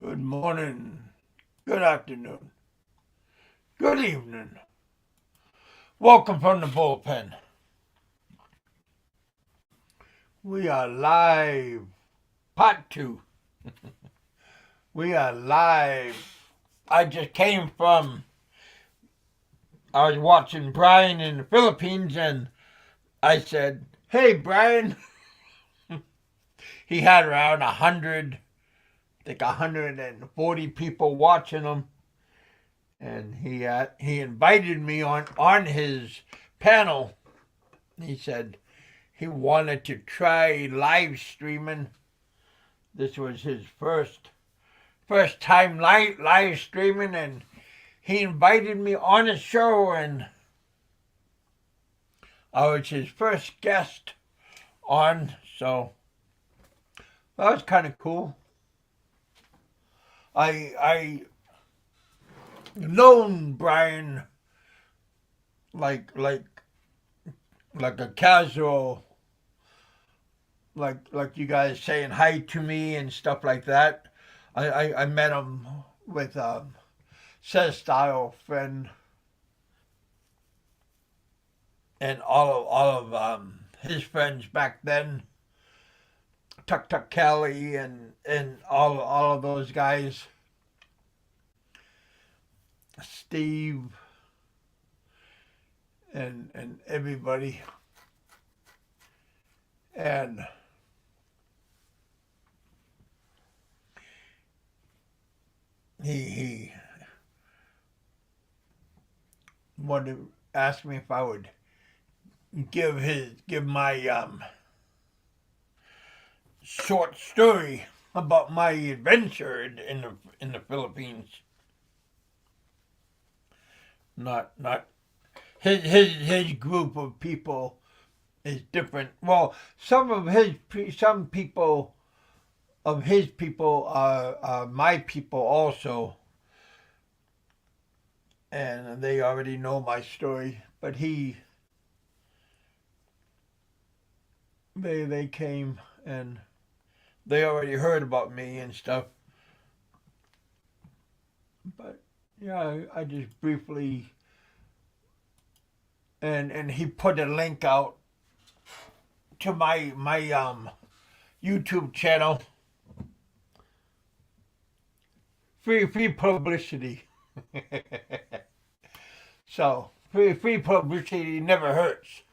Good morning, good afternoon, good evening. Welcome from the bullpen. We are live. Part two. We are live. I just came from, I was watching Brian in the Philippines and I said, hey, Brian. He had around 140 people watching him. And he invited me on his panel. He said he wanted to try live streaming. This was his first time live streaming, and he invited me on his show, and I was his first guest on, so that was kind of cool. I known Brian like a casual, like you guys saying hi to me and stuff like that. I met him with Says Style friend and all of his friends back then, Tuck Kelly and all of those guys, Steve and everybody, and he wanted to ask me if I would give my short story about my adventure in the Philippines. Not his group of people is different. Well, some people of his people are my people also, and they already know my story. But they came and they already heard about me and stuff. But yeah, I just briefly, and he put a link out to my YouTube channel. Free publicity. So free publicity never hurts.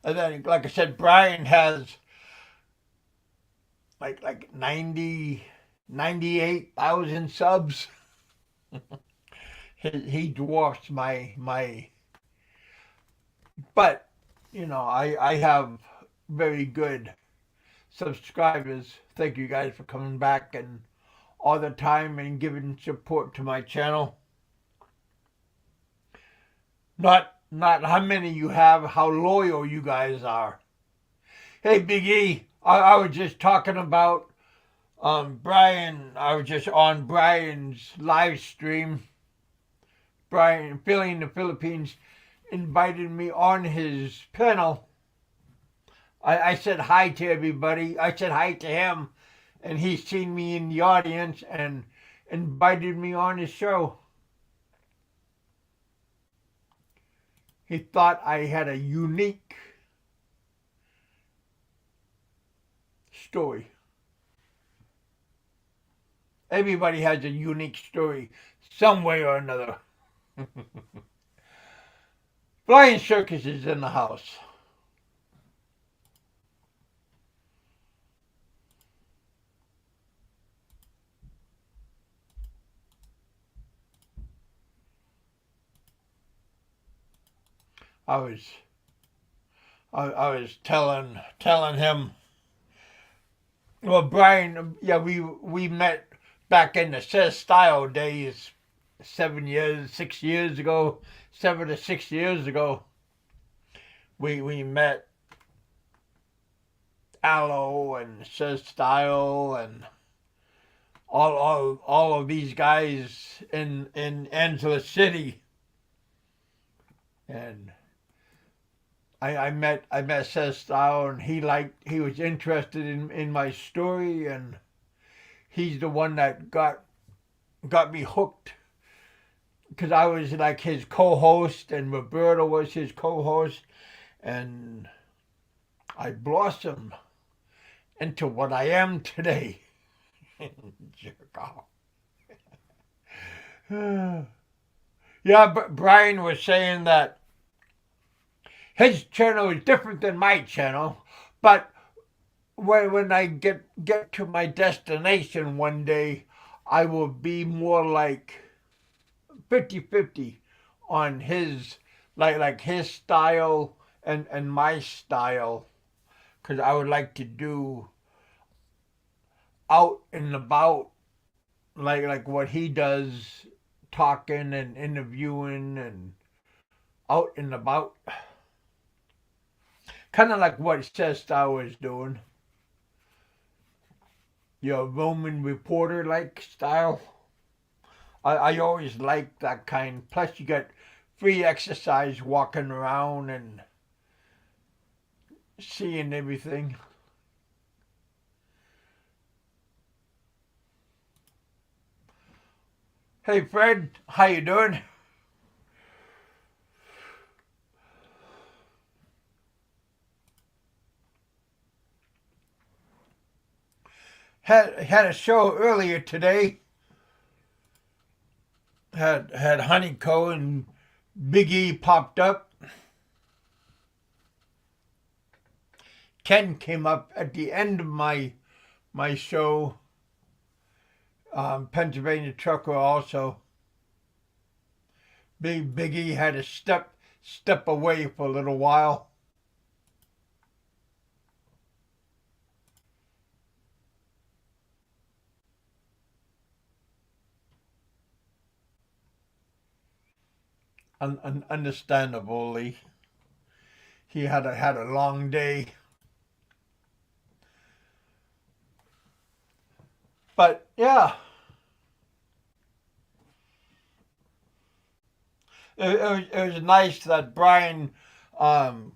And then, like I said, Brian has like 98,000 subs. He dwarfs my. But I have very good subscribers. Thank you guys for coming back and all the time and giving support to my channel. Not how many you have, how loyal you guys are. Hey, Big E, I was just talking about Brian. I was just on Brian's live stream. Brian, Philly in the Philippines, invited me on his panel. I said hi to everybody. I said hi to him, and he's seen me in the audience and invited me on his show. He thought I had a unique story. Everybody has a unique story some way or another. Flying Circus is in the house. I was I was telling him. Well, Brian, yeah, we met back in the Says Style days, 6 years ago, 7 to 6 years ago. We met Aloe and Says Style and all of these guys in Angela City, and I met Seth Style, and he was interested in my story, and he's the one that got me hooked because I was like his co-host and Roberto was his co-host, and I blossomed into what I am today. Jerk off. Yeah, but Brian was saying that his channel is different than my channel, but when I get to my destination one day, I will be more like 50-50 on his like his style and my style, because I would like to do out and about like what he does, talking and interviewing and out and about, kind of like what Sesta was doing. Your Roman reporter like style. I always like that kind. Plus, you get free exercise walking around and seeing everything. Hey Fred, how you doing? Had a show earlier today. Had Honeyco and Big E popped up. Ken came up at the end of my show. Pennsylvania Trucker also. Big E had to step away for a little while. Understandably, he had a long day. But yeah, it was nice that Brian um,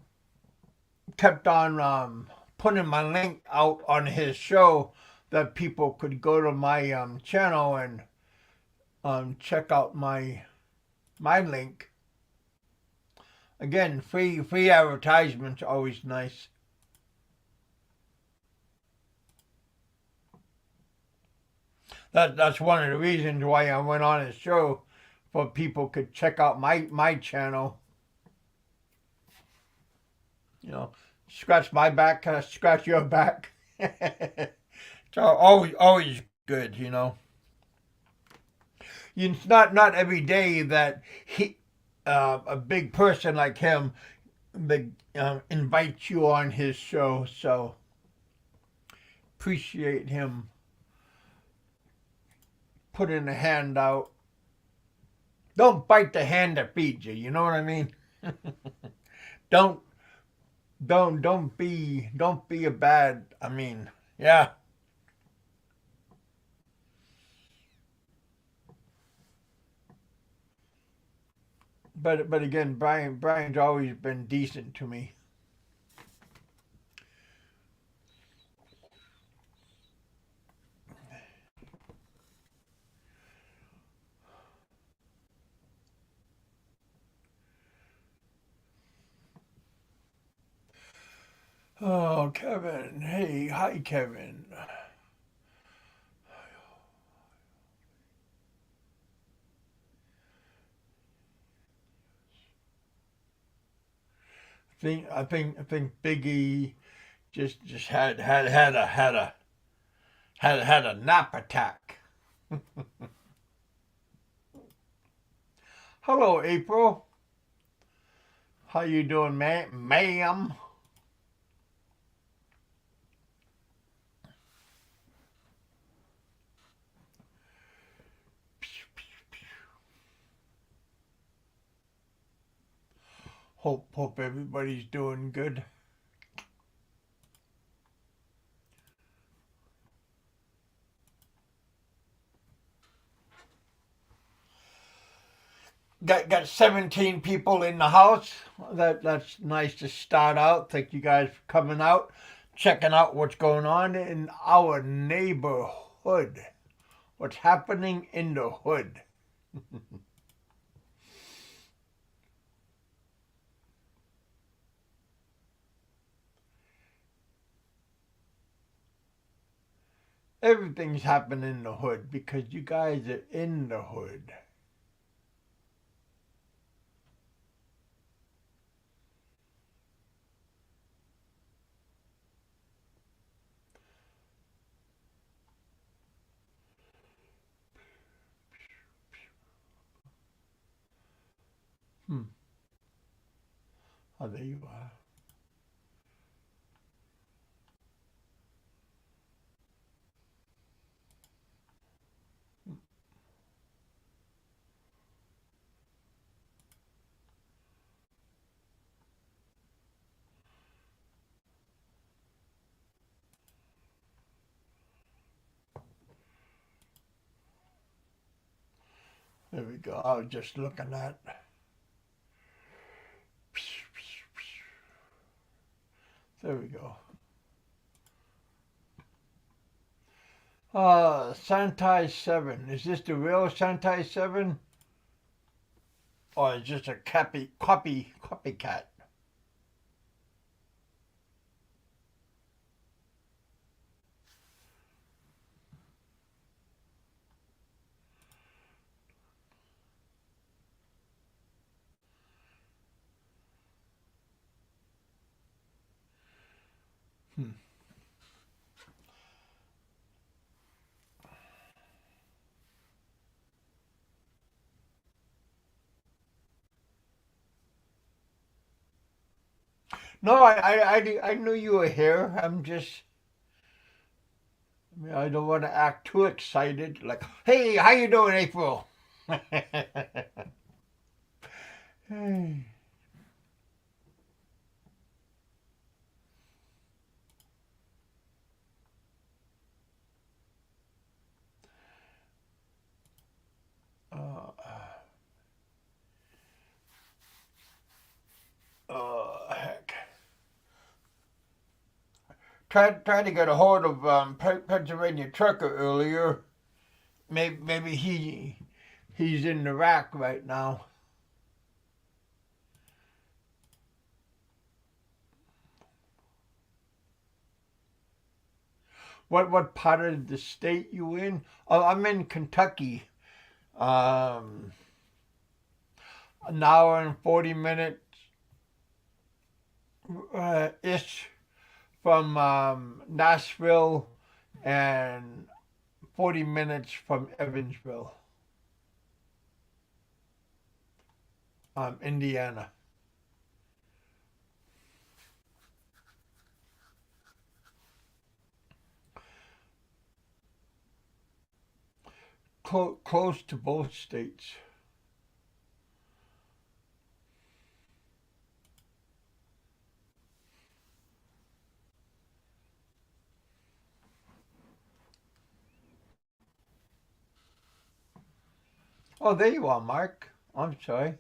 kept on putting my link out on his show that people could go to my channel and check out my link. Again, free advertisements always nice. That's one of the reasons why I went on his show, for people could check out my channel. You know, scratch my back, scratch your back. So always good, you know. It's not every day that a big person like him invites you on his show. So appreciate him putting a hand out. Don't bite the hand that feeds you. You know what I mean? don't be a bad. I mean, yeah. But again, Brian's always been decent to me. Oh, Kevin. Hey, hi, Kevin. I think Biggie just had a nap attack. Hello, April. How you doing, ma'am? Hope everybody's doing good. Got 17 people in the house. That's nice to start out. Thank you guys for coming out, checking out what's going on in our neighborhood. hood. What's happening in the hood. Everything's happening in the hood because you guys are in the hood. Hmm. Oh, there you are. There we go. I was just looking at. There we go. Santai 7. Is this the real Santai 7? Or is this a copycat? Hmm. No, I knew you were here. I don't want to act too excited. Like, hey, how you doing, April? Hey. Uh, Heck. Tried to get a hold of Pennsylvania Trucker earlier. Maybe he's in Iraq right now. What part of the state you in? Oh, I'm in Kentucky. Um, an hour and 40 minutes ish from Nashville, and 40 minutes from Evansville, Indiana. Close to both states. Oh, there you are, Mark. I'm sorry.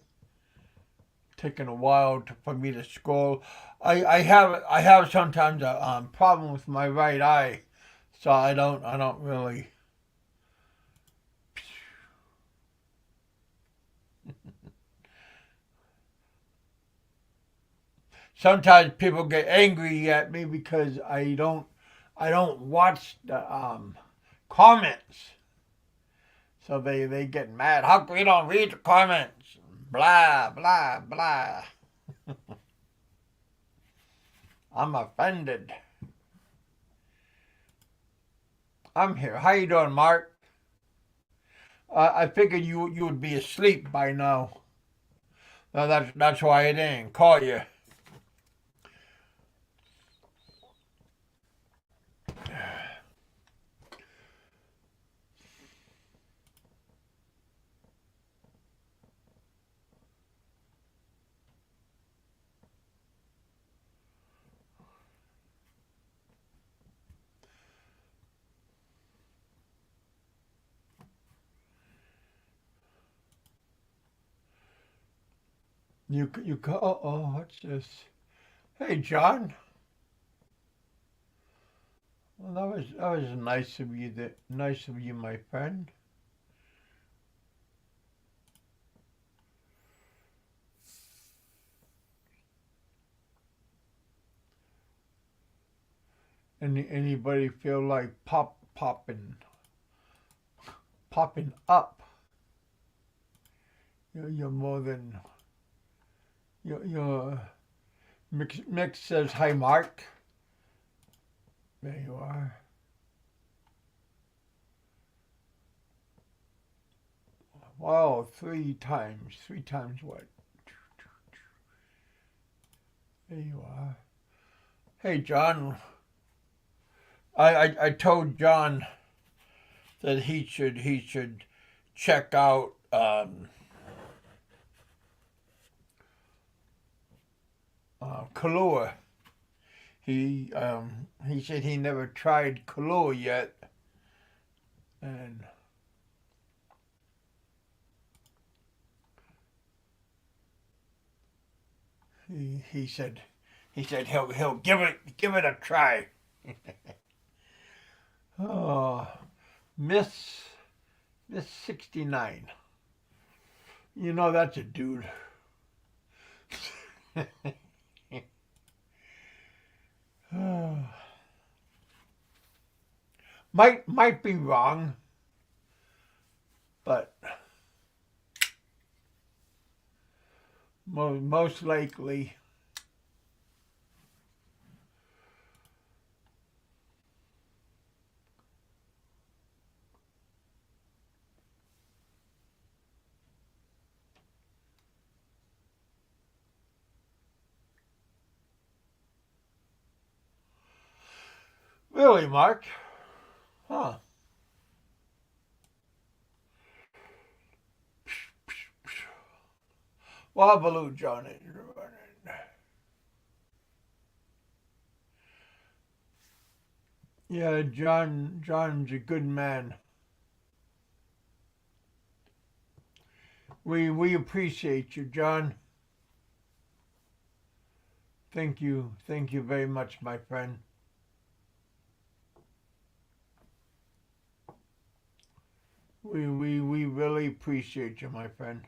Taking a while for me to scroll. I have sometimes a problem with my right eye, so I don't really. Sometimes people get angry at me because I don't watch the comments, so they get mad. How come you don't read the comments? Blah blah blah. I'm offended. I'm here. How you doing, Mark? I figured you would be asleep by now. That's why I didn't call you. You go. Oh, what's this? Hey, John. Well, that was nice of you. Nice of you, my friend. Anybody feel like popping up? You're more than you're. Mix says hi, Mark. There you are. Wow, three times. Three times what? There you are. Hey, John. I told John that he should check out Kahlua. He said he never tried Kahlua yet, and he said he'll give it a try. Oh, Miss Miss 69. You know that's a dude. Might be wrong, but most likely. Really, Mark? Huh. Wabaloo, Johnny. Yeah, John's a good man. We appreciate you, John. Thank you very much, my friend. We really appreciate you, my friend.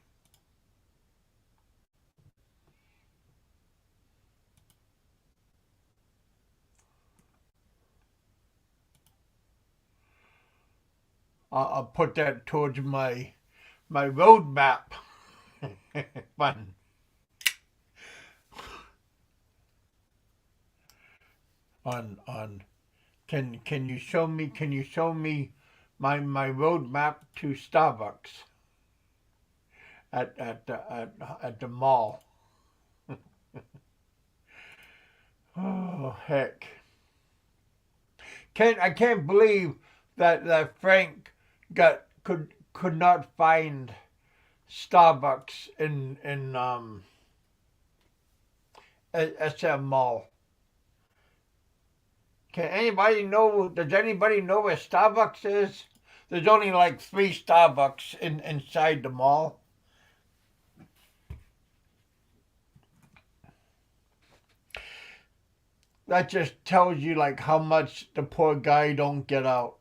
I'll put that towards my road map. Fun. On can you show me my road map to Starbucks at the mall? Oh heck. I can't believe that Frank could not find Starbucks in SM Mall. Does anybody know where Starbucks is? There's only like three Starbucks inside the mall. That just tells you like how much the poor guy don't get out.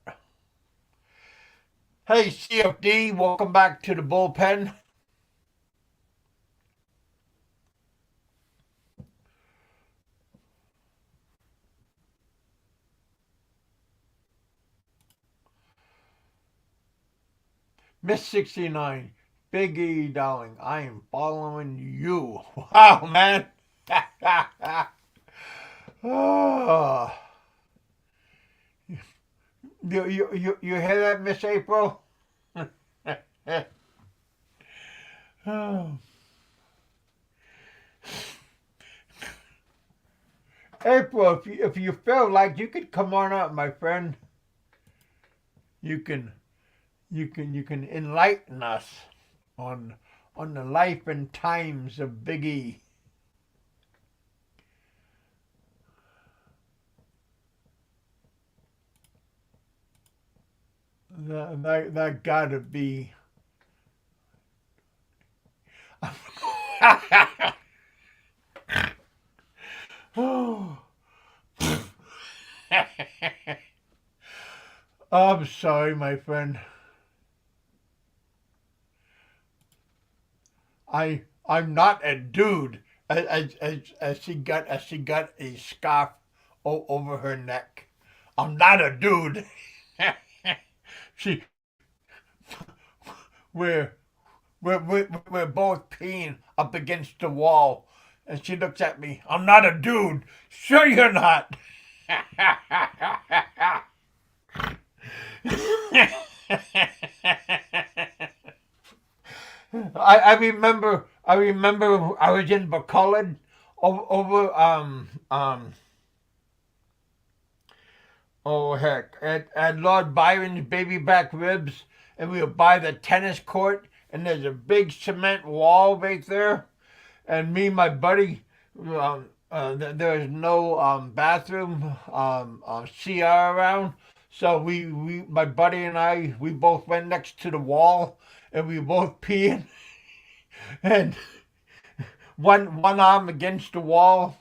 Hey CFD, welcome back to the bullpen. Miss 69, Big E, darling, I am following you. Wow, man. Oh. You hear that, Miss April? Oh. April, if you feel like you could come on up, my friend, you can you can enlighten us on the life and times of Big E. That gotta be. Oh. I'm sorry, my friend. I'm not a dude. As she got a scarf over her neck. I'm not a dude. she we're we're both peeing up against the wall, and she looks at me. I'm not a dude. Sure you're not. I remember I was in Bacolod over oh heck at Lord Byron's baby back ribs, and we were by the tennis court, and there's a big cement wall right there, and me and my buddy, there was no bathroom CR around, so we my buddy and I we both went next to the wall, and we were both peeing, and one arm against the wall,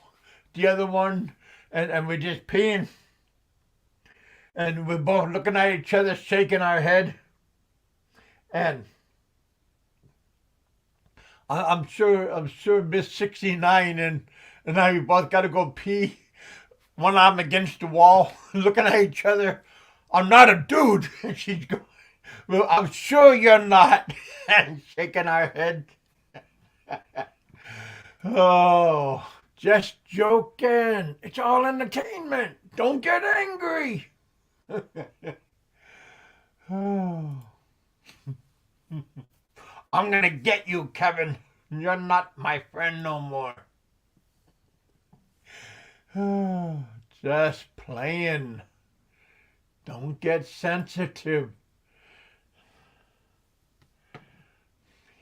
the other one, and we're just peeing, and we're both looking at each other, shaking our head, and I'm sure Miss 69 and I we both got to go pee. One arm against the wall, looking at each other. I'm not a dude. And she's going, well, I'm sure you're not. And shaking our head. Oh, just joking. It's all entertainment. Don't get angry. Oh, I'm going to get you, Kevin. You're not my friend no more. Just playing. Don't get sensitive.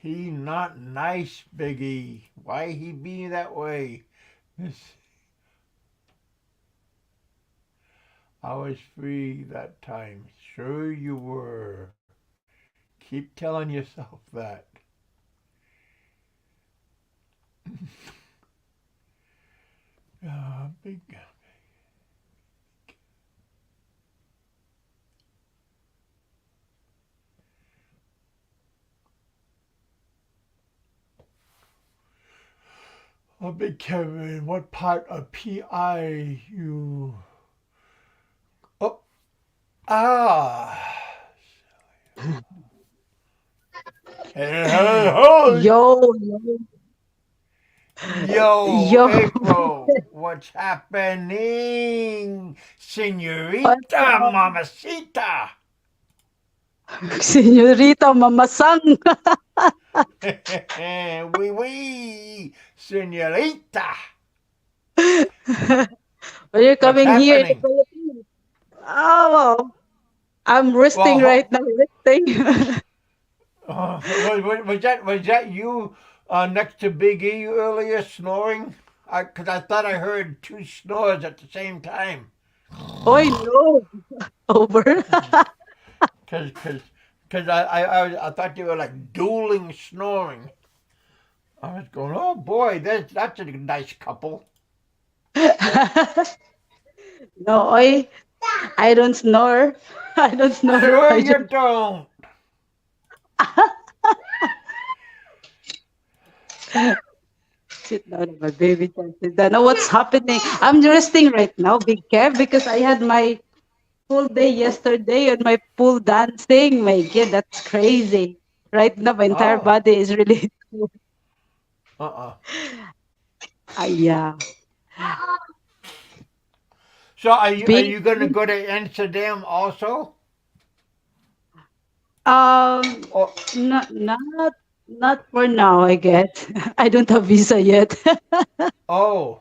He not nice, Biggie. Why he be that way? I was free that time. Sure you were. Keep telling yourself that. Big. Oh, Big Kevin, what part of PI you? Oh, ah. Hey, Yo, yo, yo, April, what's happening? what's Senorita, up? mamacita. Señorita Mamasang. Oui, oui, senorita. When you're What's coming here in the happening? Philippines. Oh, I'm resting right Well, now, resting. was that you next to Big E earlier snoring? Because I thought I heard two snores at the same time. Oy, no. Over. Because I thought they were like dueling snoring. I was going, oh boy, that's a nice couple. No, oy, I don't snore. I don't snore. Sure I you just don't. sit down, my baby. Just sit down. Now, what's happening? I'm resting right now, Big Kev, because I had my full day yesterday on my pool dancing. My God, that's crazy. Right now, my entire Oh, body is really. uh-uh. Yeah. So are Big, you gonna go to Amsterdam also? um, Oh, not for now, I guess. I don't have visa yet. oh,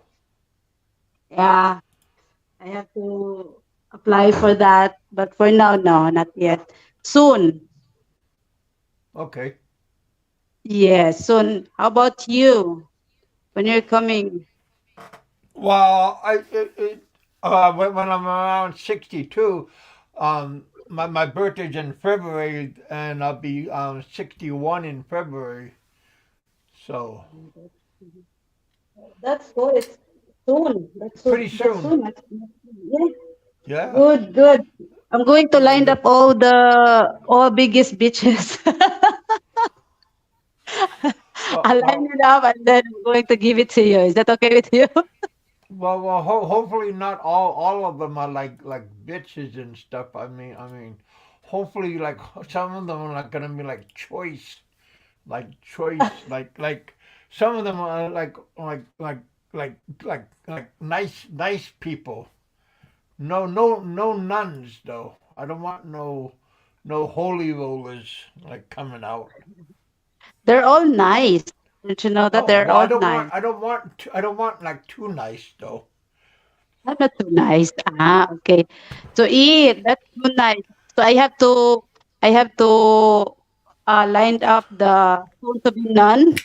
Yeah, I have to apply for that, but for now, no, not yet. Soon. okay. Yes, soon. How about you? When you're coming? Well, when I'm around 62, my birthday's in February, and I'll be 61 in February. So That's good. It's soon. pretty That's soon. soon. Yeah. Yeah. Good, good. I'm going to line up all biggest bitches. I'll line Well, it up and then I'm going to give it to you. Is that okay with you? hopefully not all of them are like bitches and stuff. I mean, hopefully like some of them are not gonna be like some of them are like nice people. No nuns though. I don't want no holy rollers like coming out. They're all nice. Don't you know that Oh they're well, all nice? I don't want like too nice though. I'm not too nice. Ah, okay. So eat. That's too nice. So I have to line up the soon to be nun.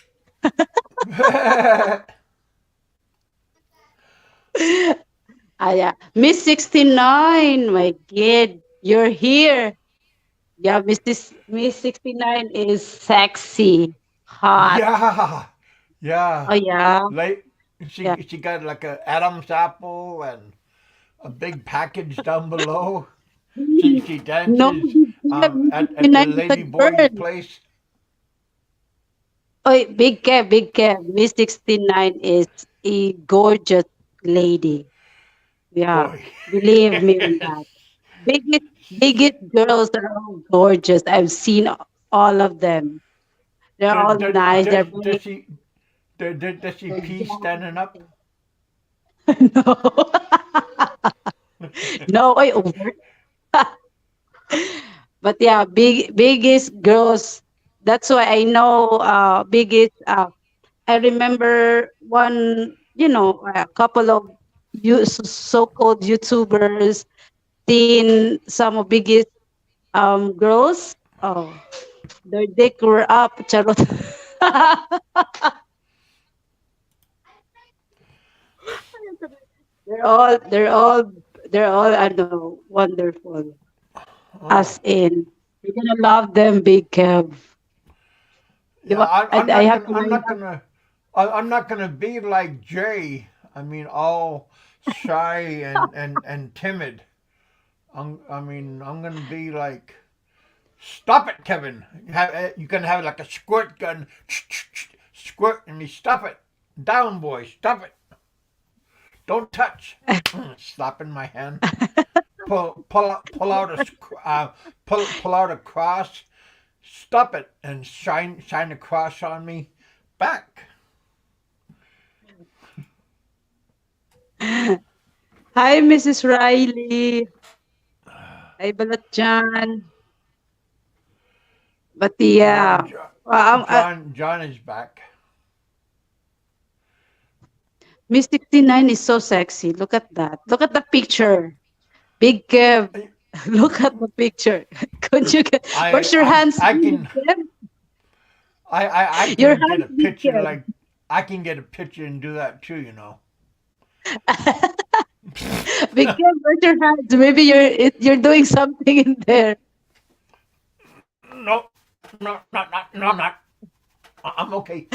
Ah, yeah. Miss 69, my kid, you're here. Yeah, Miss 69 is sexy, hot. Yeah, Oh yeah. yeah, Like yeah. she got like a Adam's apple and a big package down below. She No, dances Miss at the 69 is a lady boy's girl. place. Oh, big cap. Miss 69 is a gorgeous lady. Yeah, Boy. believe me on that. Biggest girls are all gorgeous. I've seen all of them. They're does, all nice. They're does very she does she they're pee standing up? no, no, I over. But yeah, biggest girls. That's why I know biggest. I remember one, a couple of so-called YouTubers seen some of biggest girls. Oh, their dick were up. Charot. they're all, they're all, they're all. I know, wonderful. As Oh. in, you're gonna love them, Big Kev. Yeah, I have to line up. I'm not gonna be like Jay. I mean, all shy and timid. I'm gonna be like, stop it, Kevin. You can have like a squirt gun, squirt me. Stop it, down, boy. Stop it. Don't touch. Slapping my hand. Pull out pull out a cross. Stop it and shine a cross on me. Back. Hi, Mrs. Riley. Hi, Balatjan. But yeah, John is back. Miss 69 is so sexy. Look at that. Look at the picture. Big Kev. I Look at the picture. Could you get, where's your hands, I Big can Kev? I Your can get hands, a Big picture Kev. like I can get a picture and do that too. Big Kev, where's your hands? Maybe you're doing something in there. No, no, I'm not. I'm okay.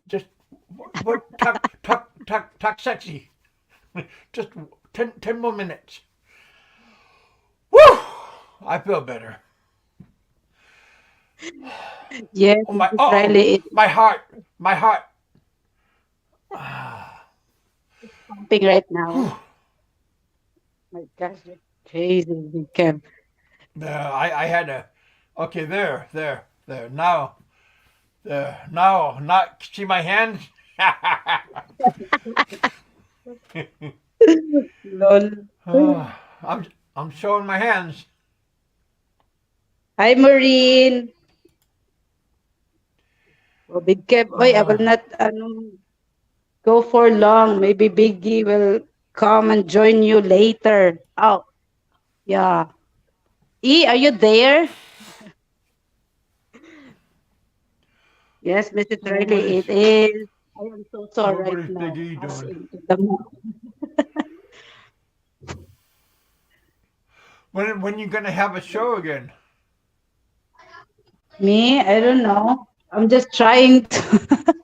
Just what talk sexy. Just 10 more minutes. Woo! I feel better. Yes, Oh my Mrs. oh Riley is my heart. pumping right now. My gosh, you're crazy, Big Kev. I had a okay there now see my hands. Lol. I'm I'm showing my hands. Hi, Maureen. Oh, Big Kev. Oy, I will Uh, not go for long. Maybe Biggie will come and join you later. Oh, yeah. E, are you there? Yes, Mrs. Riley, what it is. I am so sorry what right is Big now. E Us doing? into the mood. When you gonna have a show again? Me, I don't know. I'm just trying to.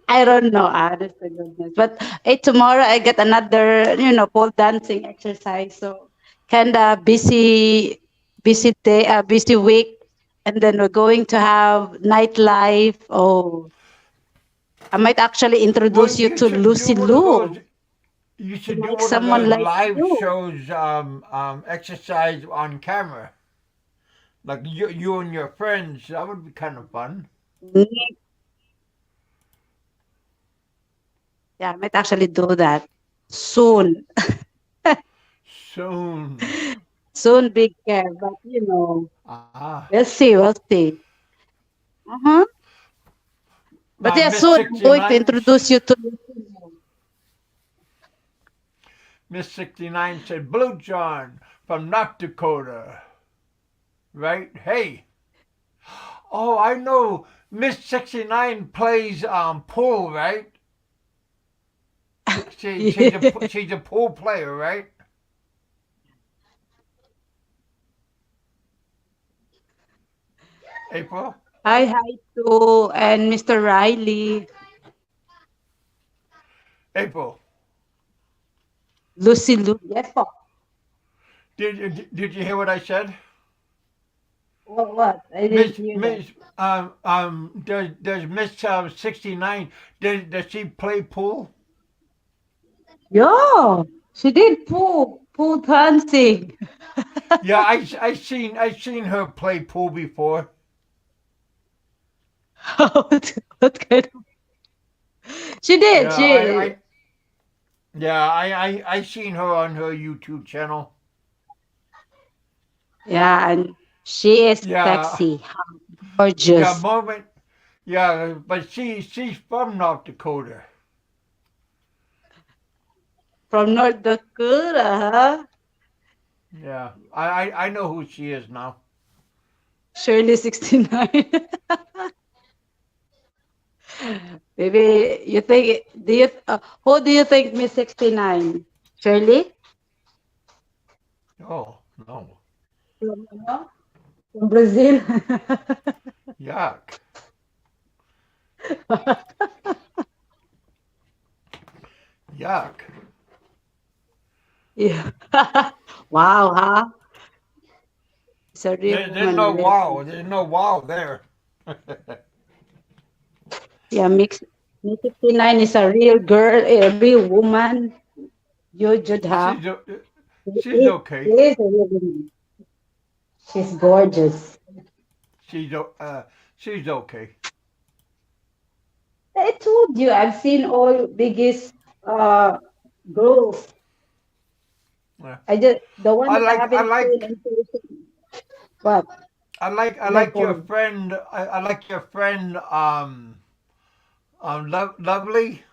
I don't know, honest to goodness. But tomorrow I get another, pole dancing exercise. So kind of busy day, busy week, and then we're going to have nightlife. Oh, I might actually Well, introduce you you to should do Lucy one of those. Lou. You You should do like one of someone those like live you. shows, exercise on camera, like you and your friends. That would be kind of fun. Mm, yeah, I might actually do that soon. Soon. Soon, big care. But Ah, we'll see. We'll see. Uh-huh. But yeah, Miss soon I'm sixty going to nine. introduce you to Lucy Lou. Miss 69 said, Blue John from North Dakota, right? Hey, oh, I know. Miss 69 plays pool, right? Yeah. She's a pool player, right? April? Hi to and Mr. Riley, April, Lucy Lou. Yes, po. did you hear what I said? What? I didn't Miss hear that. Miss does Miss 69 does she play pool? Yeah, she did pool dancing. Yeah, I seen her play pool before. What kind of? She did. Yeah, She I seen her on her YouTube channel. yeah, and she is Yeah, sexy, yeah, gorgeous. moment. Yeah, but she's from North Dakota. From North Dakota, huh? Yeah, I know who she is now. Shirley 69. Maybe you think, who do you think Miss 69? Shirley? Oh no, From, ano? From Brazil? yuck, yuck. Yeah. Wow, huh? It's a real There's woman no living. wow. There's no wow there. Yeah, Miss 69 is a real girl, a real woman. You should have. she's o- She she's is, she okay. is a real woman. She's gorgeous. She's she's okay. I told you, I've seen all biggest uh girls. Yeah. The one I that I like I haven't seen like in person. What? I You like like your one? friend. I like your friend. Lovely.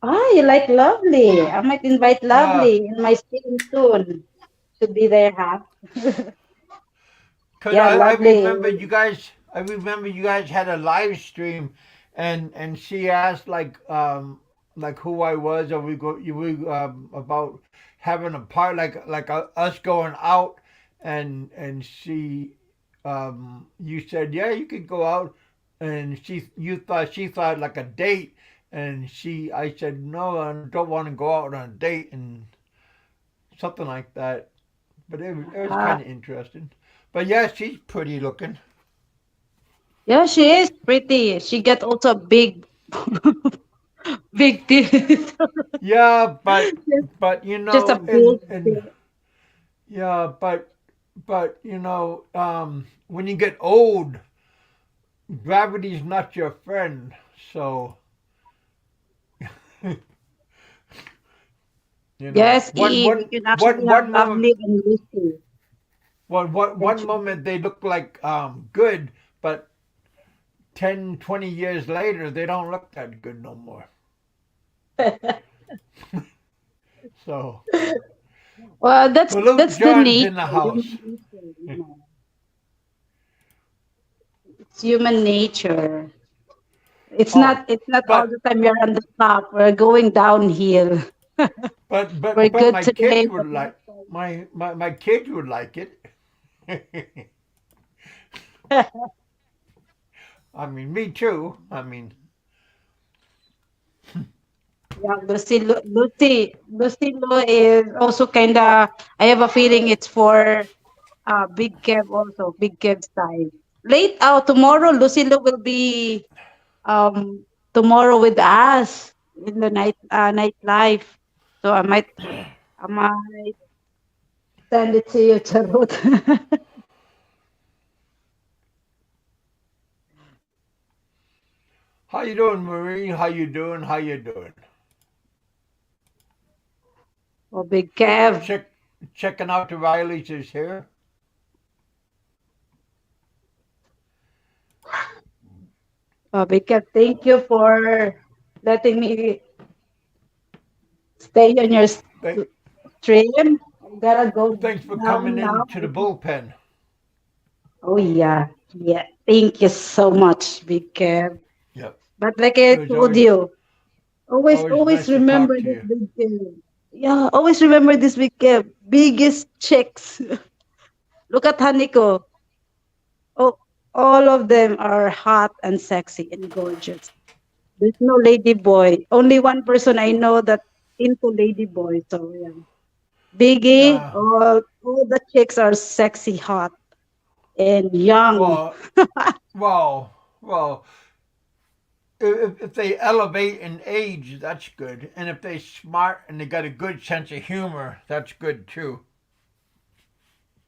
Ah, you like Lovely. I might invite Yeah, Lovely in my stream soon. Should be there, huh? cause Yeah, I Lovely. remember you guys. I remember you guys had a live stream, and she asked like who I was, or we about having a part like us going out, and she you said yeah you could go out, and she thought like a date, and I said no I don't want to go out on a date and something like that. But it was Ah, kind of interesting. But yeah, she's pretty looking. yeah, she is pretty. She get also big, big teeth. Yeah, just, but just a and big. yeah, but when you get old, gravity's not your friend. So Yes, we one can actually have one moment Lovely and Lucy. one moment they look like good, but 10, 20 years later they don't look that good no more. So Well, Balut that's the John's nature, in the human house. nature. It's human nature. Oh, It's not all but the time you're on the top. We're going downhill. We're but good my today, kids would but like next time. my kids would like it. I mean, me too. I mean, Yeah, Lucy Lu is also kind of. I have a feeling it's for Big Kev also, Big Kev's side. Late out tomorrow, Lucy Lu will be um tomorrow with us in the night life. So I might send it to you, Charot. How you doing, Marie? How you doing? How you doing? Oh, Big Kev. Check checking out the Rileys is here. Oh, Big Kev, thank you for letting me stay on your Thank, stream. I gotta go thanks for now. coming Now. into the bullpen. Oh yeah, yeah. Thank you so much, Big Kev. Yep. But like It I was told always you, always nice to remember talk to this you. Big Kev. Yeah, always remember this Big Kev. Biggest chicks. Look at Haniko. Oh, all of them are hot and sexy and gorgeous. There's no lady boy. Only one person I know that into lady boy. So yeah, Biggie. Yeah. All the chicks are sexy, hot, and young. Well, well, well. If they elevate in age, that's good. And if they smart and they got a good sense of humor, that's good too.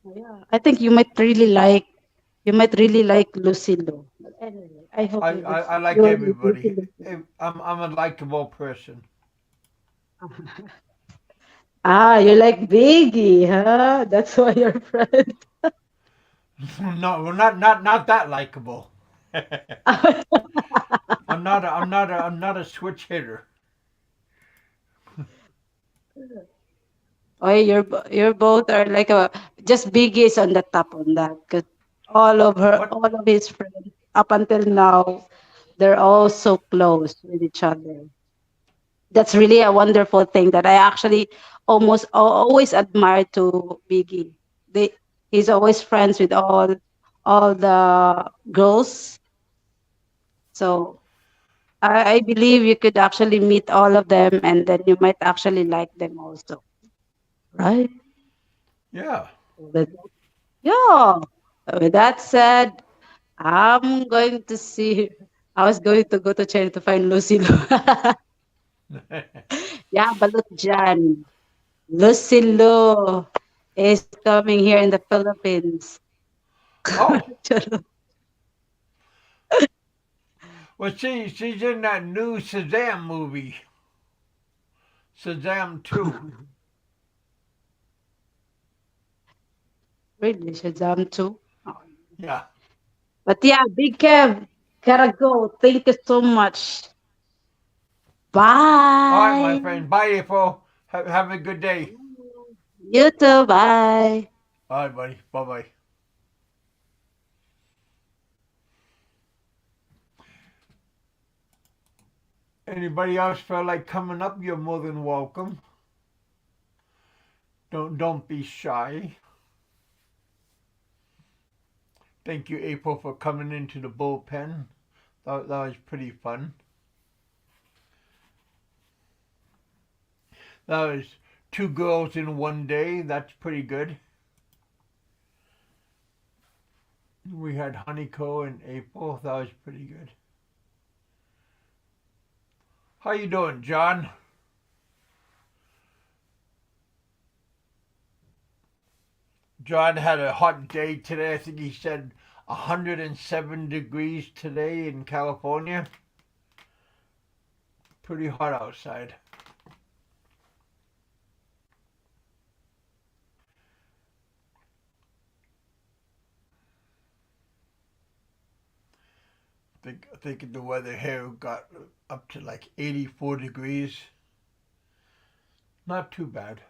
Yeah, I think you might really like Lucindo. But anyway, I hope I you like will like everybody. Lucindo. I'm a likable person. You like Biggie, huh? That's why you're friends. No, well, not that likable. I'm not a switch hitter. Oh, you're both are like a just Biggie is on the top on that because What? all of his friends up until now, they're all so close with each other. That's really a wonderful thing that I actually always admire to Biggie. He's always friends with all the girls. So I believe you could actually meet all of them and then you might actually like them also. Right? Yeah. With, yeah. With that said, I'm going to see. I was going to go to China to find Lucy. Yeah, Balut Jan. Lucy Lu is coming here in the Philippines. Oh, well, she's in that new Shazam movie, Shazam 2. Really, Shazam too. Oh. Yeah. But yeah, Big Kev, gotta go. Thank you so much. All right, my Bye. friend. Bye, April. Have a good day. You too. Bye. All right, buddy. Bye bye. Anybody else feel like coming up? You're more than welcome. Don't be shy. Thank you, April, for coming into the bullpen. That was pretty fun. That was two girls in one day. That's pretty good. We had Honeyco and April. That was pretty good. How you doing, John? John had a hot day today. I think he said 107 degrees today in California. Pretty hot outside. I think the weather here got up to like 84 degrees. Not too bad.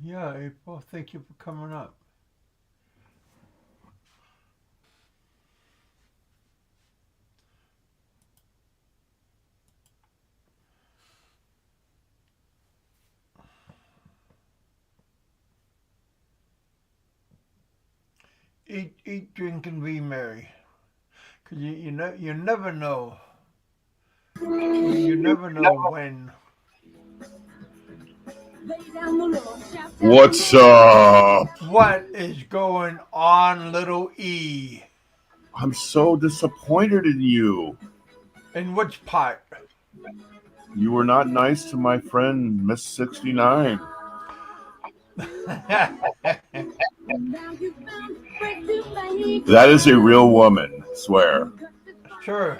Yeah, April. Thank you for coming up. Eat, drink, and be merry. Cause you never know. You never know when What's up? what is going on, little E. I'm so disappointed in you. In which part? You were not nice to my friend, Miss 69. That is a real woman, swear. Sure.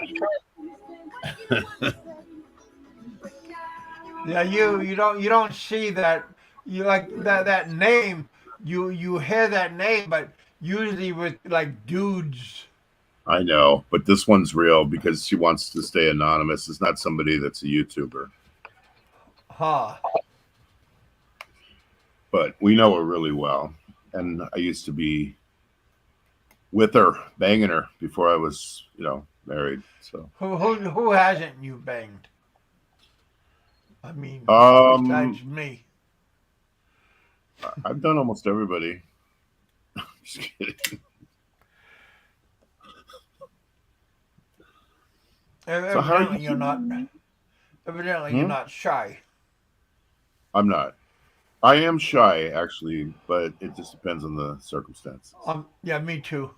Yeah, you don't see that. You like that name. You hear that name, but usually with like dudes. I know, but this one's real because she wants to stay anonymous. It's not somebody that's a YouTuber, Huh. but we know her really well. And I used to be with her, banging her before I was, married. So, Who hasn't you banged? I mean, um, besides me. I've done almost everybody. Just kidding. So how are Evidently you're not. you? Evidently you're Hmm? not shy. I'm not. I am shy, actually, but it just depends on the circumstances. Yeah, me too.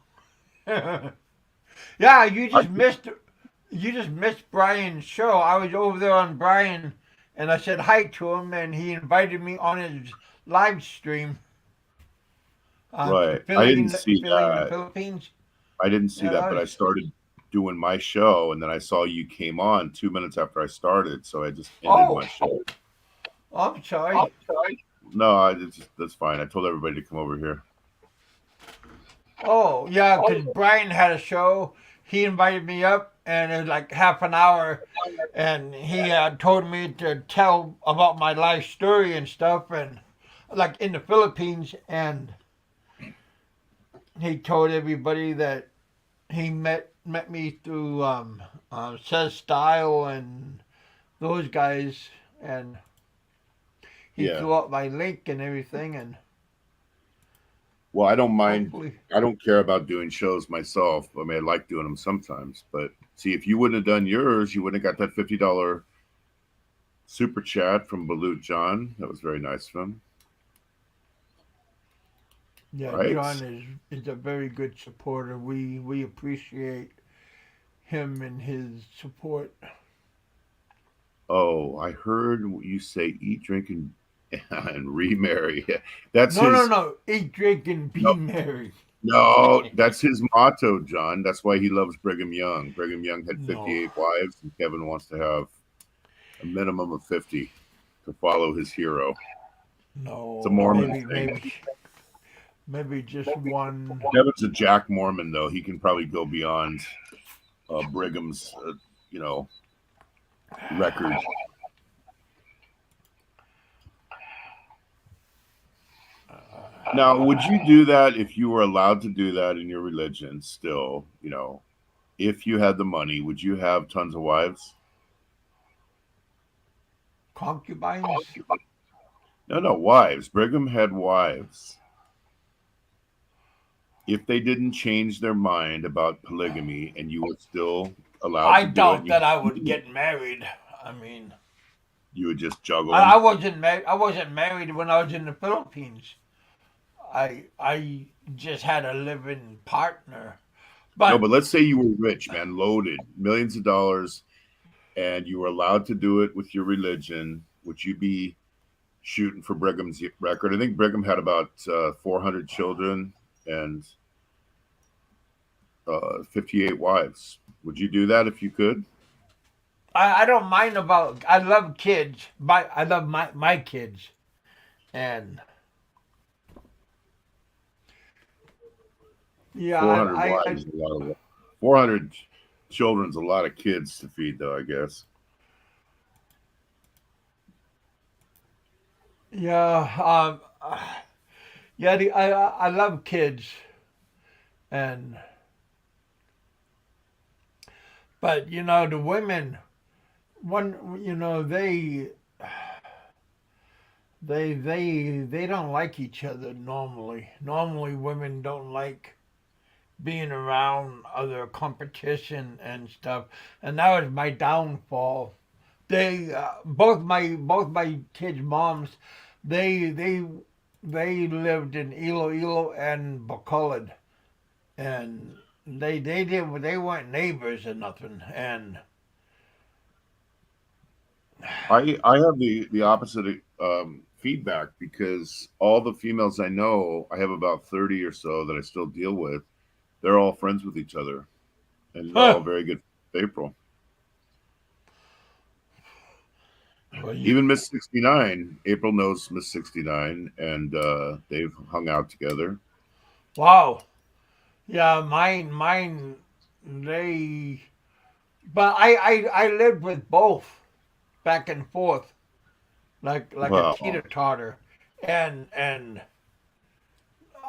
Yeah, I, you just missed Brian's show. I was over there on Brian, and I said hi to him, and he invited me on his live stream. right. I didn't see Filling the that. Philippines. I didn't see Yeah, that, that but I was. started doing my show, and then I saw you came on 2 minutes after I started, so I just ended my Oh, show. I'm sorry. No, that's fine. I told everybody to come over here. Oh, yeah, because Brian had a show. He invited me up, and it was like half an hour, and he told me to tell about my life story and stuff, and like in the Philippines, and he told everybody that he met me through Says Style and those guys, and he Yeah. threw out my link and everything, and Well, I don't mind. hopefully, I don't care about doing shows myself. I mean, I like doing them sometimes, but see, if you wouldn't have done yours, you wouldn't have got that $50 super chat from Balut John. That was very nice of him. yeah, Right? John is a very good supporter. We appreciate him and his support. Oh, I heard you say eat, drink, and remarry. That's No, no, his. no. Eat, drink, and No, be merry. no, that's his motto, John. That's why he loves Brigham Young. Brigham Young had No, 58 wives, and Kevin wants to have a minimum of 50 to follow his hero. It's a no. Mormon Maybe, thing. maybe just one. Kevin's a Jack Mormon, though. He can probably go beyond Brigham's, you know, record. Now, would you do that if you were allowed to do that in your religion still, if you had the money, would you have tons of wives? Concubines? No, no, wives. Brigham had wives. If they didn't change their mind about polygamy and you were still allowed I to do it, doubt and that I would get married. I mean, you would just juggle I them. wasn't married. I wasn't married when I was in the Philippines. I just had a living partner. No, But but let's say you were rich, man, loaded, millions of dollars, and you were allowed to do it with your religion. Would you be shooting for Brigham's record? I think Brigham had about 400 children and 58 wives. Would you do that if you could? I don't mind about. I love kids. I love my kids, and yeah, 400 I wives is a lot of 400 children's a lot of kids to feed, though, I guess. Yeah. Yeah. I love kids, and but the women, one they don't like each other normally. Normally, women don't like being around other competition and stuff, and that was my downfall. They both my kids' moms, they they they lived in Iloilo and Bacolod, and they weren't neighbors or nothing, and I have the opposite feedback because all the females I know, I have about 30 or so that I still deal with. They're all friends with each other, and they're all huh, very good with April. well, Even Miss 69, April knows Miss 69, and they've hung out together. wow, yeah, mine, they, but I lived with both back and forth like a teeter Well, totter, and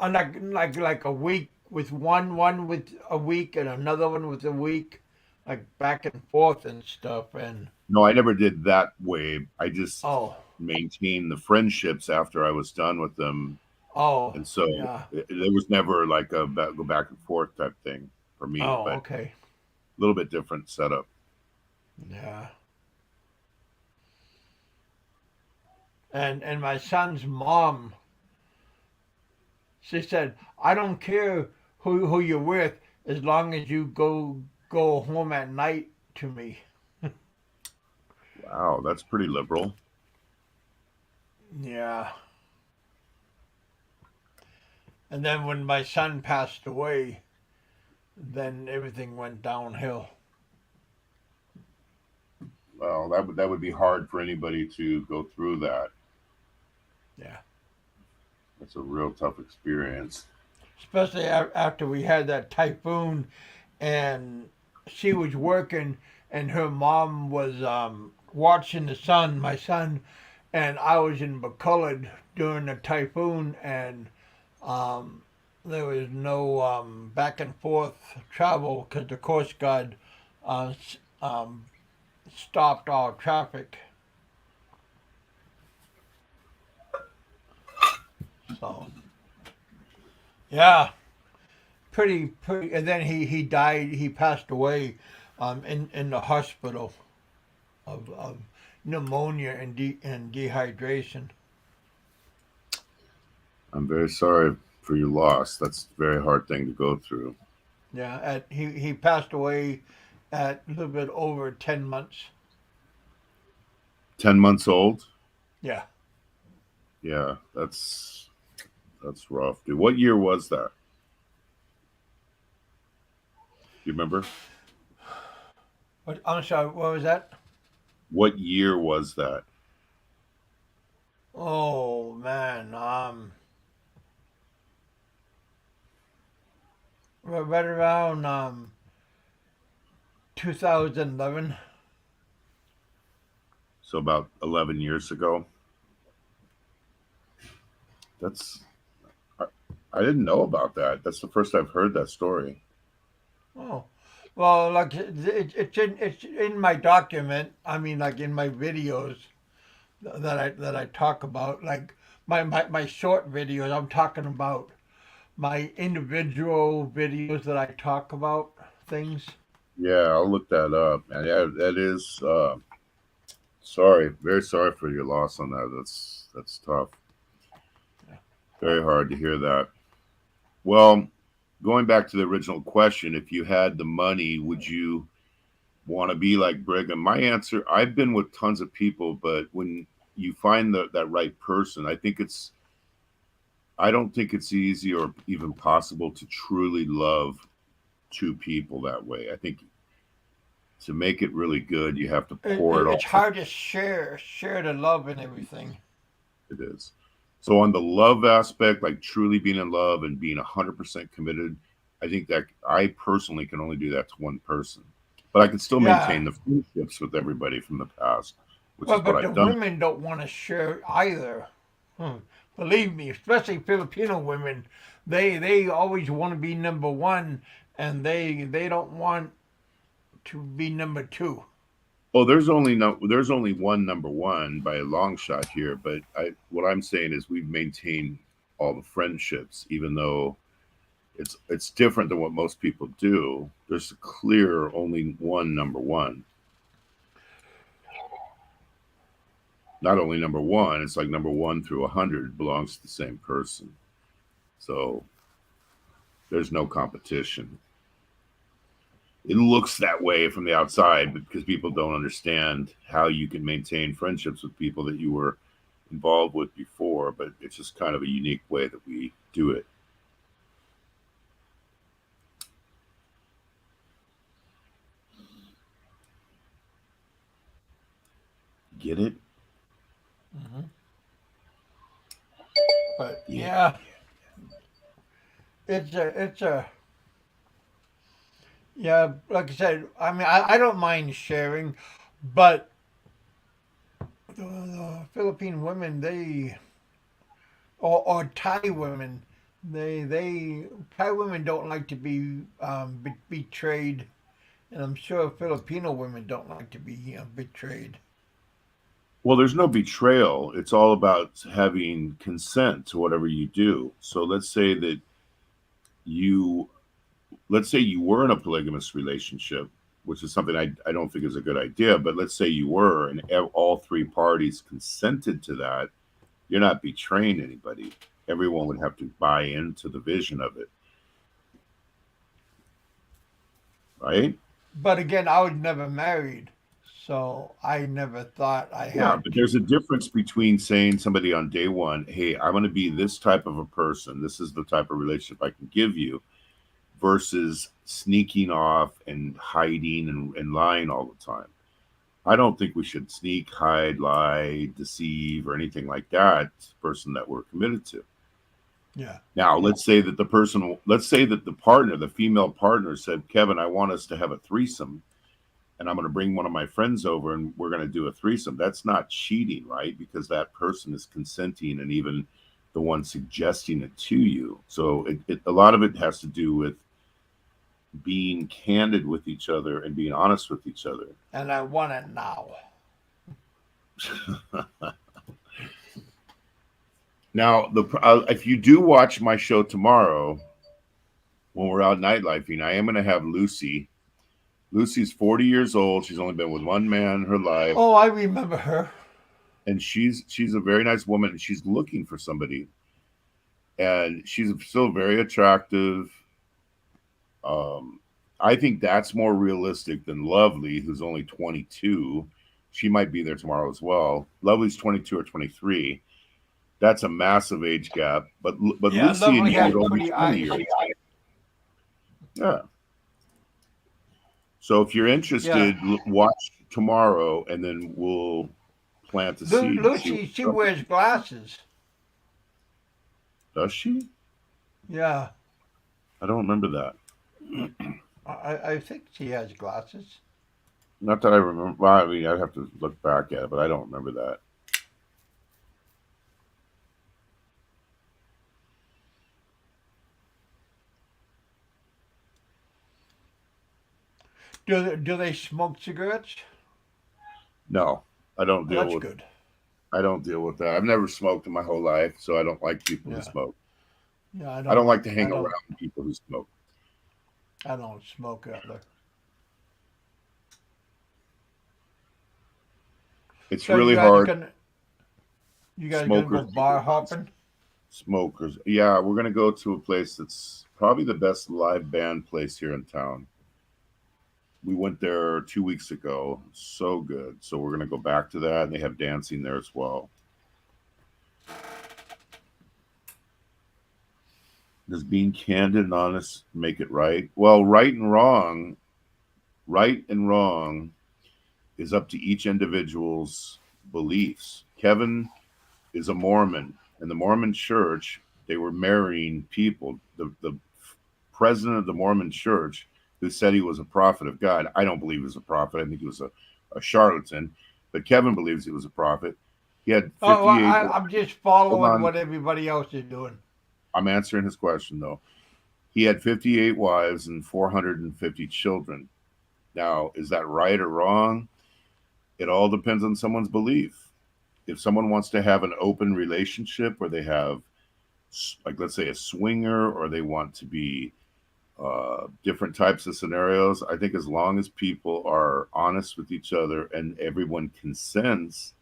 like a week with one with a week and another one with a week, like back and forth and stuff. And no, I never did that way. I just oh, maintained the friendships after I was done with them, oh, and so yeah, there was never like a go back and forth type thing for me, oh, but a okay, little bit different setup. yeah. And my son's mom, she said, I don't care who you're with as long as you go home at night to me. Wow, that's pretty liberal. Yeah. And then when my son passed away, then everything went downhill. Well, that would be hard for anybody to go through that. Yeah. It's a real tough experience. Especially after we had that typhoon, and she was working, and her mom was watching the son, my son, and I was in Bacolod during the typhoon, and um, there was no back and forth travel because the Coast Guard uh, um, stopped all traffic. So yeah, pretty. And then he died. He passed away in the hospital of pneumonia and dehydration. I'm very sorry for your loss. That's a very hard thing to go through. Yeah, he passed away at a little bit over 10 months. 10 months old. Yeah. Yeah, that's rough, dude. What year was that? Do you remember? What? I'm sorry. What was that? What year was that? Oh man. Right around 2011. So about 11 years ago. That's I, I didn't know about that. That's the first I've heard that story. Oh. Well, like it's in my document. I mean, like in my videos that I talk about, like my short videos. I'm talking about my individual videos that I talk about things. Yeah, I'll look that up. And yeah, that is sorry, very sorry for your loss on that. That's tough. Very hard to hear that. Well, going back to the original question, if you had the money, would you want to be like Brigham? My answer, I've been with tons of people, but when you find that right person, I don't think it's easy or even possible to truly love two people that way. I think to make it really good, you have to pour it It's all. hard to share the love and everything. It is. So on the love aspect, like truly being in love and being 100% committed, I think that I personally can only do that to one person. But I can still Yeah. maintain the friendships with everybody from the past, which Well, is what but the I've done. women don't want to share either. Believe me, especially Filipino women, they always want to be number one, and they don't want to be number two. Oh, there's only one number one by a long shot here, but what I'm saying is we've maintained all the friendships, even though it's different than what most people do. There's a clear only one number one. Not only number one, it's like number one through 100 belongs to the same person. So there's no competition. It looks that way from the outside because people don't understand how you can maintain friendships with people that you were involved with before, but it's just kind of a unique way that we do it. Get it? Mm-hmm. But yeah, it's a yeah. Like I said, I mean, I don't mind sharing, but the Philippine women, or Thai women, they Thai women don't like to be betrayed, and I'm sure Filipino women don't like to be betrayed. Well, there's no betrayal. It's all about having consent to whatever you do. So you let's say you were in a polygamous relationship, which is something I don't think is a good idea, but let's say you were and all three parties consented to that, you're not betraying anybody. Everyone would have to buy into the vision of it, right? But again, I was never married, so I never thought I Yeah, had but to. there's a difference between saying somebody on day one, hey, I'm going to be this type of a person. This is the type of relationship I can give you versus sneaking off and hiding and lying all the time. I don't think we should sneak, hide, lie, deceive, or anything like that. Person that we're committed to. Yeah. Now, let's say that the partner, the female partner said, Kevin, I want us to have a threesome and I'm going to bring one of my friends over and we're going to do a threesome. That's not cheating, right? Because that person is consenting and even the one suggesting it to you. So a lot of it has to do with being candid with each other and being honest with each other. And I want it now. Now, if you do watch my show tomorrow when we're out nightlifing, I am going to have Lucy. Lucy's 40 years old. She's only been with one man in her life, Oh, I remember her. and she's a very nice woman, and she's looking for somebody, and she's still very attractive. Um, I think that's more realistic than Lovely, who's only 22. She might be there tomorrow as well. Lovely's 22 or 23. That's a massive age gap. But Yeah, Lucy and Lovely you has would only pretty 20 eyes. years. Yeah. So if you're Yeah. interested, watch tomorrow, and then we'll plant a seed and see Lucy, what's she up. wears glasses. Does she? Yeah. I don't remember that. I think she has glasses. Not that I remember. Well, I mean, I'd have to look back at it, but I don't remember that. Do they smoke cigarettes? No, I don't Oh, deal that's with. good. I don't deal with that. I've never smoked in my whole life, so I don't like people who Yeah. smoke. Yeah, I don't like to hang I don't around people who smoke. I don't smoke either. It's So you really guys hard. gonna you guys gonna Smokers go bar hopping? smokers. Yeah, we're gonna go to a place that's probably the best live band place here in town. We went there 2 weeks ago. So good. So we're gonna go back to that, and they have dancing there as well. Does being candid and honest make it right? Well, right and wrong is up to each individual's beliefs. Kevin is a Mormon. In the Mormon church, they were marrying people. The president of the Mormon church, who said he was a prophet of God, I don't believe he was a prophet. I think he was a charlatan. But Kevin believes he was a prophet. He had Oh, 58. I'm just Hold following on. what everybody else is doing. I'm answering his question, though. He had 58 wives and 450 children. Now, is that right or wrong? It all depends on someone's belief. If someone wants to have an open relationship where they have, like, let's say a swinger, or they want to be different types of scenarios, I think as long as people are honest with each other and everyone consents,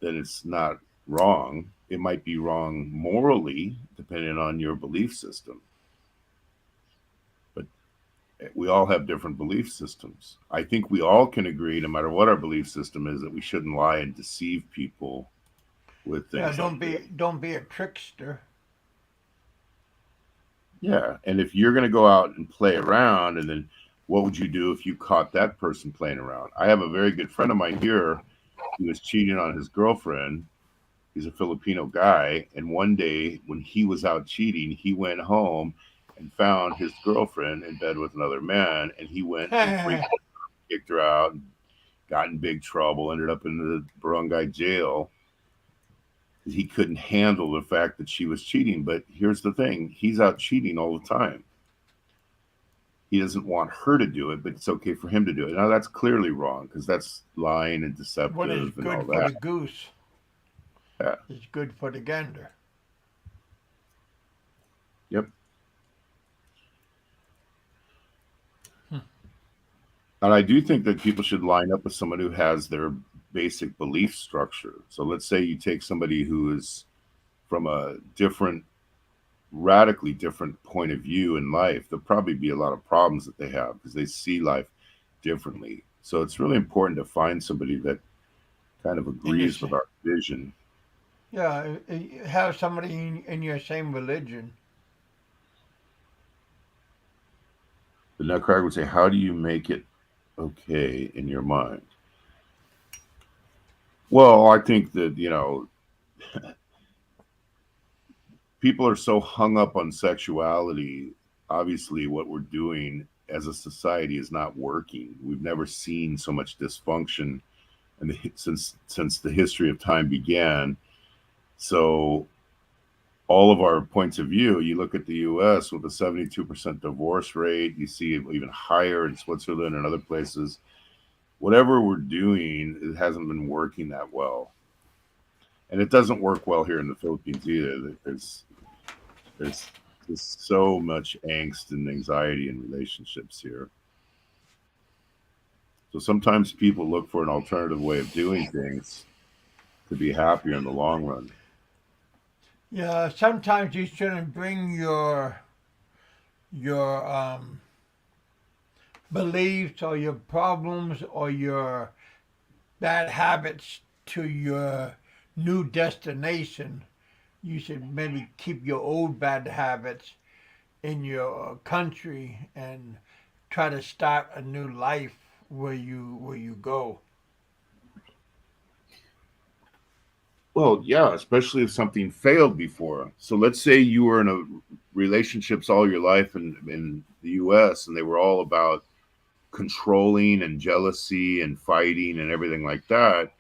then it's not wrong. It might be wrong morally, depending on your belief system. But we all have different belief systems. I think we all can agree, no matter what our belief system is, that we shouldn't lie and deceive people with Yeah, things like that. don't be a trickster. Yeah. And if you're going to go out and play around, and then what would you do if you caught that person playing around? I have a very good friend of mine here. He was cheating on his girlfriend. He's a Filipino guy. And one day when he was out cheating, he went home and found his girlfriend in bed with another man. And he went and freaked, kicked her out, and got in big trouble, ended up in the barangay jail. He couldn't handle the fact that she was cheating. But here's the thing, he's out cheating all the time. He doesn't want her to do it, but it's okay for him to do it. Now, that's clearly wrong, because that's lying and What is deceptive and all good for the that. goose Yeah. is good for the gander. Yep. And I do think that people should line up with someone who has their basic belief structure. So let's say you take somebody who is from a different, radically different point of view in life. There'll probably be a lot of problems that they have because they see life differently. So it's really important to find somebody that kind of In your, agrees with our vision. yeah, have somebody in your same religion. The Nutcracker would say, how do you make it okay in your mind? Well, I think that, people are so hung up on sexuality. Obviously, what we're doing as a society is not working. We've never seen so much dysfunction since the history of time began. So all of our points of view, you look at the US with a 72% divorce rate, you see it even higher in Switzerland and other places. Whatever we're doing, it hasn't been working that well. And it doesn't work well here in the Philippines either. There's just so much angst and anxiety in relationships here. So sometimes people look for an alternative way of doing things to be happier in the long run. Yeah, sometimes you shouldn't bring your beliefs or your problems or your bad habits to your new destination. You should maybe keep your old bad habits in your country and try to start a new life where you go. Well, yeah, especially if something failed before. So let's say you were in a relationships all your life in the US, and they were all about controlling and jealousy and fighting and everything like that.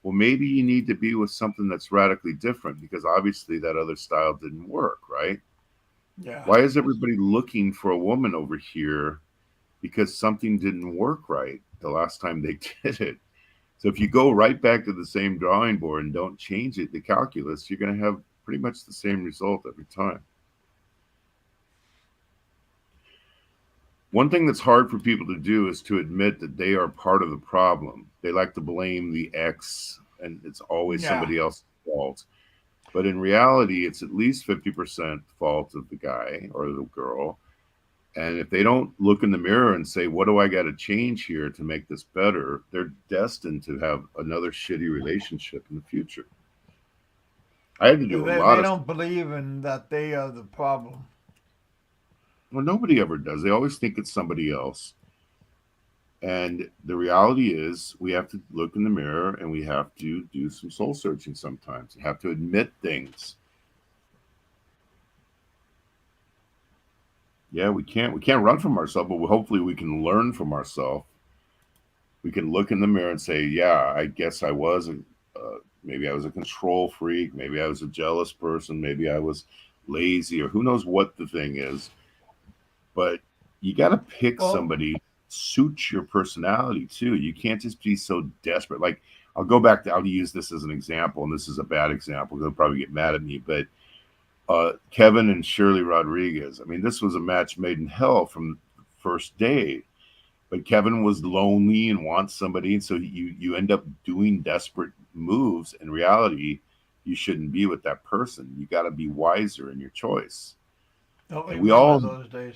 Well, maybe you need to be with something that's radically different, because obviously that other style didn't work, right? Yeah. Why is everybody looking for a woman over here? Because something didn't work right the last time they did it. So if you go right back to the same drawing board and don't change it, the calculus, you're going to have pretty much the same result every time. One thing that's hard for people to do is to admit that they are part of the problem. They like to blame the ex, and it's always Yeah. somebody else's fault. But in reality, it's at least 50% fault of the guy or the girl. And if they don't look in the mirror and say, what do I got to change here to make this better? They're destined to have another shitty relationship in the future. I had to do a lot They of, don't believe in that they are the problem. well, nobody ever does. They always think it's somebody else. And the reality is, we have to look in the mirror and we have to do some soul searching sometimes. We have to admit things. Yeah, we can't run from ourselves, but hopefully we can learn from ourselves. We can look in the mirror and say, yeah, I guess I was Maybe I was a control freak. Maybe I was a jealous person. Maybe I was lazy, or who knows what the thing is. But you got to pick Well, somebody suits your personality too. You can't just be so desperate. Like I'll go back to I'll use this as an example, and this is a bad example. They'll probably get mad at me, but Kevin and Shirley Rodriguez. I mean, this was a match made in hell from the first day. But Kevin was lonely and wants somebody, and so you end up doing desperate moves. In reality, you shouldn't be with that person. You got to be wiser in your choice. don't And we remember all those days.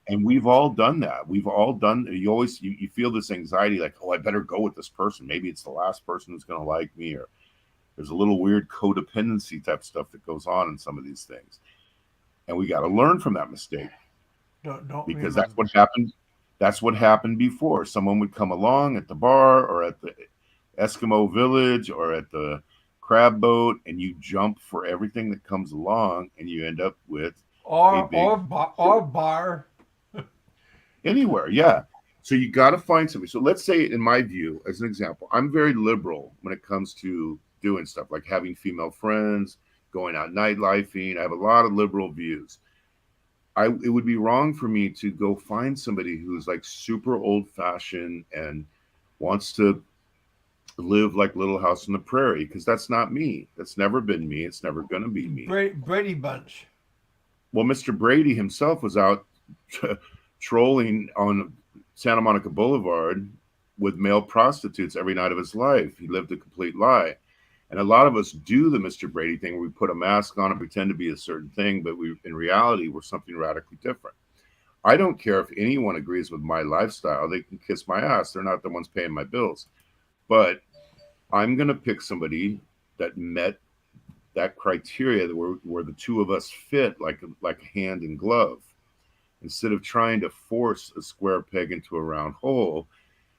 and we've all done that. We've all done. You feel this anxiety, like, oh, I better go with this person. Maybe it's the last person who's going to like me, or there's a little weird codependency type stuff that goes on in some of these things. And we got to learn from that mistake, Don't because that's what remember. happened. That's what happened before. Someone would come along at the bar or at the Eskimo village or at the crab boat, and you jump for everything that comes along, and you end up with a big Or bar. anywhere. Yeah. So you got to find somebody. So let's say, in my view, as an example, I'm very liberal when it comes to doing stuff like having female friends, going out nightlifing. I have a lot of liberal views. It would be wrong for me to go find somebody who's like super old fashioned and wants to live like Little House on the Prairie, because that's not me. That's never been me. It's never going to be me. Brady Bunch. Well, Mr. Brady himself was out trolling on Santa Monica Boulevard with male prostitutes every night of his life. He lived a complete lie. And a lot of us do the Mr. Brady thing where we put a mask on and pretend to be a certain thing, but we in reality we're something radically different. I don't care if anyone agrees with my lifestyle. They can kiss my ass. They're not the ones paying my bills. But I'm going to pick somebody that met that criteria, that where the two of us fit like hand and glove, instead of trying to force a square peg into a round hole,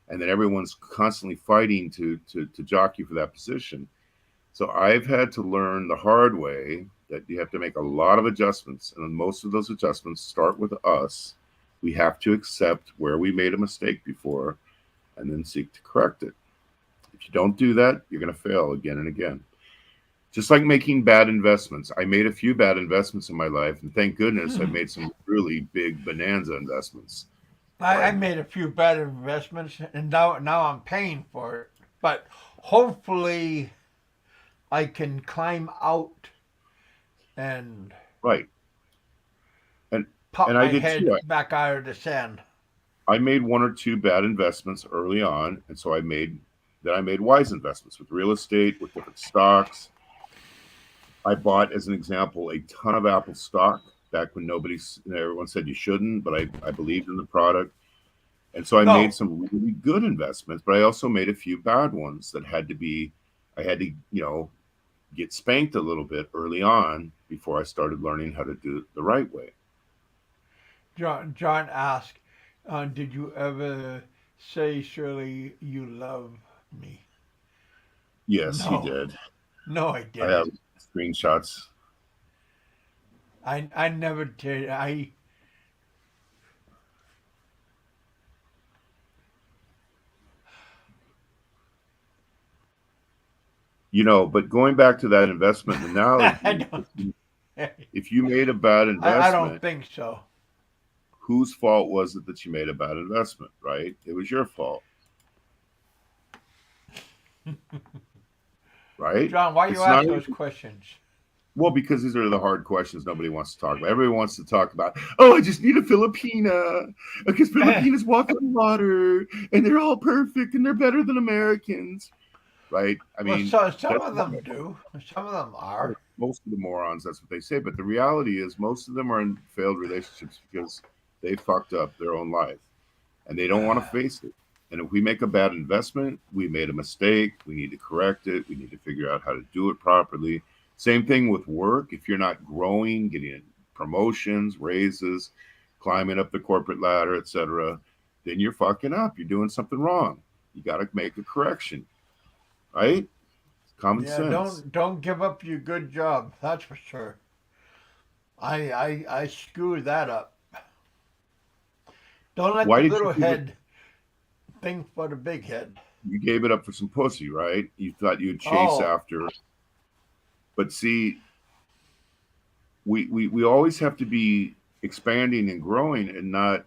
and then everyone's constantly fighting to jockey for that position. So I've had to learn the hard way that you have to make a lot of adjustments, and most of those adjustments start with us. We have to accept where we made a mistake before, and then seek to correct it. If you don't do that, you're going to fail again and again. Just like making bad investments. I made a few bad investments in my life, and thank goodness I made some really big bonanza investments. I Right? made a few bad investments, and now I'm paying for it. But hopefully, I can climb out and Right. And pop and I my did head too. back out of the sand. I made one or two bad investments early on, and so I made wise investments with real estate, with different stocks. I bought, as an example, a ton of Apple stock back when everyone said you shouldn't, but I believed in the product. And so I made No, some really good investments, but I also made a few bad ones that I had to, get spanked a little bit early on before I started learning how to do it the right way. John asked, "Did you ever say, Shirley, you love me?" Yes, he No, did. no, I I have didn't. screenshots. I never did. But going back to that investment I analogy, don't. if you made a bad I don't investment, think so. whose fault was it that you made a bad investment, right? It was your fault, right? John, why you It's not ask those even, questions? well, because these are the hard questions nobody wants to talk about. Everybody wants to talk about, oh, I just need a Filipina because Filipinas walk on water and they're all perfect and they're better than Americans, right? I Well, mean, some that's of them do. Some of them are. most of the morons, that's what they say. But the reality is, most of them are in failed relationships because they fucked up their own life and they don't want to face it. And if we make a bad investment, we made a mistake. We need to correct it. We need to figure out how to do it properly. Same thing with work. If you're not growing, getting promotions, raises, climbing up the corporate ladder, etc., then you're fucking up. You're doing something wrong. You got to make a correction, right? Common Yeah, sense. don't give up your good job. That's for sure. I screwed that up. Don't let Why the did you little give it? head think for the big head. You gave it up for some pussy, right? You thought you'd chase after. But see, we always have to be expanding and growing and not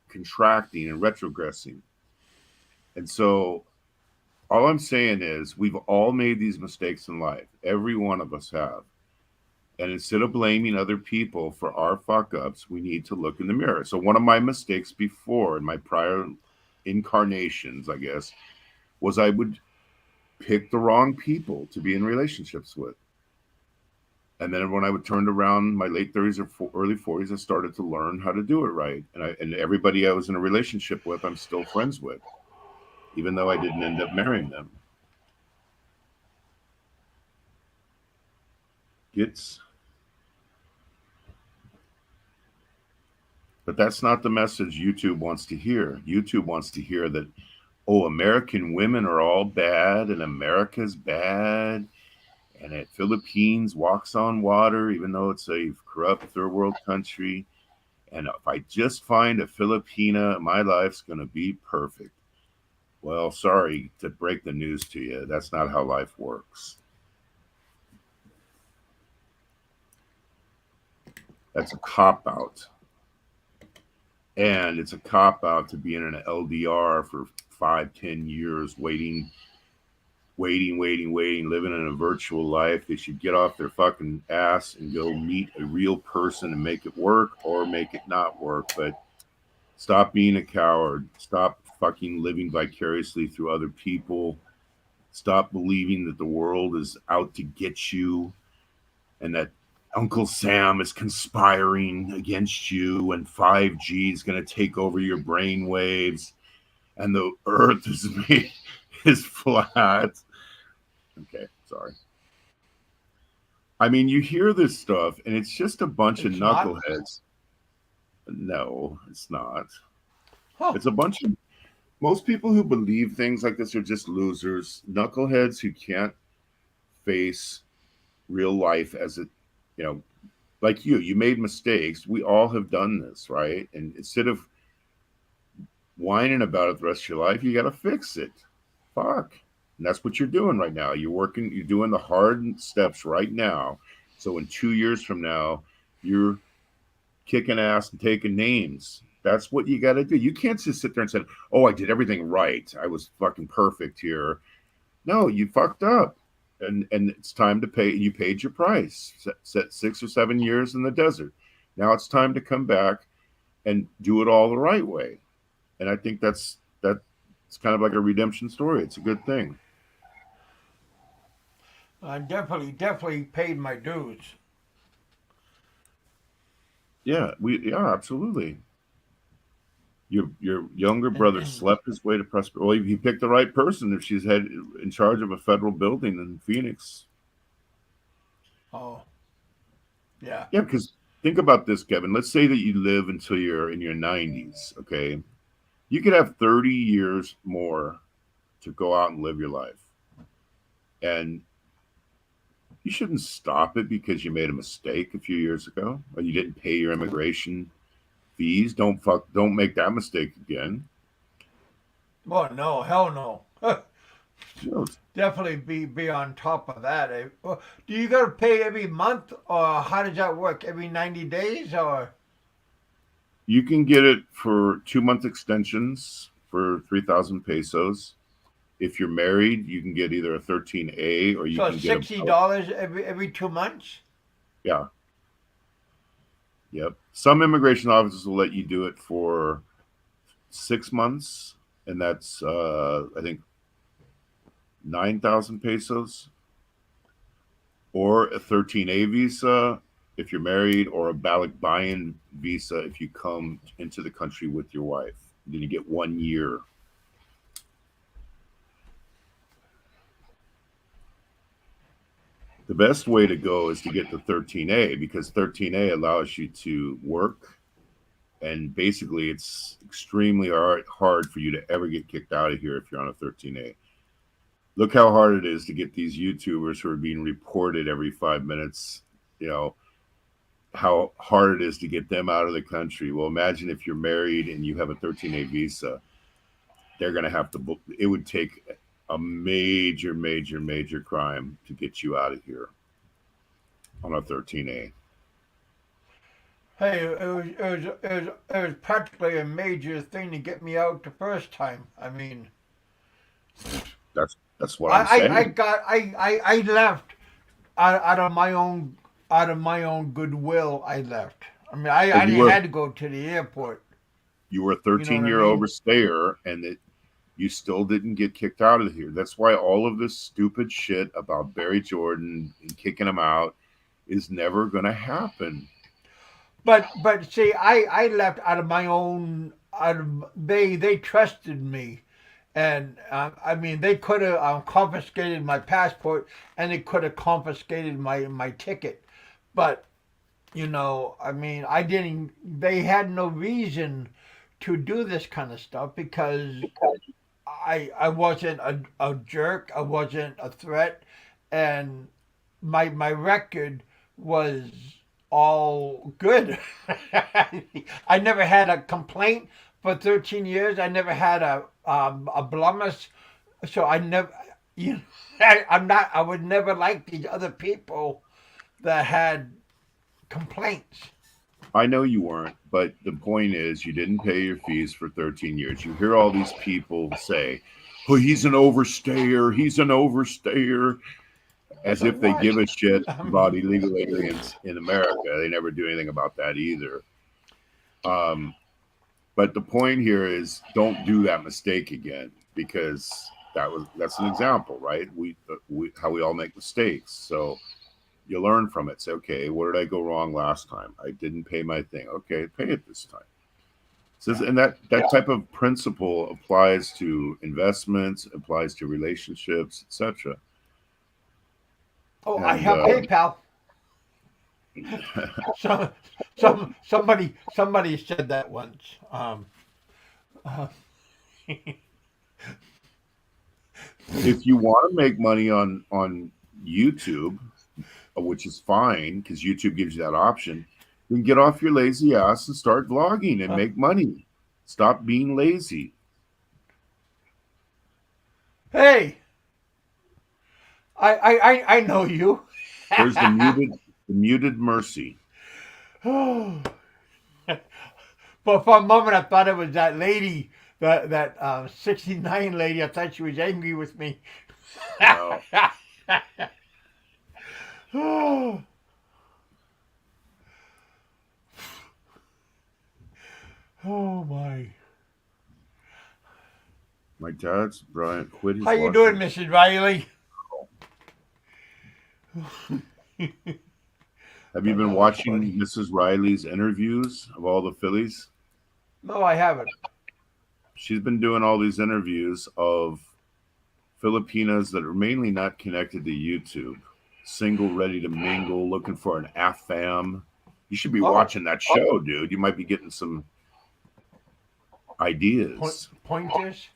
contracting and retrogressing. And so all I'm saying is we've all made these mistakes in life. Every one of us have. And instead of blaming other people for our fuck ups, we need to look in the mirror. So one of my mistakes before in my prior incarnations, I guess, was I would pick the wrong people to be in relationships with. And then when I would turn around my late 30s or early 40s, I started to learn how to do it right. And everybody I was in a relationship with, I'm still friends with, even though I didn't end up marrying them. But that's not the message YouTube wants to hear. YouTube wants to hear that, oh, American women are all bad and America's bad. And that Philippines walks on water, even though it's a corrupt third world country. And if I just find a Filipina, my life's going to be perfect. Well, sorry to break the news to you. That's not how life works. That's a cop-out. And it's a cop-out to be in an LDR for 5-10 years waiting, living in a virtual life. They should get off their fucking ass and go meet a real person and make it work or make it not work. But stop being a coward. Stop fucking living vicariously through other people. Stop believing that the world is out to get you and that Uncle Sam is conspiring against you and 5G is going to take over your brain waves and the earth is flat. Okay, sorry. I mean, you hear this stuff and it's just a bunch of knuckleheads. No, it's not. It's a bunch of most people who believe things like this are just losers, knuckleheads who can't face real life as it, like you made mistakes. We all have done this, right? And instead of whining about it the rest of your life, you got to fix it. Fuck. And that's what you're doing right now. You're doing the hard steps right now. So in 2 years from now, you're kicking ass and taking names. That's what you got to do. You can't just sit there and say, oh, I did everything right. I was fucking perfect here. No, you fucked up. And it's time to pay. You paid your price. Set 6 or 7 years in the desert. Now it's time to come back and do it all the right way. And I think it's kind of like a redemption story. It's a good thing. I definitely paid my dues. Yeah, absolutely. Your younger brother slept his way to prosperity. Well, he picked the right person if she's head in charge of a federal building in Phoenix. Oh, yeah. Yeah, because think about this, Kevin. Let's say that you live until you're in your 90s, okay? You could have 30 years more to go out and live your life. And you shouldn't stop it because you made a mistake a few years ago or you didn't pay your immigration fees. Don't make that mistake again. Oh no, hell no. Definitely be on top of that. Do you gotta pay every month, or how does that work? Every 90 days, or? You can get it for 2-month extensions for 3,000 pesos. If you're married, you can get either a 13A or you can get $60 every 2 months. Yeah. Yep. Some immigration offices will let you do it for 6 months, and that's I think 9,000 pesos, or a 13A visa if you're married, or a Balikbayan visa if you come into the country with your wife. Then you get 1 year. The best way to go is to get the 13A because 13A allows you to work, and basically it's extremely hard for you to ever get kicked out of here if you're on a 13A. Look how hard it is to get these YouTubers who are being reported every 5 minutes, how hard it is to get them out of the country. Well, imagine if you're married and you have a 13A visa. They're going to have to, it would take a major, major, major crime to get you out of here on a 13A. Hey, it was practically a major thing to get me out the first time. I mean, That's what I'm saying. I left out of my own goodwill. I left. I mean, But I didn't had to go to the airport. you were a You know what I 13-year mean? overstayer, and that you still didn't get kicked out of here. That's why all of this stupid shit about Barry Jordan and kicking him out is never going to happen. But see, I left out of my own. They trusted me, and I mean they could have confiscated my passport and they could have confiscated my ticket, but I mean I didn't. They had no reason to do this kind of stuff because I wasn't a jerk. I wasn't a threat, and my record was all good. I never had a complaint for 13 years. I never had a blemish, so I never you know, I'm not. I would never like these other people that had complaints. I know you weren't, but the point is you didn't pay your fees for 13 years. You hear all these people say, "Oh, he's an overstayer. He's an overstayer," as So if they what? give a shit I about mean, illegal aliens in America. They never do anything about that either. Um, but the point here is don't do that mistake again because that's an example, right? We how we all make mistakes. So you learn from it. Say, okay, where did I go wrong last time? I didn't pay my thing. Okay, pay it this time. So, yeah. and that type of principle applies to investments, applies to relationships, etc. Oh, I And have PayPal. Some somebody said that once. Uh, if you want to make money on YouTube, which is fine because YouTube gives you that option, then get off your lazy ass and start vlogging and make money. Stop being lazy. hey, I know you. There's the muted Mercy. But for a moment, I thought it was that lady, that 69 lady. I thought she was angry with me. No, Oh my! my dad's Brian quit How his you doing, washing. Mrs. Riley? Have you been Oh, that's watching funny. Mrs. Riley's interviews of all the Phillies? No, I haven't. She's been doing all these interviews of Filipinas that are mainly not connected to YouTube, single, ready to mingle, looking for an AFAM. You should be Oh, watching that show, dude. You might be getting some ideas. pointers.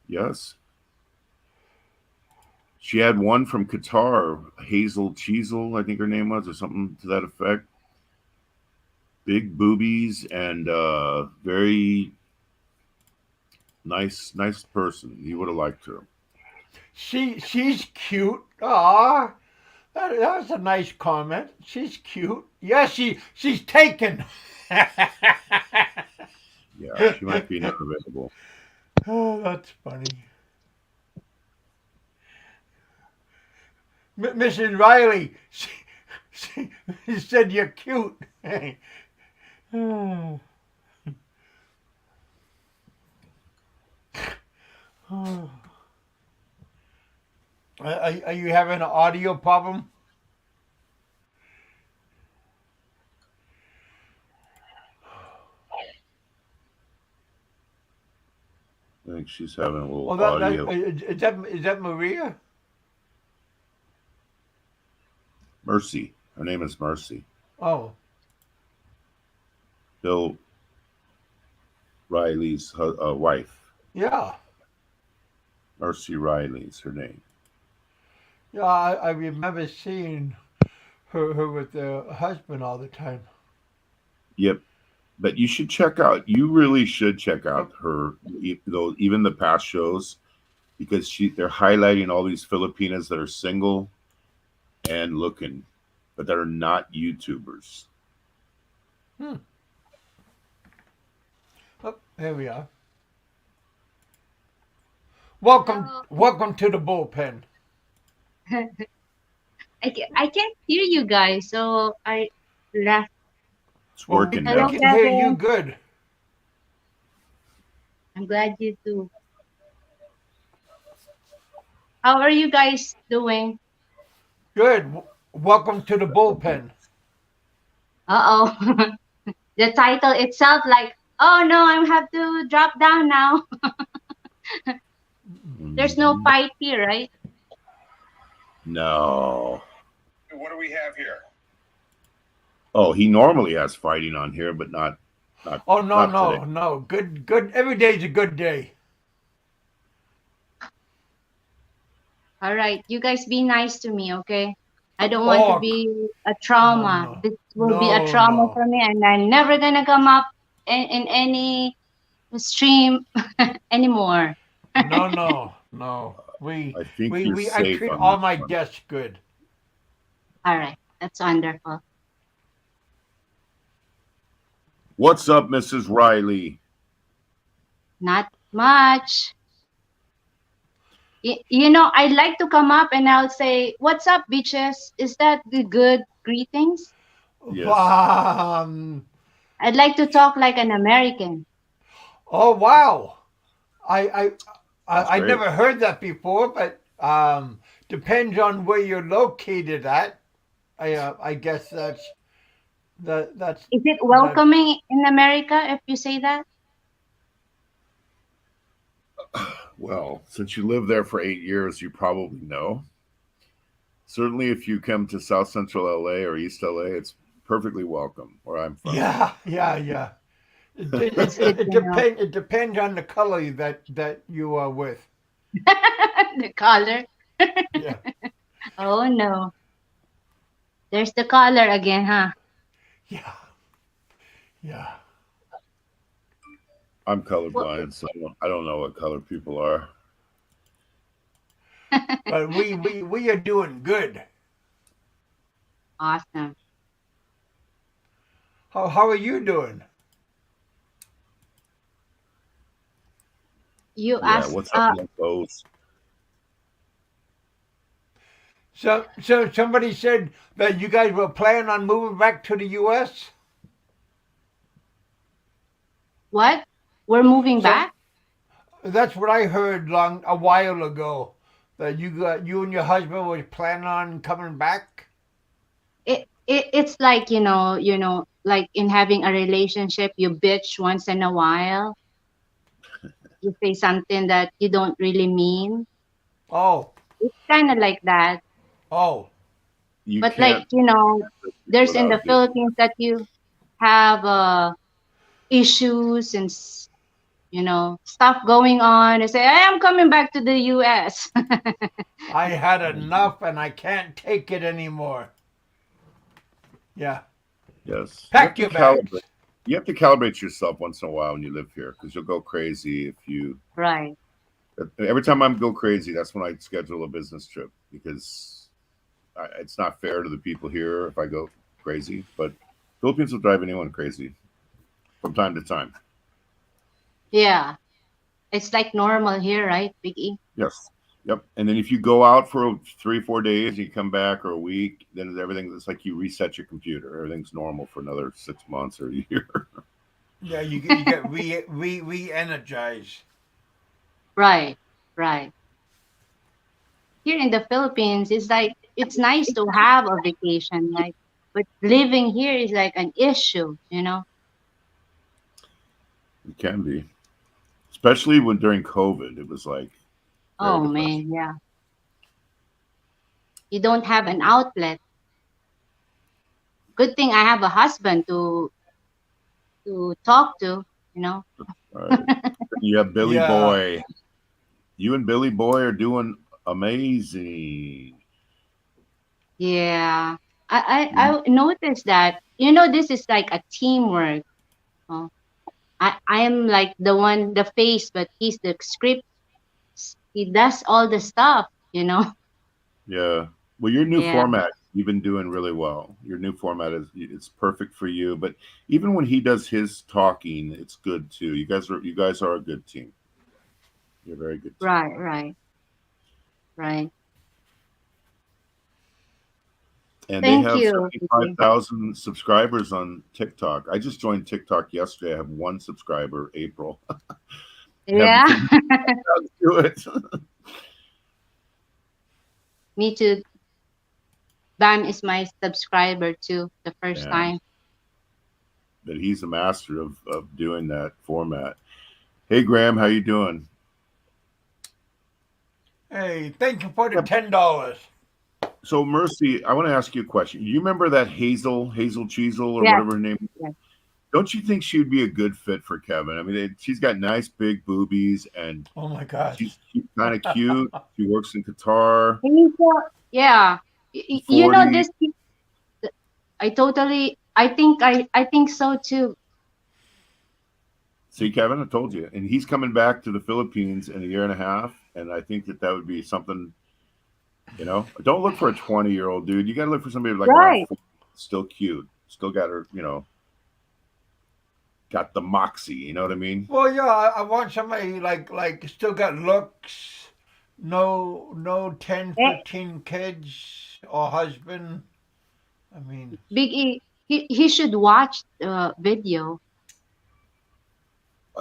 Yes. She had one from Qatar, Hazel Cheezel, I think her name was, or something to that effect. Big boobies and very nice person. You would have liked her. She's cute. Ah, that was a nice comment. She's cute. Yeah, she's taken. Yeah, she might be not available. Oh, that's funny. Mrs. Riley, she said you're cute. Oh, oh. Are you having an audio problem? I think she's having a little Oh, audio. is that Maria? Mercy. Her name is Mercy. Oh, Bill Riley's wife. yeah. Mercy Riley's her name. Yeah, I remember seeing her with her husband all the time. Yep. But you should check out. You really should check Oh, out her. Though even the past shows, because they're highlighting all these Filipinas that are single and looking, but that are not YouTubers. Hmm. Oh, here we are. Hello. Welcome to the bullpen. I can't hear you guys, so I left. It's Well, working we Hello, now. can hear you Kevin. good. I'm glad you too. How are you guys doing? Good. Welcome to the bullpen. Uh-oh. The title itself, like, oh no, I have to drop down now. There's no Mhm. fight here, right? No. What do we have here? Oh, he normally has fighting on here, but not Oh no, not today. no, no. Good. Every day's a good day. All right, you guys be nice to me, okay? I don't want to Oh be a no, trauma. no, This will be a no, trauma no, for me, and I'm never gonna come up in any stream anymore. no, no, no. We I think we you're we. I safe treat on all this my one. guests good. All right, that's wonderful. What's up, Mrs. Riley? Not much. You know, I'd like to come up and I'll say, "What's up, bitches?" Is that the good greetings? Yes, Um. I'd like to talk like an American. Oh wow. I I that's I great. never heard that before, but depends on where you're located at. I guess that's Is it that. welcoming in America if you say that? Well, since you lived there for 8 years, you probably know. Certainly, if you come to South Central LA or East LA, it's perfectly welcome where I'm from. Yeah, yeah, yeah. That's good to know. It depends on the color that you are with. The color. Yeah, Oh no, there's the color again, huh? yeah, yeah. I'm Well, colorblind, so I don't know what color people are. But we are doing good. awesome. How are you doing? You Yeah, asked. what's up with those? So somebody said that you guys were planning on moving back to the U.S. What? We're moving Some back? That's what I heard long a while ago. That you and your husband was planning on coming back. It's like, like in having a relationship, you bitch once in a while. You say something that you don't really mean. Oh, It's kind of like that. oh, You But like, can't there's in without the doing. Philippines that you have issues and stuff going on and say, I am coming back to the US. I had enough and I can't take it anymore. Yeah, Yes, you have pack to your calibrate. bags. You have to calibrate yourself once in a while when you live here because you'll go crazy if you. Right. Every time I go crazy, that's when I schedule a business trip because it's not fair to the people here if I go crazy. But Philippines will drive anyone crazy from time to time. Yeah. It's like normal here, right, Big E? Yes. Yep. And then if you go out for 3 4 days, you come back or a week, then everything it's like you reset your computer. Everything's normal for another 6 months or a year. Yeah, you get re-energized. Right. Right. Here in the Philippines, it's like it's nice to have a vacation, like, but living here is like an issue. It can be, especially when during COVID, it was like very Oh depressing. man, yeah. You don't have an outlet. Good thing I have a husband to talk to. All right. You have Billy Yeah, Boy. You and Billy Boy are doing amazing. Yeah. You, I noticed that. This is like a teamwork. Oh, I am like the face, but he's the script he does all the stuff, you know. Yeah. Well, your new Yeah. format, you've been doing really well. Your new format is it's perfect for you. But even when he does his talking, it's good too. You guys are a good team. You're a very good team. Right, right, right. And they Thank have you. 75,000 subscribers on TikTok. I just joined TikTok yesterday. I have one subscriber, April. I haven't Yeah. figured out how to do it. Me too. Bam is my subscriber too, the first Yeah, time. but he's a master of doing that format. Hey, Graham, how you doing? Hey, thank you for the Yep. $10. So, Mercy, I want to ask you a question. You remember that Hazel Cheezel, or Yes, whatever her name is? yes. Don't you think she would be a good fit for Kevin? I mean, she's got nice big boobies, and Oh my gosh. she's kind of cute. She works in Qatar, Yeah. You know 40. this, I think so too. See, Kevin, I told you. And he's coming back to the Philippines in a year and a half. And I think that would be something, don't look for a 20-year-old dude. You got to look for somebody like around Right. 40, still cute, still got her, got the moxie. You know what I mean? Well, yeah, I want somebody like still got looks, no 10, Eh, 15 kids or husband. I mean, Big E, he should watch the video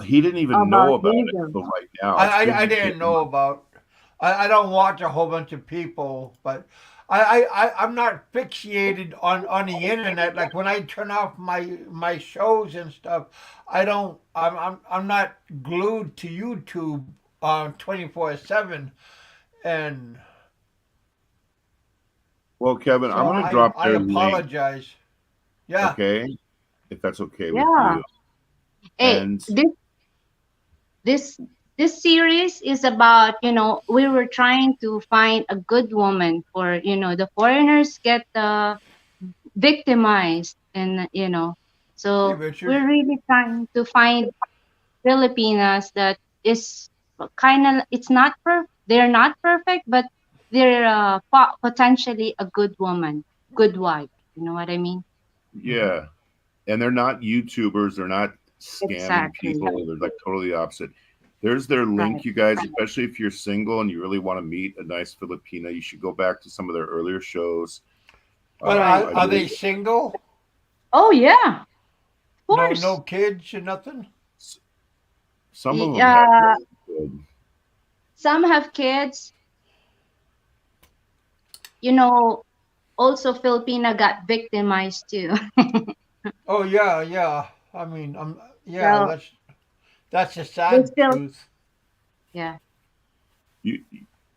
He didn't even know about about it Hazel. until right now. I It's good I, I you came didn't know on. about. I don't watch a whole bunch of people, but I'm not fixated on the internet. Like when I turn off my shows and stuff, I don't. I'm not glued to YouTube 24/7, and Well, Kevin, so I'm going to drop I their link, apologize. Yeah. okay? If that's okay with Yeah. you. Hey, And this this series is about, we were trying to find a good woman for, the foreigners get victimized, and Hey, so Richard. we're really trying to find Filipinas that is kind of, they're not perfect, but they're potentially a good woman, good wife. You know what I mean? Hmm. yeah, and they're not YouTubers. They're not scamming Exactly. people. They're like totally opposite. There's their Right. link, you guys. Especially if you're single and you really want to meet a nice Filipina, you should go back to some of their earlier shows. But Right. I are really, they single? Oh yeah, of No course. kids or nothing? some of them have Uh, really good. some have kids. You know, also Filipina got victimized too. Oh yeah, yeah. I mean, yeah. So That's the they sad still, truth. yeah. You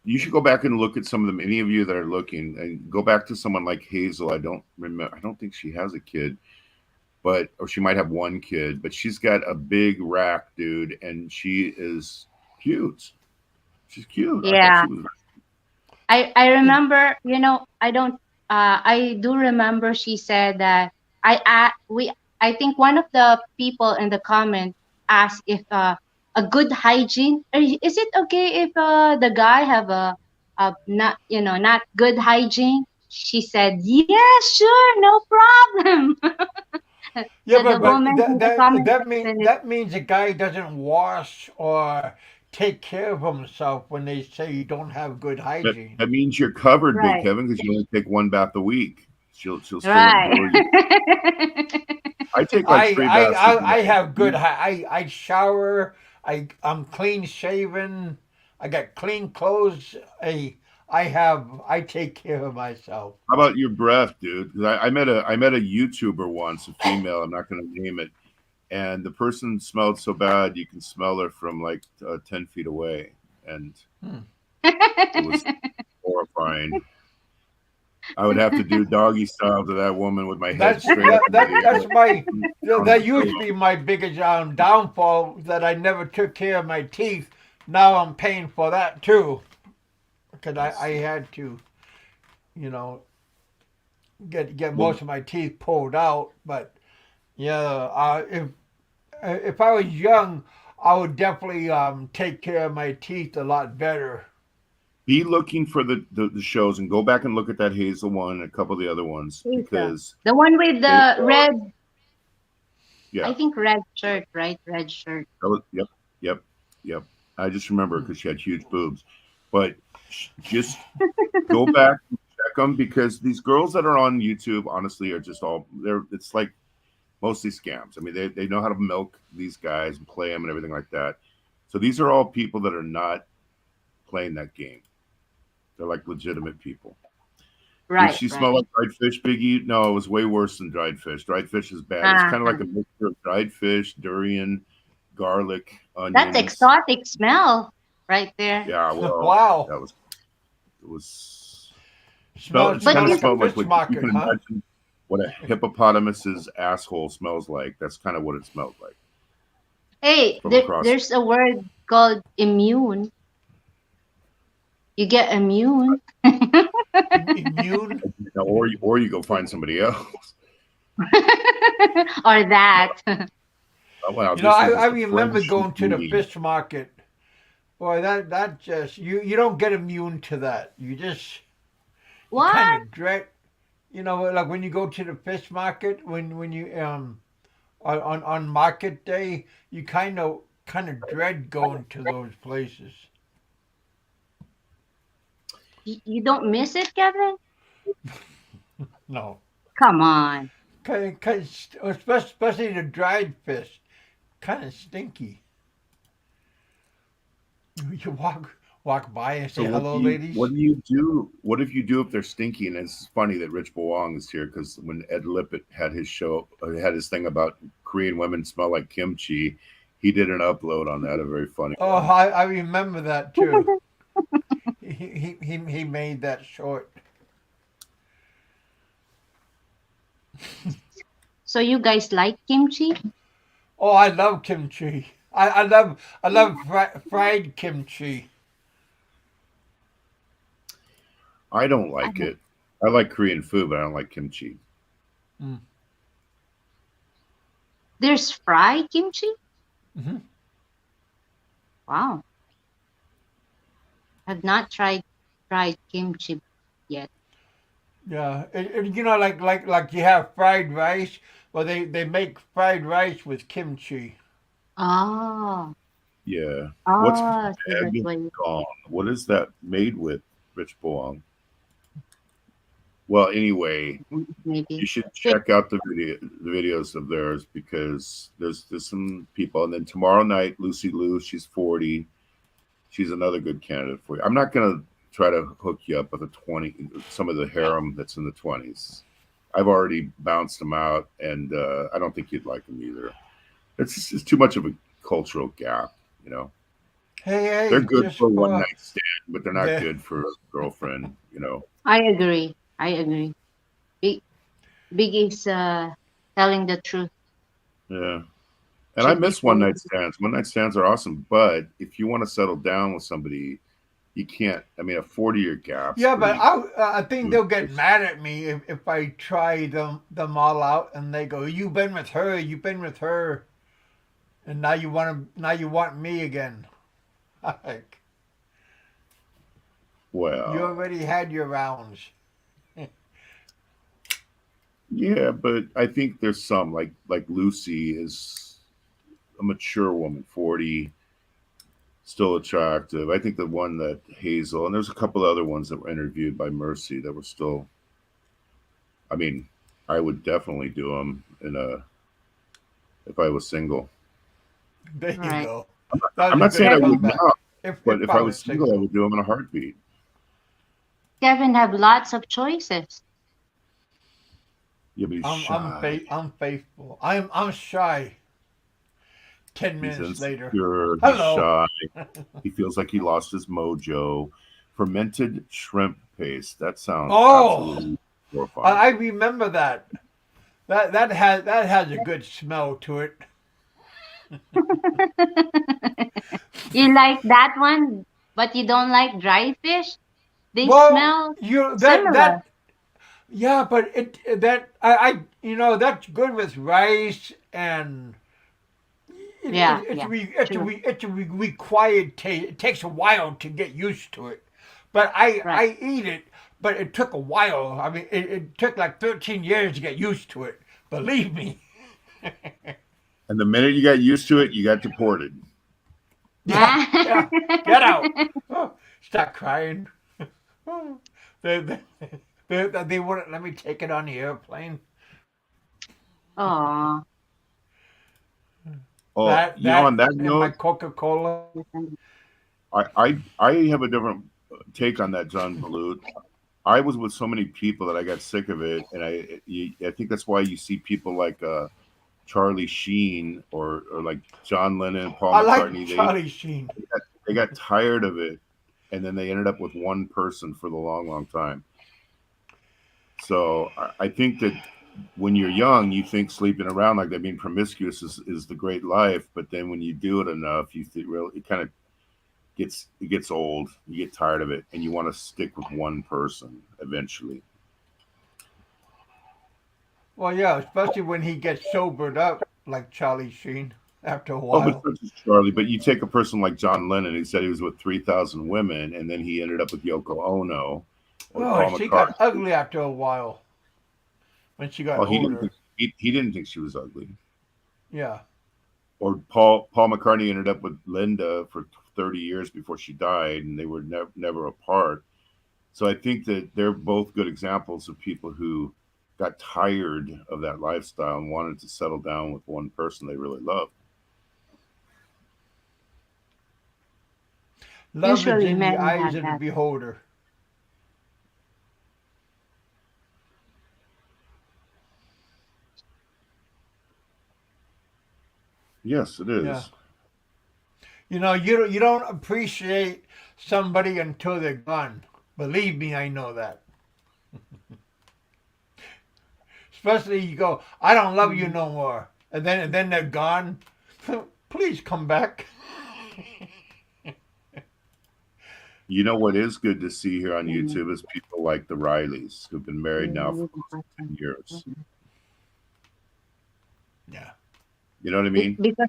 you should go back and look at some of them. Any of you that are looking, and go back to someone like Hazel. I don't remember. I don't think she has a kid, but or she might have one kid, but she's got a big rack, dude, and she is cute. She's cute. I thought Yeah. she was. I remember, I do remember she said that I think one of the people in the comment asked if a good hygiene, is it okay if the guy have a not, not good hygiene? She said, "Yeah, sure, no problem." Yeah, The but woman in the comment section is that means a guy doesn't wash or take care of himself when they say you don't have good That, hygiene. that means you're covered, Big right. Kevin, because you only take one bath a week. She'll still Right. adore you. I take like three baths a I day. have good I shower. I'm clean shaven. I got clean clothes. I take care of myself. How about your breath, dude? 'Cause I met a YouTuber once, a female. I'm not going to name it, and the person smelled so bad you can smell her from like 10 feet away, and Hmm. it was horrifying. I would have to do doggy style to that woman with my head straight up into the That's my air. that used to be my biggest downfall that I never took care of my teeth. Now I'm paying for that too because I had to you know get Well, most of my teeth pulled out. But yeah, if I was young, I would definitely take care of my teeth a lot better. Be looking for the shows and go back and look at that Hazel one and a couple of the other ones Hazel. because The one with they the are, red, yeah. I think red shirt, right? Red shirt. Yep, yep, yep. I just remember because she had huge boobs. But just go back and check them because these girls that are on YouTube, honestly, are just all they're. It's like mostly scams. I mean, they know how to milk these guys and play them and everything like that. So these are all people that are not playing that game. They're like legitimate people. Did Right, she right. smell like dried fish, Biggie? No, it was way worse than dried fish. Dried fish is bad. It's kind of Uh-huh. like a mixture of dried fish, durian, garlic, That's onions. exotic smell right there. Yeah, well, Wow. that was it was smell. Smells It But kind smell of you, like a smelled like fish what you market, can huh? imagine what a hippopotamus's asshole smells like. That's kind of what it smelled like hey, from across. there's a word called immune. You get immune. Immune. Or you go find somebody else. Or that. Oh, wow, You know, this is I just a remember friendship going to the meeting. fish market. Boy, that just you don't get immune to that. You kind What? of dread. You know, like when you go to the fish market, when you on market day, you kind of dread going to those places. You don't miss it, Kevin? No, Come on. especially the dried fish, kind of stinky. You walk by and So say hello, ladies. what do you do? What if you do if they're stinky? And it's funny that Rich Boang is here because when Ed Lippett had his show, had his thing about Korean women smell like kimchi, he did an upload on that, a very funny Oh, one. I remember that too. He made that short. So you guys like kimchi? Oh, I love kimchi. I love fried kimchi. I don't I like don't- it. I like Korean food, but I don't like kimchi. Mm. There's fried kimchi? Hmm. Wow. Have not tried fried kimchi yet. Yeah, you know, like you have fried rice. Well, they make fried rice with kimchi. Oh. Yeah. What's Oh, so that's egg why gone? What is that made with, Rich Boang? Well, anyway, maybe. you should Wait, check out the videos of theirs because there's some people, and then tomorrow night, Lucy Liu, she's 40. She's another good candidate for you. I'm not gonna try to hook you up with a 20, some of the harem that's in the 20s. I've already bounced them out, and I don't think you'd like them either. It's just too much of a cultural gap, you know. Hey, They're hey, good just for one for night stand, but they're not the good for a girlfriend, you know. I agree. I agree. Big Big is telling the truth. Yeah. And I Should be miss one safe. night stands. One night stands are awesome, but if you want to settle down with somebody, you can't. I mean, a 40-year gap's yeah, but pretty. I think they'll get mad at me if I try them all out and they go, you've been with her, you've been with her, and now you want me again. Like you Well, already had your rounds. yeah, but I think there's some like Lucy is a mature woman, 40, still attractive. I think the one that Hazel and there's a couple other ones that were interviewed by Mercy that were still. I mean, I would definitely do them in a if I was single. There you Right. go. That I'm was a not saying good I Kevin would comeback. not, but If if I I was was single, I single. would do them in a heartbeat. Kevin have lots of choices. You'll be shy. I'm faithful. I'm shy. Ten He's minutes later. insecure. He's Hello. shy. He feels like he lost his mojo. Fermented shrimp paste. That sounds Oh, absolutely horrifying. I remember that. That has a good smell to it. You like that one, but you don't like dry fish? They Well, smell you similar. yeah, but it that I that's good with rice and Yeah, yeah, true. it's a required taste. It takes a while to get used to it. But Right. I eat it, but it took a while. I mean, it took like 13 years to get used to it. Believe me. And the minute you got used to it, you got deported. Yeah, yeah. Get out. Oh, start crying. Oh, they, they, they wouldn't let me take it on the airplane. Oh, Oh, on that And my note, Coca-Cola. I have a different take on that, John Balut. I was with so many people that I got sick of it, and I think that's why you see people like Charlie Sheen or like John Lennon, Paul I like McCartney. Charlie Sheen. They got tired of it, and then they ended up with one person for the long, long time. So I think that when you're young, you think sleeping around like that, being promiscuous is the great life. But then when you do it enough, you think really it kind of gets old. You get tired of it, and you want to stick with one person eventually. Well, yeah, especially when he gets sobered up, like Charlie Sheen, after a Oh, but while. such as Charlie. But you take a person like John Lennon, who said he was with 3,000 women, and then he ended up with Yoko Ono or Oh, Paul she got McCartney. ugly after a while when she got Well, older. he didn't think she was ugly. Yeah. Or Paul McCartney ended up with Linda for 30 years before she died, and they were never apart. So I think that they're both good examples of people who got tired of that lifestyle and wanted to settle down with one person they really loved. Love is Usually in the men eyes have of the that. beholder. Yes, it Yeah. is. You don't appreciate somebody until they're gone. Believe me, I know that. Especially you go, I don't love you Mhm. no more, and then they're gone. Please come back. You know what is good to see here on Mhm. YouTube is people like the Rileys who've been married now for Really close to 10 important. years. Mhm. Yeah. You know what I mean? Because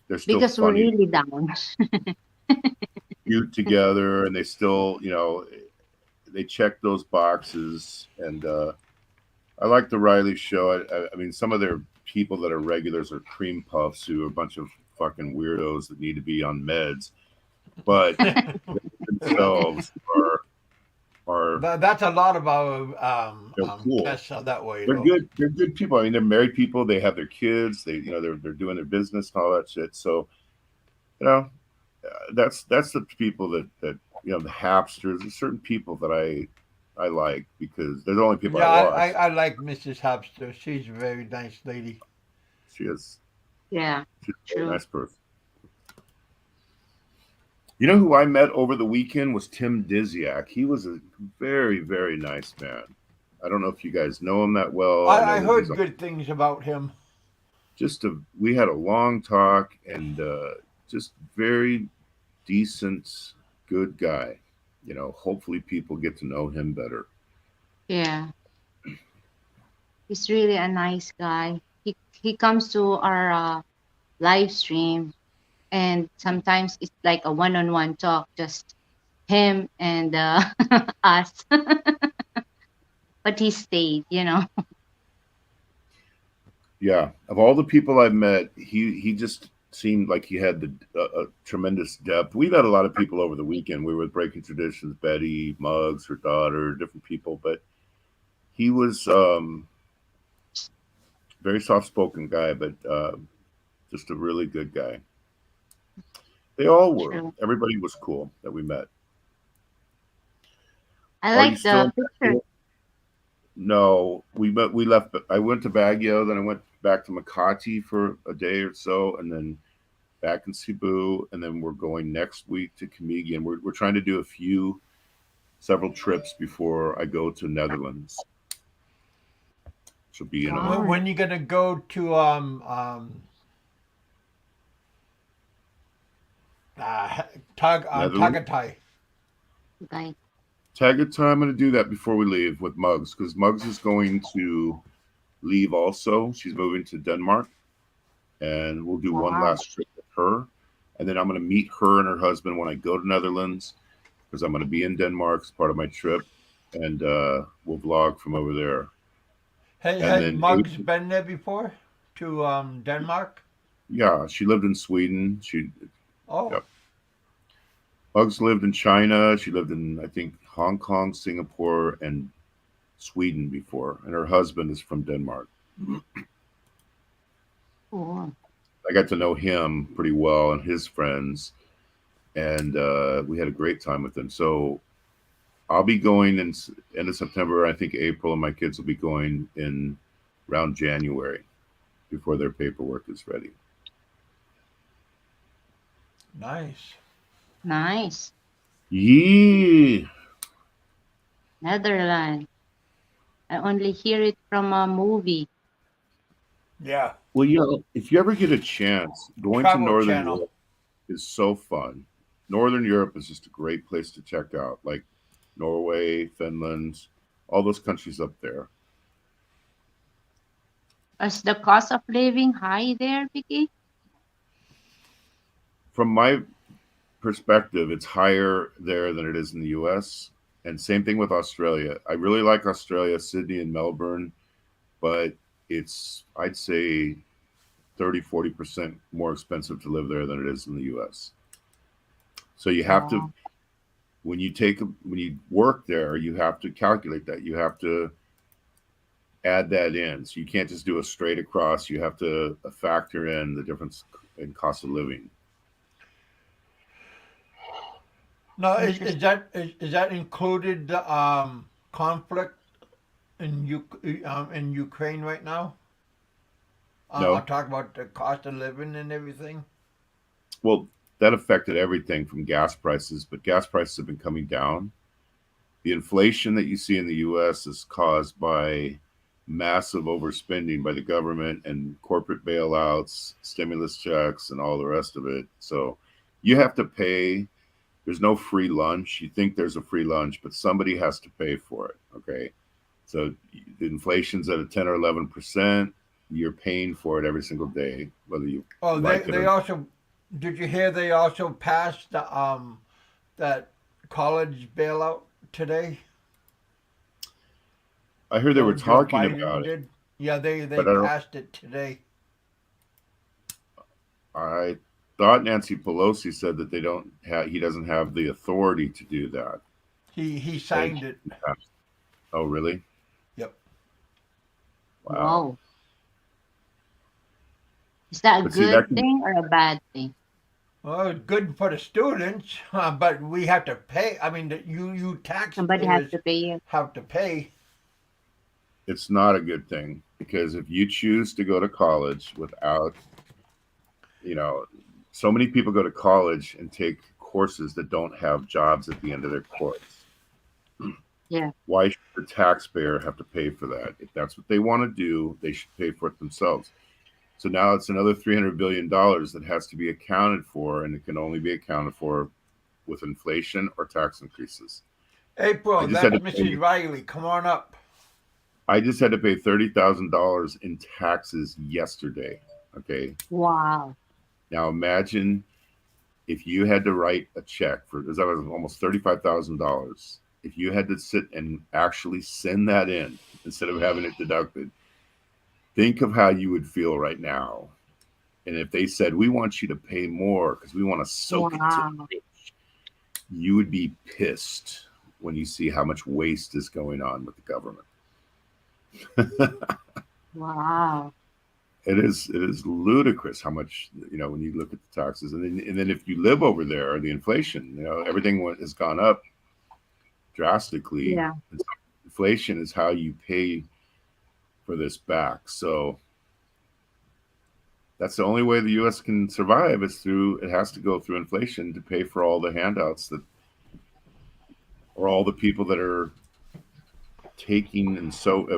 They're still because we're funny, really down. cute together, and they still, they check those boxes. And I like the Riley show. I mean, some of their people that are regulars are cream puffs who are a bunch of fucking weirdos that need to be on meds, but themselves are That's a lot of our they're cool. guests are that way They're though. good. They're good people. I mean, they're married people. They have their kids. They're doing their business and all that shit. So you know, that's the people that the Hapsters. There's certain people that I like because they're the only people I Yeah, watch. I like Mrs. Hopster. She's a very nice lady. She is Yeah, she's a very true. nice person. You know who I met over the weekend was Tim Dizyak. He was a very, very nice man. I don't know if you guys know him that well. I know I that he's heard good things about him. we had a long talk and just very decent, good guy. Hopefully people get to know him better. Yeah, he's really a nice guy. He comes to our live stream, and sometimes it's like a one-on-one talk, just him and us. But he stayed. Yeah, of all the people I've met, he just seemed like he had a tremendous depth. We've had a lot of people over the weekend. We were with Breaking Traditions, Betty, Muggs, her daughter, different people, but he was very soft spoken guy, but just a really good guy. They all were. True. Everybody was cool that we met. I Are you like still the in picture. Baguio? No, we left. I went to Baguio, then I went back to Makati for a day or so, and then back in Cebu, and then we're going next week to Camiguin. We're trying to do several trips before I go to Netherlands, which will be in a month. Wow. When you gonna go to uh, Netherlands. Tagatai? Guy. Tagata, I'm going to do that before we leave with Muggs because Muggs is going to leave also. She's moving to Denmark. and we'll do one Wow. last trip with her. And then I'm going to meet her and her husband when I go to Netherlands because I'm going to be in Denmark as part of my trip, and we'll vlog from over there. Hey, And has then Muggs April, been there before? To Denmark? yeah, she lived in Sweden. Oh, Yep. Bugs lived in China. She lived in, I think, Hong Kong, Singapore, and Sweden before. And her husband is from Denmark. Cool. I got to know him pretty well and his friends, and we had a great time with them. So I'll be going in end of September. I think April, and my kids will be going in around January before their paperwork is ready. nice. Nice. Yeah. Netherlands. I only hear it from a movie. Yeah. Well, if you ever get a chance, going to Travel Northern Channel. Europe is so fun. Northern Europe is just a great place to check out, like Norway, Finland, all those countries up there. Is the cost of living high there, Vicky? From my perspective, it's higher there than it is in the US. And same thing with Australia. I really like Australia, Sydney and Melbourne, but it's, I'd say, 30-40% more expensive to live there than it is in the US. So you have to, Wow. when you work there, you have to calculate that. You have to add that in. So you can't just do a straight across. You have to factor in the difference in cost of living. Now, Interesting. is that included the conflict in Ukraine right now? I'll No, talk about the cost of living and everything. well, that affected everything from gas prices, but gas prices have been coming down. The inflation that you see in the US is caused by massive overspending by the government and corporate bailouts, stimulus checks, and all the rest of it. So you have to pay. There's no free lunch. You think there's a free lunch, but somebody has to pay for it. Okay. So the inflation's at a 10 or 11%. You're paying for it every single day, whether you Oh, like it or they not. also did you hear they also passed the that college bailout today? I heard they were Joe talking Biden about it, did. Yeah, they but I don't. passed it today. I thought Nancy Pelosi said that they don't have. He doesn't have the authority to do that. He That it signed it. should be passed. Oh, really? Yep. Wow. Whoa. Is that a But see, that good can. thing or a bad thing? Well, it's good for the students, but we have to pay. I mean, you Somebody has taxpayers to pay it. have to pay. It's not a good thing because if you choose to go to college without, you know, so many people go to college and take courses that don't have jobs at the end of their course. Yeah. Why should the taxpayer have to pay for that? If that's what they want to do, they should pay for it themselves. So now it's another $300 billion that has to be accounted for, and it can only be accounted for with inflation or tax increases. I April, just had that's to Mrs. pay. Riley. Come on up. I just had to pay $30,000 in taxes yesterday. Okay, Wow. now imagine if you had to write a check for that was almost $35,000. If you had to sit and actually send that in instead of having it deducted, think of how you would feel right now. And if they said, we want you to pay more because we want to soak it to Wow. the rich, you would be pissed when you see how much waste is going on with the government. Wow. It is ludicrous how much, when you look at the taxes, and then if you live over there, the inflation, everything has gone up drastically. Yeah. And so inflation is how you pay for this back. So that's the only way the U.S. can survive is through. It has to go through inflation to pay for all the handouts that, or all the people that are taking and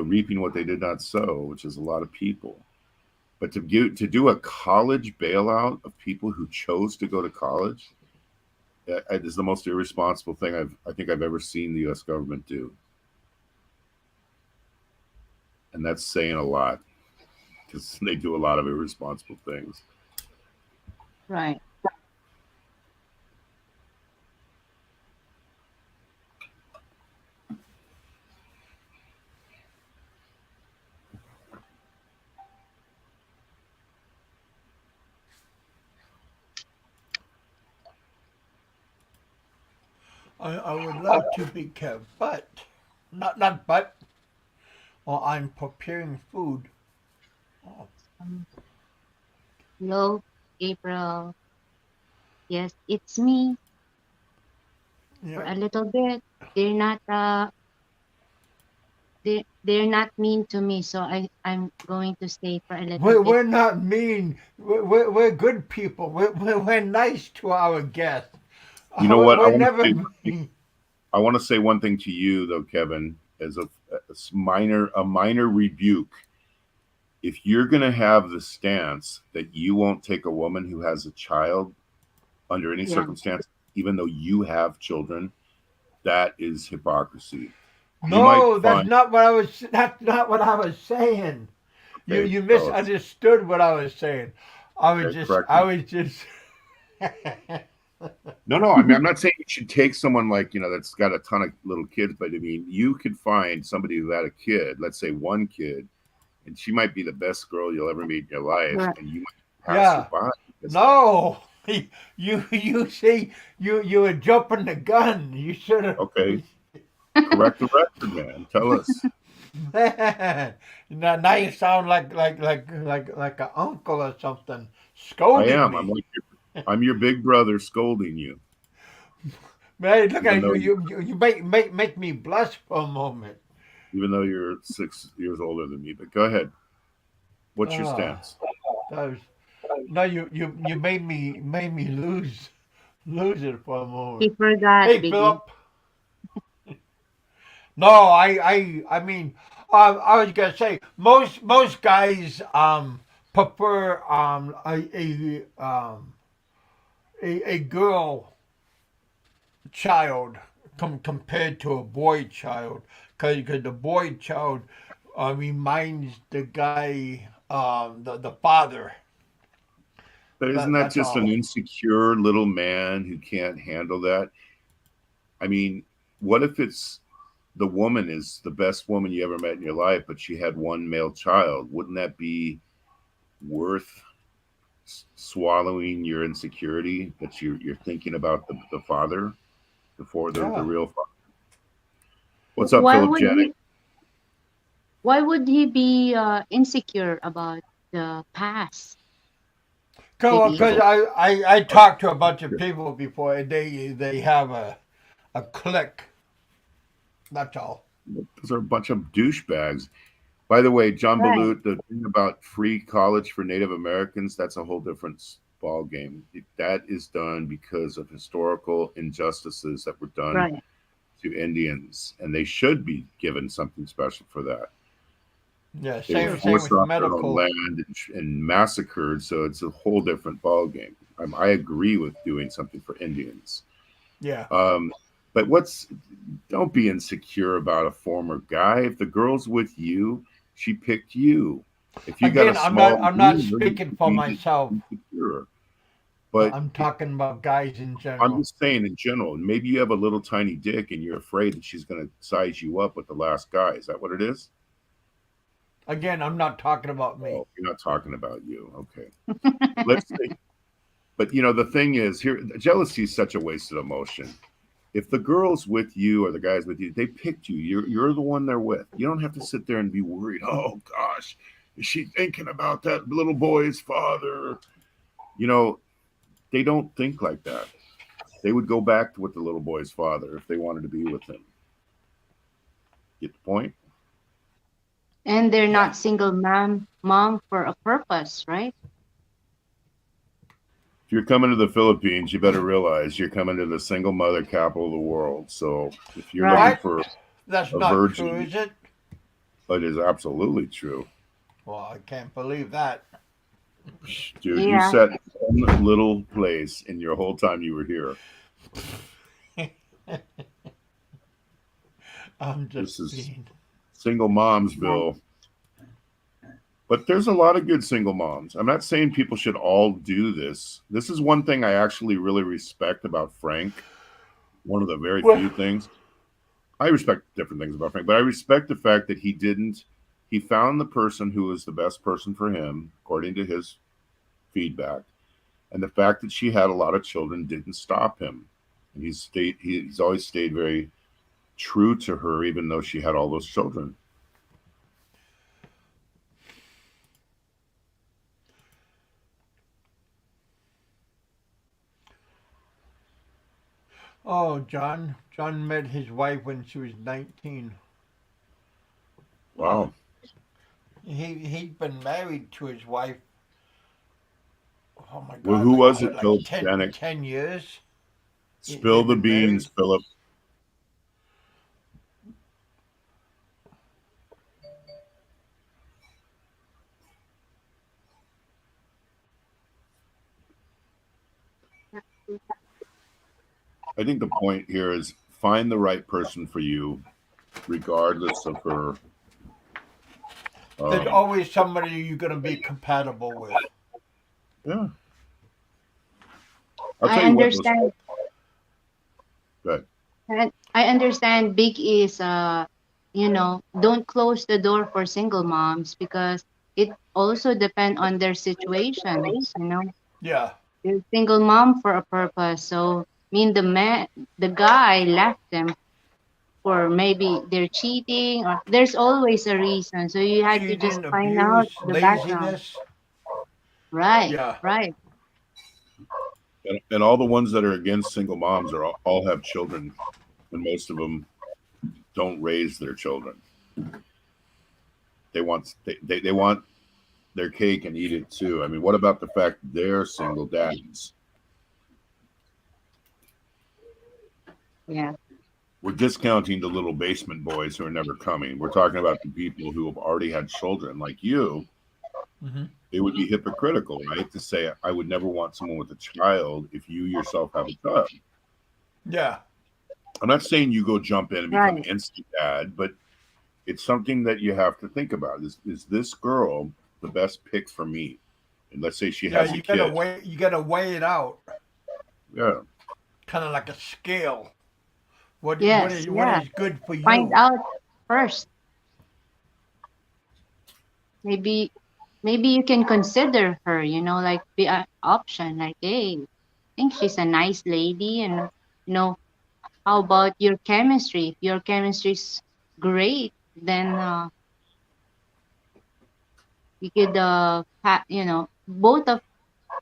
reaping what they did not sow, which is a lot of people. But to do a college bailout of people who chose to go to college is the most irresponsible thing I think I've ever seen the U.S. government do, and that's saying a lot. because they do a lot of irresponsible things. Right. I would love to be Kev, but not but. Well, I'm preparing food. Oh, Um, Hello, April. Yes, it's me for yeah. a little bit. They're not they're not mean to me, so I'm going to stay for a little bit. We're not mean. We're good people. We're nice to our guests. You know what? We're never mean. I want to say one thing to you though, Kevin, as a minor rebuke. If you're going to have the stance that you won't take a woman who has a child under any Yeah. circumstance, even though you have children, that is hypocrisy. You might No, that's find, not what I was. That's not what I was saying. okay, You tell us. misunderstood what I was saying. Okay, correct I me. was just. No. I mean, I'm not saying you should take someone like, that's got a ton of little kids, but I mean, you could find somebody who had a kid, let's say one kid, and she might be the best girl you'll ever meet in your life, Right. and you might pass her Yeah. by because of that. No. You see you were jumping the gun. You should have. Okay, correct the record, man. Tell us. Man, now you sound like an uncle or something I scolding am. me. I'm your big brother scolding you, Man, look even at you. though You make me blush for a moment. you're 6 years older than me. But go ahead. What's your Ah, stance? that was, no, you made me lose it for a moment. He forgot, Hey, Biggie. Philip. No, I mean, I was gonna say most guys prefer a girl child compared to a boy child because the boy child reminds the guy the father. But isn't that That's just an all. insecure little man who can't handle that? I mean, what if it's the woman is the best woman you ever met in your life, but she had one male child? Wouldn't that be worth swallowing your insecurity that you're thinking about the father before the Yeah. real father? What's up, Why Philip would Janik? he be insecure about the past, Biggie? Because Because I talked to a bunch of people before and they have a click. That's all. those are a bunch of douchebags. By the way, John Right. Balut, the thing about free college for Native Americans, that's a whole different ball game. That is done because of historical injustices that were done Right. to Indians, and they should be given something special for that. Yeah, They were True. same forced with off their own medical. land and massacred, so it's a whole different ball game. I agree with doing something for Indians. Yeah. Um, but don't be insecure about a former guy. If the girl's with you, she picked you. If you got a Again, small I'm not wiener, you speaking should for be myself. insecure. But I'm talking about guys in I'm general. just saying in general, maybe you have a little tiny dick and you're afraid that she's going to size you up with the last guy. Is that what it is? Again, I'm not talking about me. Oh, you're not talking about you. Okay. Let's see. But the thing is, here, jealousy is such a wasted emotion. If the girl's with you or the guy's with you, they picked you. You're the one they're with. You don't have to sit there and be worried. Oh gosh, is she thinking about that little boy's father? You know, they don't think like that. They would go back to with the little boy's father if they wanted to be with him. Get the point? And they're Yeah. not single mom for a purpose, right? If you're coming to the Philippines, you better realize you're coming to the single mother capital of the world. So if you're looking Right. What? for That's a not true, virgin, is it? it is absolutely true. Well, I can't believe that. Dude, you Yeah. sat in one little place in your whole time you were here. I'm This just is being. single Right. momsville. But there's a lot of good single moms. I'm not saying people should all do this. This is one thing I actually really respect about Frank. One of the very Well, few things. I respect different things about Frank, but I respect the fact that he didn't. He found the person who was the best person for him, according to his feedback, and the fact that she had a lot of children didn't stop him. And he's always stayed very true to her, even though she had all those children. oh, John met his wife when she was 19. Wow. Wow. He'd been married to his wife. Oh my Well, God, who was it, like Philip 10, Stanek? 10 years. Spill They've the been married. beans, Philip. I think the point here is find the right person for you, regardless of her. There's Um, always somebody you're gonna be compatible with. yeah, I'll I tell you what. Those understand. good. I understand Big is don't close the door for single moms because it also depend on their situations, you know. Yeah, They're single mom for a purpose. So mean the guy left them for maybe they're cheating or there's always a reason. So you had to just cheating, find out abuse, the background. laziness. Right, Yeah, right. And all the ones that are against single moms are all have children, and most of them don't raise their children. They want their cake and eat it too. I mean, what about the fact they're single dads? Yeah. We're discounting the little basement boys who are never coming. We're talking about the people who have already had children, like you. hmm It would be hypocritical, right, to say I would never want someone with a child if you yourself have a child. yeah, I'm not saying you go jump in and become Right. instant dad, but it's something that you have to think about. Is this girl the best pick for me? And let's say she yeah. has a kid. You gotta weigh it out, Yeah. kind of like a scale. Yes, What yeah. is good for Find you? out first. Maybe maybe you can consider her, like be an option, like, hey, I think she's a nice lady and how about your chemistry? If your chemistry's great, then you could both of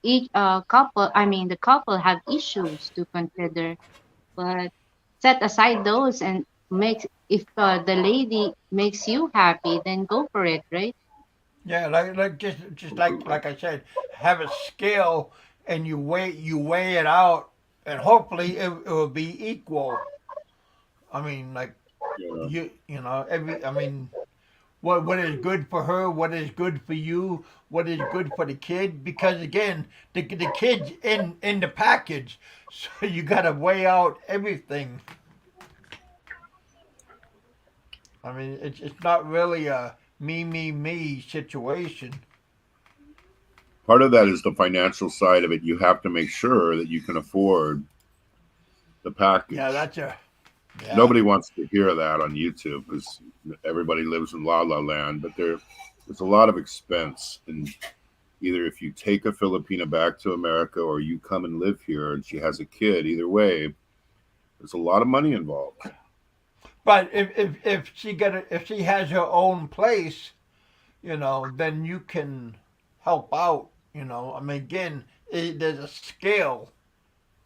each couple I mean the couple have issues to consider, but set aside those and make if the lady makes you happy, then go for it, right? Yeah, like just like I said, have a scale and you weigh it out, and hopefully it will be equal. I mean, like Yeah. you know every I mean what is good for her, what is good for you, what is good for the kid. Because again, the kid's in the package, so you got to weigh out everything. I mean, it's not really a me situation. Part of that is the financial side of it. You have to make sure that you can afford the Yeah, package. that's a yeah. Nobody wants to hear that on YouTube because everybody lives in la la land, but there's a lot of expense. And either if you take a Filipina back to America or you come and live here and she has a kid, either way, there's a lot of money involved. But if she has her own place, then you can help out. I mean, again, there's a scale.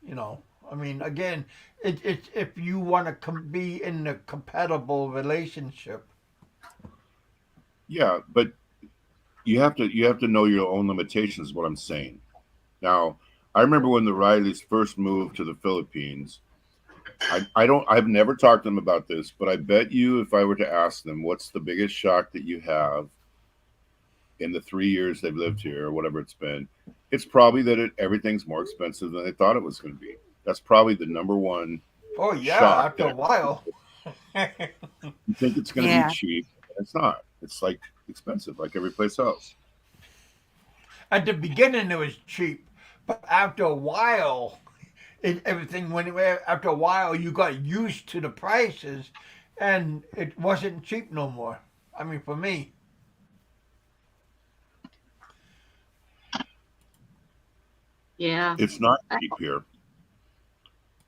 You know, I mean, again, it's if you want to be in a compatible relationship. Yeah, but you have to know your own limitations. Is what I'm saying. Now, I remember when the Rileys first moved to the Philippines. I've never talked to them about this, but I bet you if I were to ask them what's the biggest shock that you have in the 3 years they've lived here or whatever it's probably that everything's more expensive than they thought it was going to be. That's probably the number one Oh yeah, shock after a that while. you think it's going to be Yeah. cheap and it's not. It's like expensive, like every place else. At the beginning, it was cheap, but after a while, everything went away. After a while, you got used to the prices, and it wasn't cheap no more. I mean, for me, Yeah. It's not cheap here.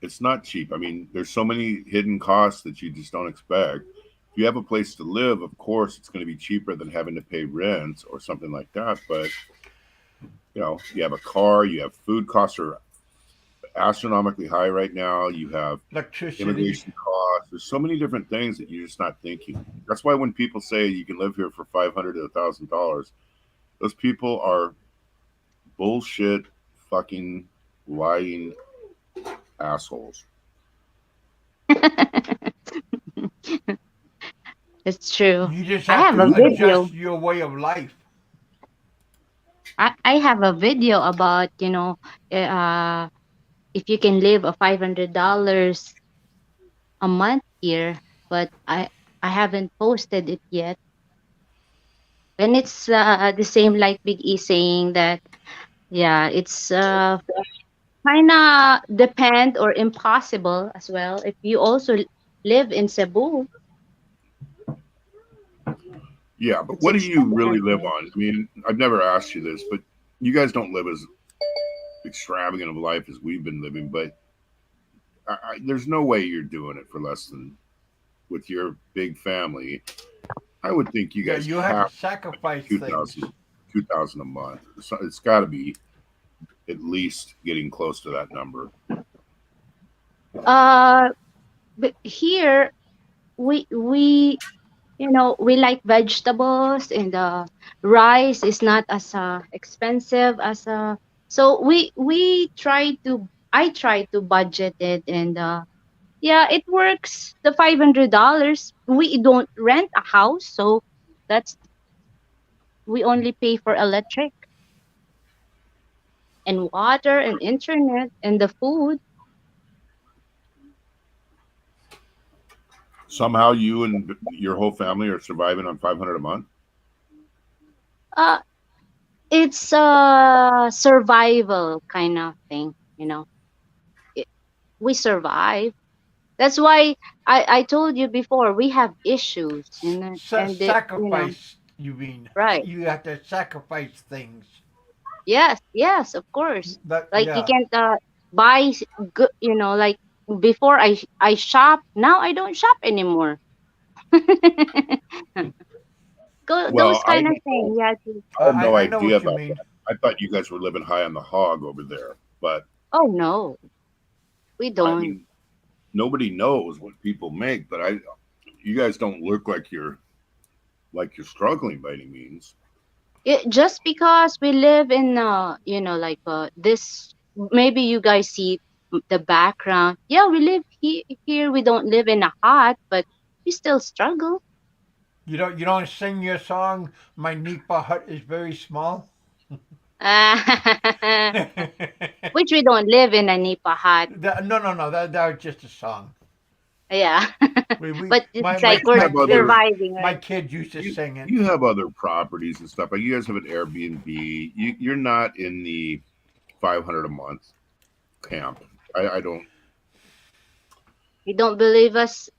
It's not cheap. I mean, there's so many hidden costs that you just don't expect. If you have a place to live, of course, it's going to be cheaper than having to pay rent or something like that. But you have a car, you have food costs are astronomically high right now. You have electricity. immigration costs. There's so many different things that you're just not thinking. That's why when people say you can live here for $500 to $1,000, those people are bullshit, fucking lying assholes. It's true. You just I have have a to Google. video. adjust your way of life. I have a video about, if you can live a $500 a month here, but I haven't posted it yet. And it's the same like Big E saying that, yeah, it's kind of depend or impossible as well if you also live in Cebu. Yeah, but It's what do you really live expensive. on? I mean, I've never asked you this, but you guys don't live as extravagant of life as we've been living. But there's no way you're doing it for less than with your big family. I would think you Yeah, guys you have to have sacrifice two things. thousand, 2,000 a month. So it's got to be at least getting close to that number. Uh, but here we we like vegetables, and the rice is not as expensive as so we try to I try to budget it, and yeah, it works. The $500, we don't rent a house, so that's we only pay for electric and water and internet and the food. Somehow you and your whole family are surviving on 500 a month. uh it's a survival kind of thing, it, we survive. That's why I told you before, we have issues, and Sacrifice, you mean? right. You have to sacrifice things. Yes, yes, of course. That Like you yeah. can't buy good, like before I shop, now I don't shop anymore. Go Well, those kind of things. Yeah. I had no I know idea what you about mean. that. I thought you guys were living high on the hog over there, but Oh no, we I don't. mean, nobody knows what people make. But you guys don't look like you're struggling by any means. Just because we live in like this, maybe you guys see the background. Yeah, we live here. We don't live in a hut, but we still struggle. You don't sing your song. My Nipa hut is very small. Which we don't live in a nipa hut. No. That was just a song. Yeah. We But my it's my like You we're my have other kids surviving, my right? kids used to you sing it. you have other properties and stuff. Like you guys have an Airbnb. You're not in the 500 a month camp. I don't. You don't believe us?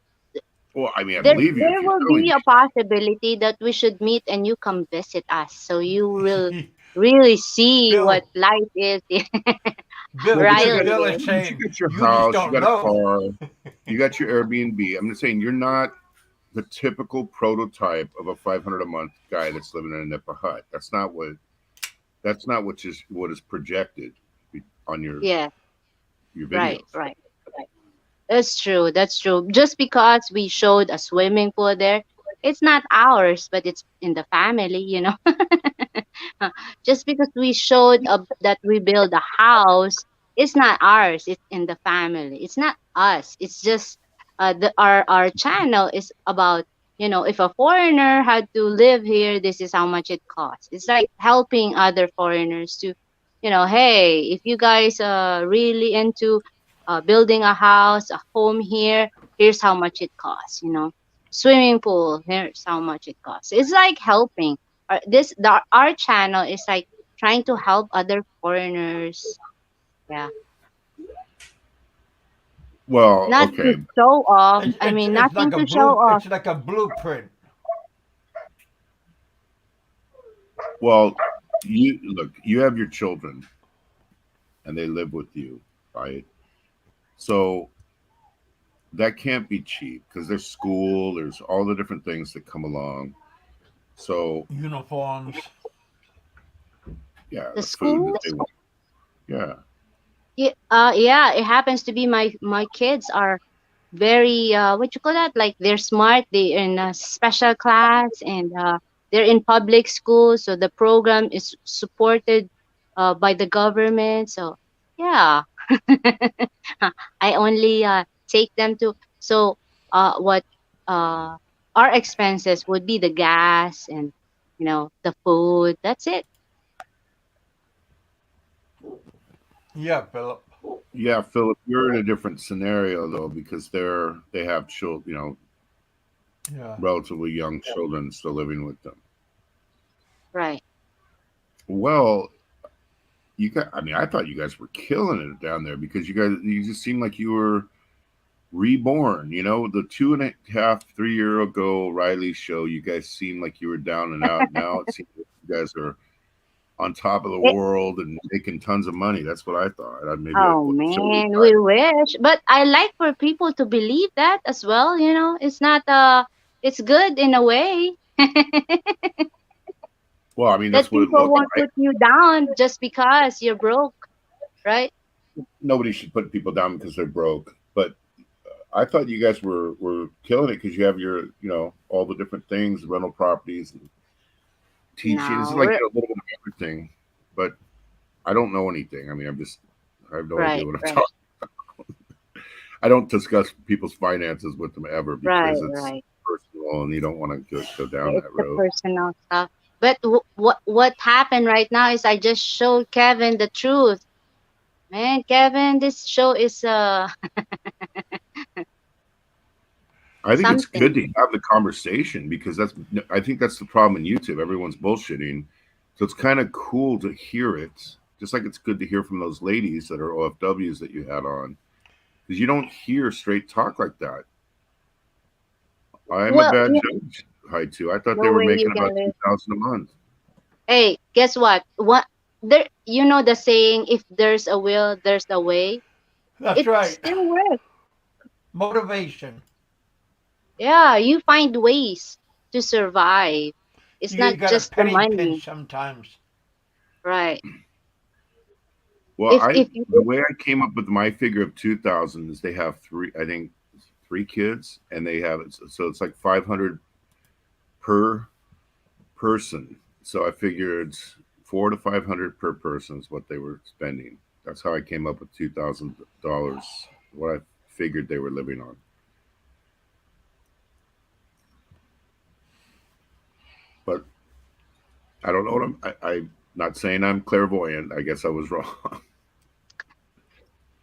Well, I mean, I There believe you if there you're will telling be me. a possibility that we should meet and you come visit us, so you will really see what Bill, life is. Well, but you got Bill is Really. but you saying got your you just house, you don't got a know. car, you got your Airbnb. I'm just saying you're not the typical prototype of a 500 a month guy that's living in a nipa hut. That's not what is projected on Yeah, your right, videos. right, right. That's true. That's true. Just because we showed a swimming pool there, it's not ours, but it's in the family. Just because we showed that we build a house, it's not ours. It's in the family. It's not us. It's just our channel is about, if a foreigner had to live here, this is how much it costs. It's like helping other foreigners to, hey, if you guys are really into building a house, a home here, here's how much it costs. swimming pool. Here's how much it costs. It's like helping. Our channel is like trying to help other foreigners. Yeah, Well, not to okay. show off. It's I it's mean, it's nothing like a to show blue. off. It's like a blueprint. Well, you look. You have your children, and they live with you, right? So that can't be cheap because there's school. There's all the different things that come along. So Uniforms. yeah, The the food that school. they want. Yeah. Yeah, yeah, it happens to be my kids are very what you call that? Like they're smart. They're in a special class and they're in public school, so the program is supported by the government. So yeah, I only take them to what uh our expenses would be the gas and the food. That's it. Yeah, Philip. Yeah, Philip, you're in a different scenario though because they have children, Yeah. relatively young children still living with them. Right. Well, you got. I mean, I thought you guys were killing it down there because you just seemed like you were reborn. The 2.5, 3 year ago Riley show, you guys seemed like you were down and out. Now it seems like you guys are on top of the world and making tons of money. That's what I thought. Maybe I Oh put shoulders man, back. we wish. But I like for people to believe that as well, It's not it's good in a way Well, I mean, that that's what it people looked won't like. put you down just because you're broke, right? Nobody should put people down because they're broke. But I thought you guys were killing it because you have your, all the different things, rental properties, and teaching. It's No, like we're a little bit of everything. But I don't know anything. I mean, I have no idea right, what I'm right, talking. I don't discuss people's finances with them ever right, because it's right. personal and you don't want to go down It's that the road. personal stuff. But what happened right now is I just showed Kevin the truth. Man, Kevin, this show is I think it's good something. to have the conversation because I think that's the problem in YouTube. Everyone's bullshitting. So it's kind of cool to hear it. Just like it's good to hear from those ladies that are OFWs that you had on. Because you don't hear straight talk like that. I'm a Well, bad judge, Hi too. I thought they no were way you making can about live. 2,000 a month. Hey, guess what? What there? You know the saying, if there's a will, there's a way. That's It right. still works. Motivation. Yeah, you find ways to survive. It's You not got a just the penny money, pinch sometimes. right? Well, If you the way I came up with my figure of 2,000 is they have I think three kids, and they have so it's like 500 per person. So I figured 400 to 500 per person is what they were spending. That's how I came up with $2,000. What I figured they were living on. But I don't know what I'm not saying I'm clairvoyant. I guess I was wrong.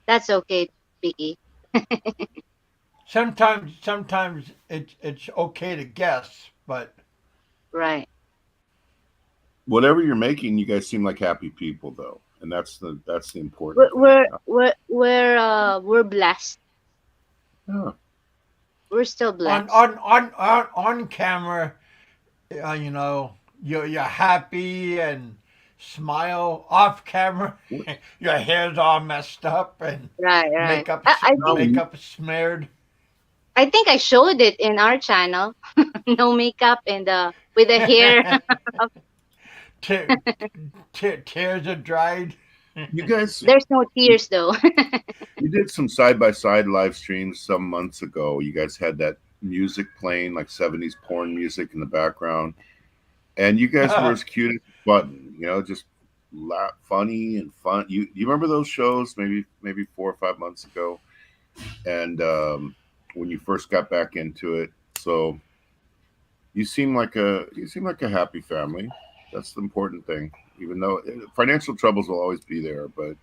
that's okay, Vicky. Sometimes it's okay to guess, but Right. Whatever you're making, you guys seem like happy people though, and that's the We're important thing. we're we're we're, we're blessed. Yeah. We're still on blessed. on on on camera, you're happy and smile. Off camera, your hair's all messed up and Right, right. makeup I think No, makeup smeared. I showed it in our channel. No makeup and with the hair. Te- tears are dried. you guys, There's no tears though. you did some side by side live streams some months ago. You guys had that music playing, like 70s porn music in the background, and you guys were as cute as a button. Just funny and fun. You remember those shows? Maybe 4 or 5 months ago, and when you first got back into it. So you seem like a happy family. That's the important thing. Even though financial troubles will always be there, but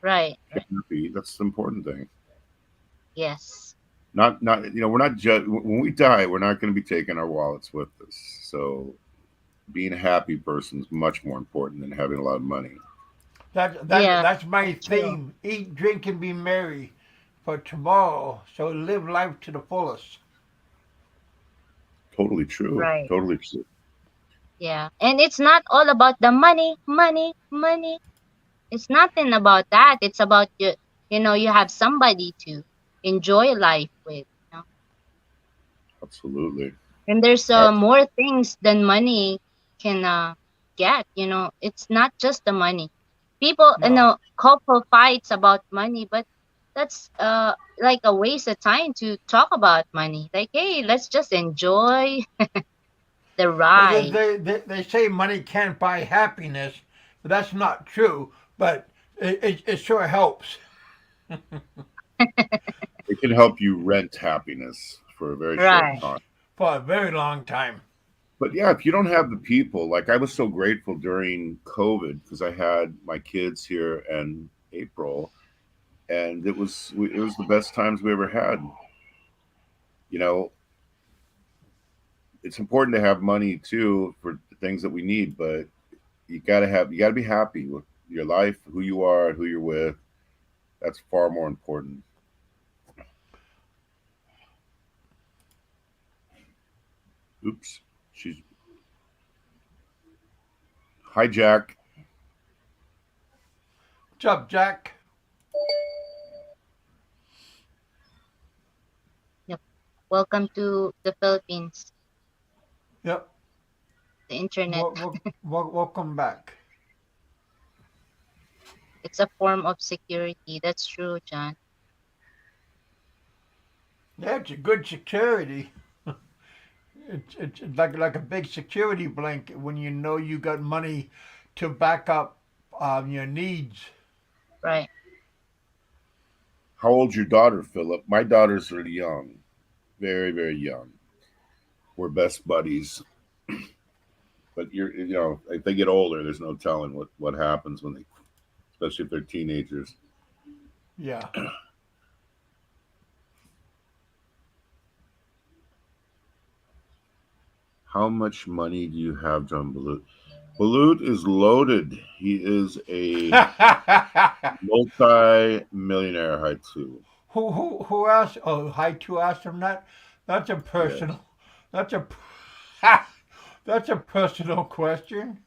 Right, if right. you're happy, that's the important thing. Yes. not we're not when we die, we're not going to be taking our wallets with us. So being a happy person is much more important than having a lot of money. Yeah, That's my true. theme. Eat, drink, and be merry for tomorrow. So live life to the fullest. Totally true. Right. Totally true. Yeah. And it's not all about the money, money, money. It's nothing about that. It's about you have somebody to enjoy life with. Absolutely. And there's Abs- more things than money can get. It's not just the money. People, No. couple fights about money, but that's like a waste of time to talk about money. Like, hey, let's just enjoy the Well, ride. they say money can't buy happiness, but that's not true. But it sure helps it can help you rent happiness for a very short Right. time. for a very long time. But yeah, if you don't have the people, like I was so grateful during COVID because I had my kids here in April, and it was the best times we ever had. You know, it's important to have money too for the things that we need, but you gotta be happy with your life, who you are, and who you're with. That's far more important. Oops, she's hi Jack. What's up, Jack? Yep. Welcome to the Philippines, Yep. the internet. Welcome back. It's a form of security. That's true, John. Yeah, it's a good security. It's like a big security blanket when you know you got money to back up your needs. Right. How old's your daughter, Philip? My daughters are young, very very young. We're best buddies, but if they get older, there's no telling what happens when they, especially if they're teenagers. Yeah. How much money do you have, John Balut? Balut is loaded. He is a multi-millionaire haiku. Who asked? Oh, hi to ask him that. That's a Yes. personal. That's a that's a personal question.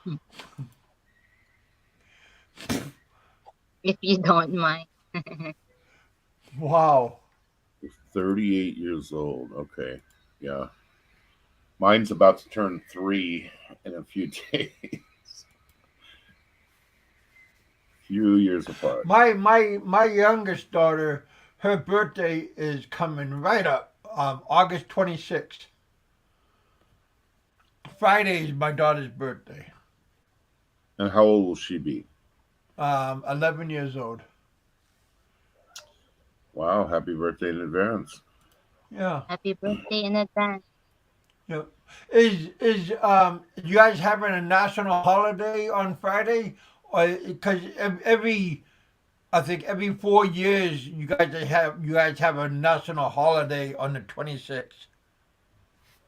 Hmm. If you don't mind. Wow. 38 years old. Okay. Yeah. Mine's about to turn 3 in a few days. Few years apart. My youngest daughter, her birthday is coming right up. August 26th. Friday is my daughter's birthday. And how old will she be? 11 years old. Wow. Happy birthday in advance. Yeah. Happy birthday in advance. Yeah. Is you guys having a national holiday on Friday? Or because every I think every 4 years you guys have a national holiday on the 26th.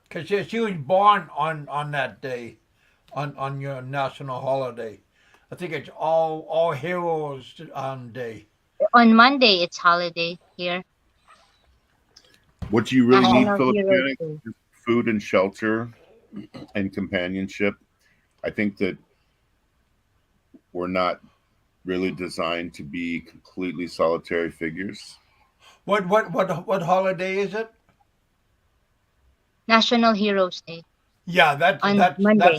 Because she was born on that day, on your national holiday. I think it's all heroes day. On Monday, it's holiday here. What do you really need, Oh, National Philip Heroes Panic? Day. Is food and shelter and companionship. I think that we're not really designed to be completely solitary figures. what holiday is it? National Heroes Day Yeah, on Monday.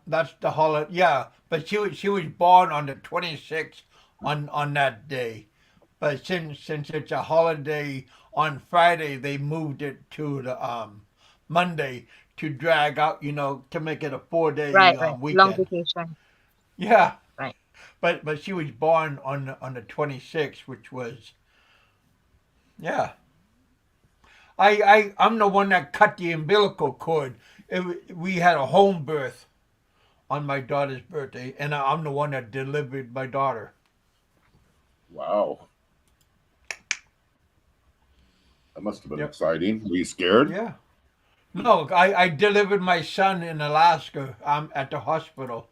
that's the holiday. Yeah, but she was born on the 26th on that day. But since it's a holiday on Friday, they moved it to the Monday to drag out, to make it a 4 day Right, right. Long weekend. vacation. Yeah, Right. but she was born on the 26th, which was yeah. I'm the one that cut the umbilical cord. We had a home birth on my daughter's birthday, and I'm the one that delivered my daughter. Wow. That must have been Yep. exciting. Were you scared? Yeah. No, I delivered my son in Alaska. I'm at the hospital,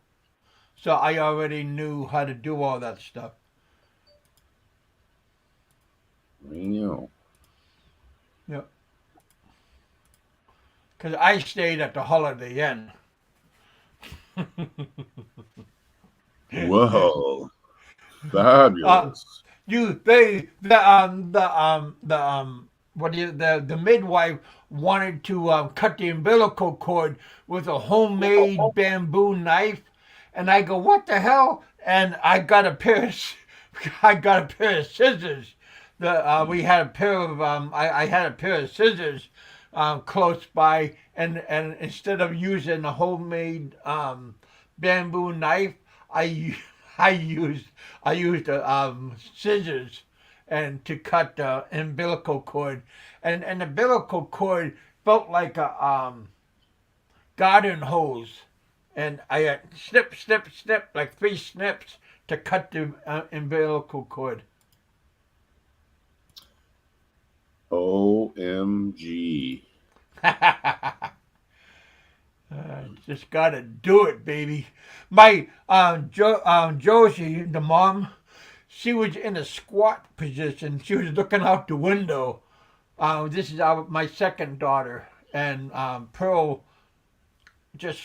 so I already knew how to do all that stuff. Wow. Yep. Because I stayed at the Holiday Inn. Whoa. um, Fabulous. the midwife wanted to cut the umbilical cord with a homemade bamboo knife, and I go, what the hell? And I got a pair of scissors. We had a pair of I had a pair of scissors close by, and instead of using a homemade bamboo knife, I I used I used scissors and to cut the umbilical cord, and the umbilical cord felt like a garden hose, and I had snip snip snip like three snips to cut the umbilical cord. OMG. Just gotta do it, baby. My Josie, the mom, she was in a squat position. She was looking out the window. This is my second daughter, and Pearl just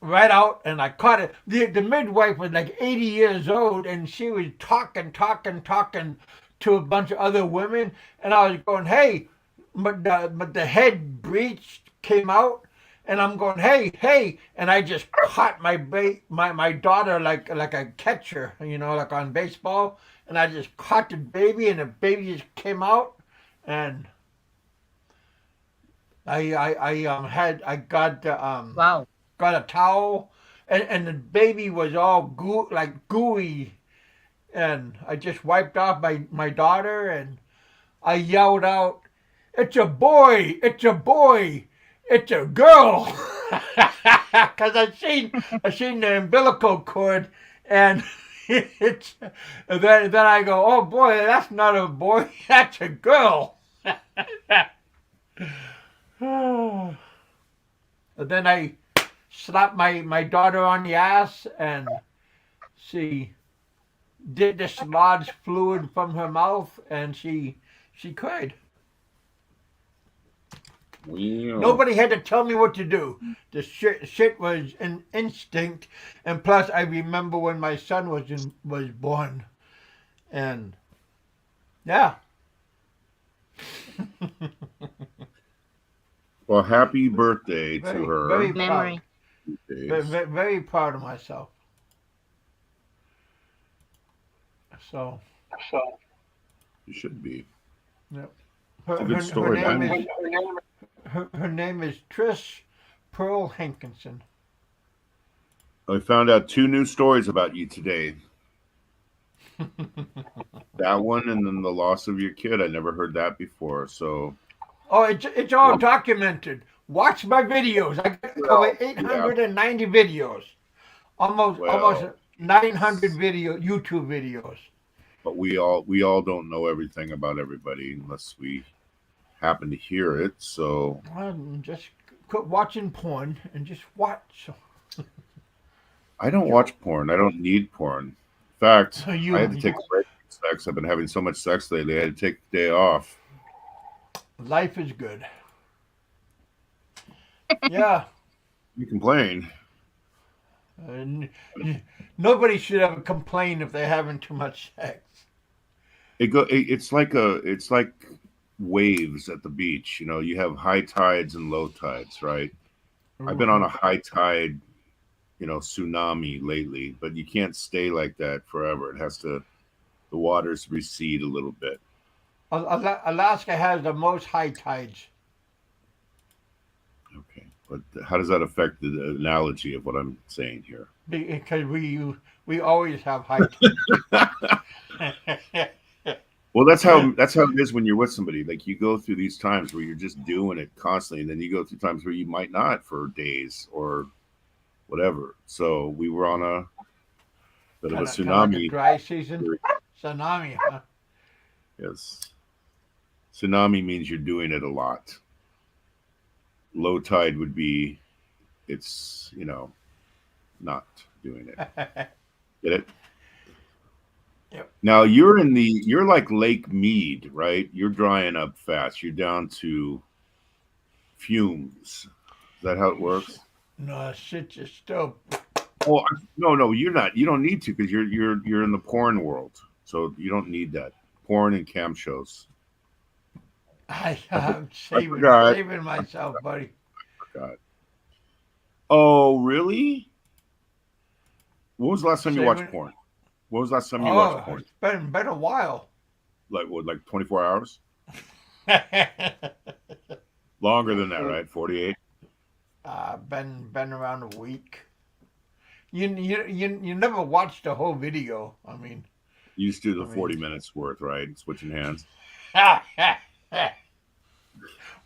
right out, and I caught it. The midwife was like 80 years old, and she was talking to a bunch of other women, and I was going, hey, but the head breech came out, and I'm going, hey, and I just caught my daughter like a catcher, like on baseball, and I just caught the baby, and the baby just came out, and I Wow. got a towel, and the baby was all gooey, and I just wiped off my daughter, and I yelled out, "It's a boy! It's a boy! It's a girl!" Because I seen the umbilical cord, and it's then I go, "Oh boy, that's not a boy, that's a girl." And then I slapped my daughter on the ass, and she did dislodge fluid from her mouth, and she cried. Wow. Nobody had to tell me what to do. The shit was an instinct, and plus I remember when my son was born, and yeah. Well, happy birthday to Very her. very Memory. proud, very proud of myself. So You should be. yeah. It's a good story, man. Her name is Trish Pearl Hankinson. I found out 2 new stories about you today. That one and then the loss of your kid. I never heard that before. So, Oh, it's all documented. Watch my videos. I got over well, yeah. 890 videos. Almost Well, 900 YouTube videos. but we all don't know everything about everybody unless we happen to hear it. So, Just quit watching porn and just watch. I don't watch porn. I don't need porn. In fact, So I had to take a break from sex. I've been having so much sex lately. I had to take the day off. Life is good. Yeah. You complain. And nobody should ever complain if they're having too much sex. It's like waves at the beach. You have high tides and low tides, right? I've been on a high tide, tsunami lately, but you can't stay like that forever. The waters recede a little bit. Alaska has the most high tides. Okay. But how does that affect the analogy of what I'm saying here? Because we always have high tides. Well, that's how it is when you're with somebody. Like you go through these times where you're just doing it constantly, and then you go through times where you might not for days or whatever. So we were on a bit of a Kind of like a tsunami. dry season. Tsunami, huh? Yes, tsunami means you're doing it a lot. Low tide would be it's not doing it. Get it? Yep. Now you're like Lake Mead, right? You're drying up fast. You're down to fumes. Is that how it works? No, shit, just still. Oh no, you're not. You don't need to because you're in the porn world, so you don't need that. Porn and cam shows. I'm I saving forgot. saving myself, buddy. God. Oh really? When was the last time you watched Saving. porn? When was the last time you watched Oh, porn? it's been a while. Like what? Like 24 hours? Longer than that, right? 48. Been around a week. You never watched the whole video. I mean, You just do the I 40 mean, minutes worth, right? Switching hands.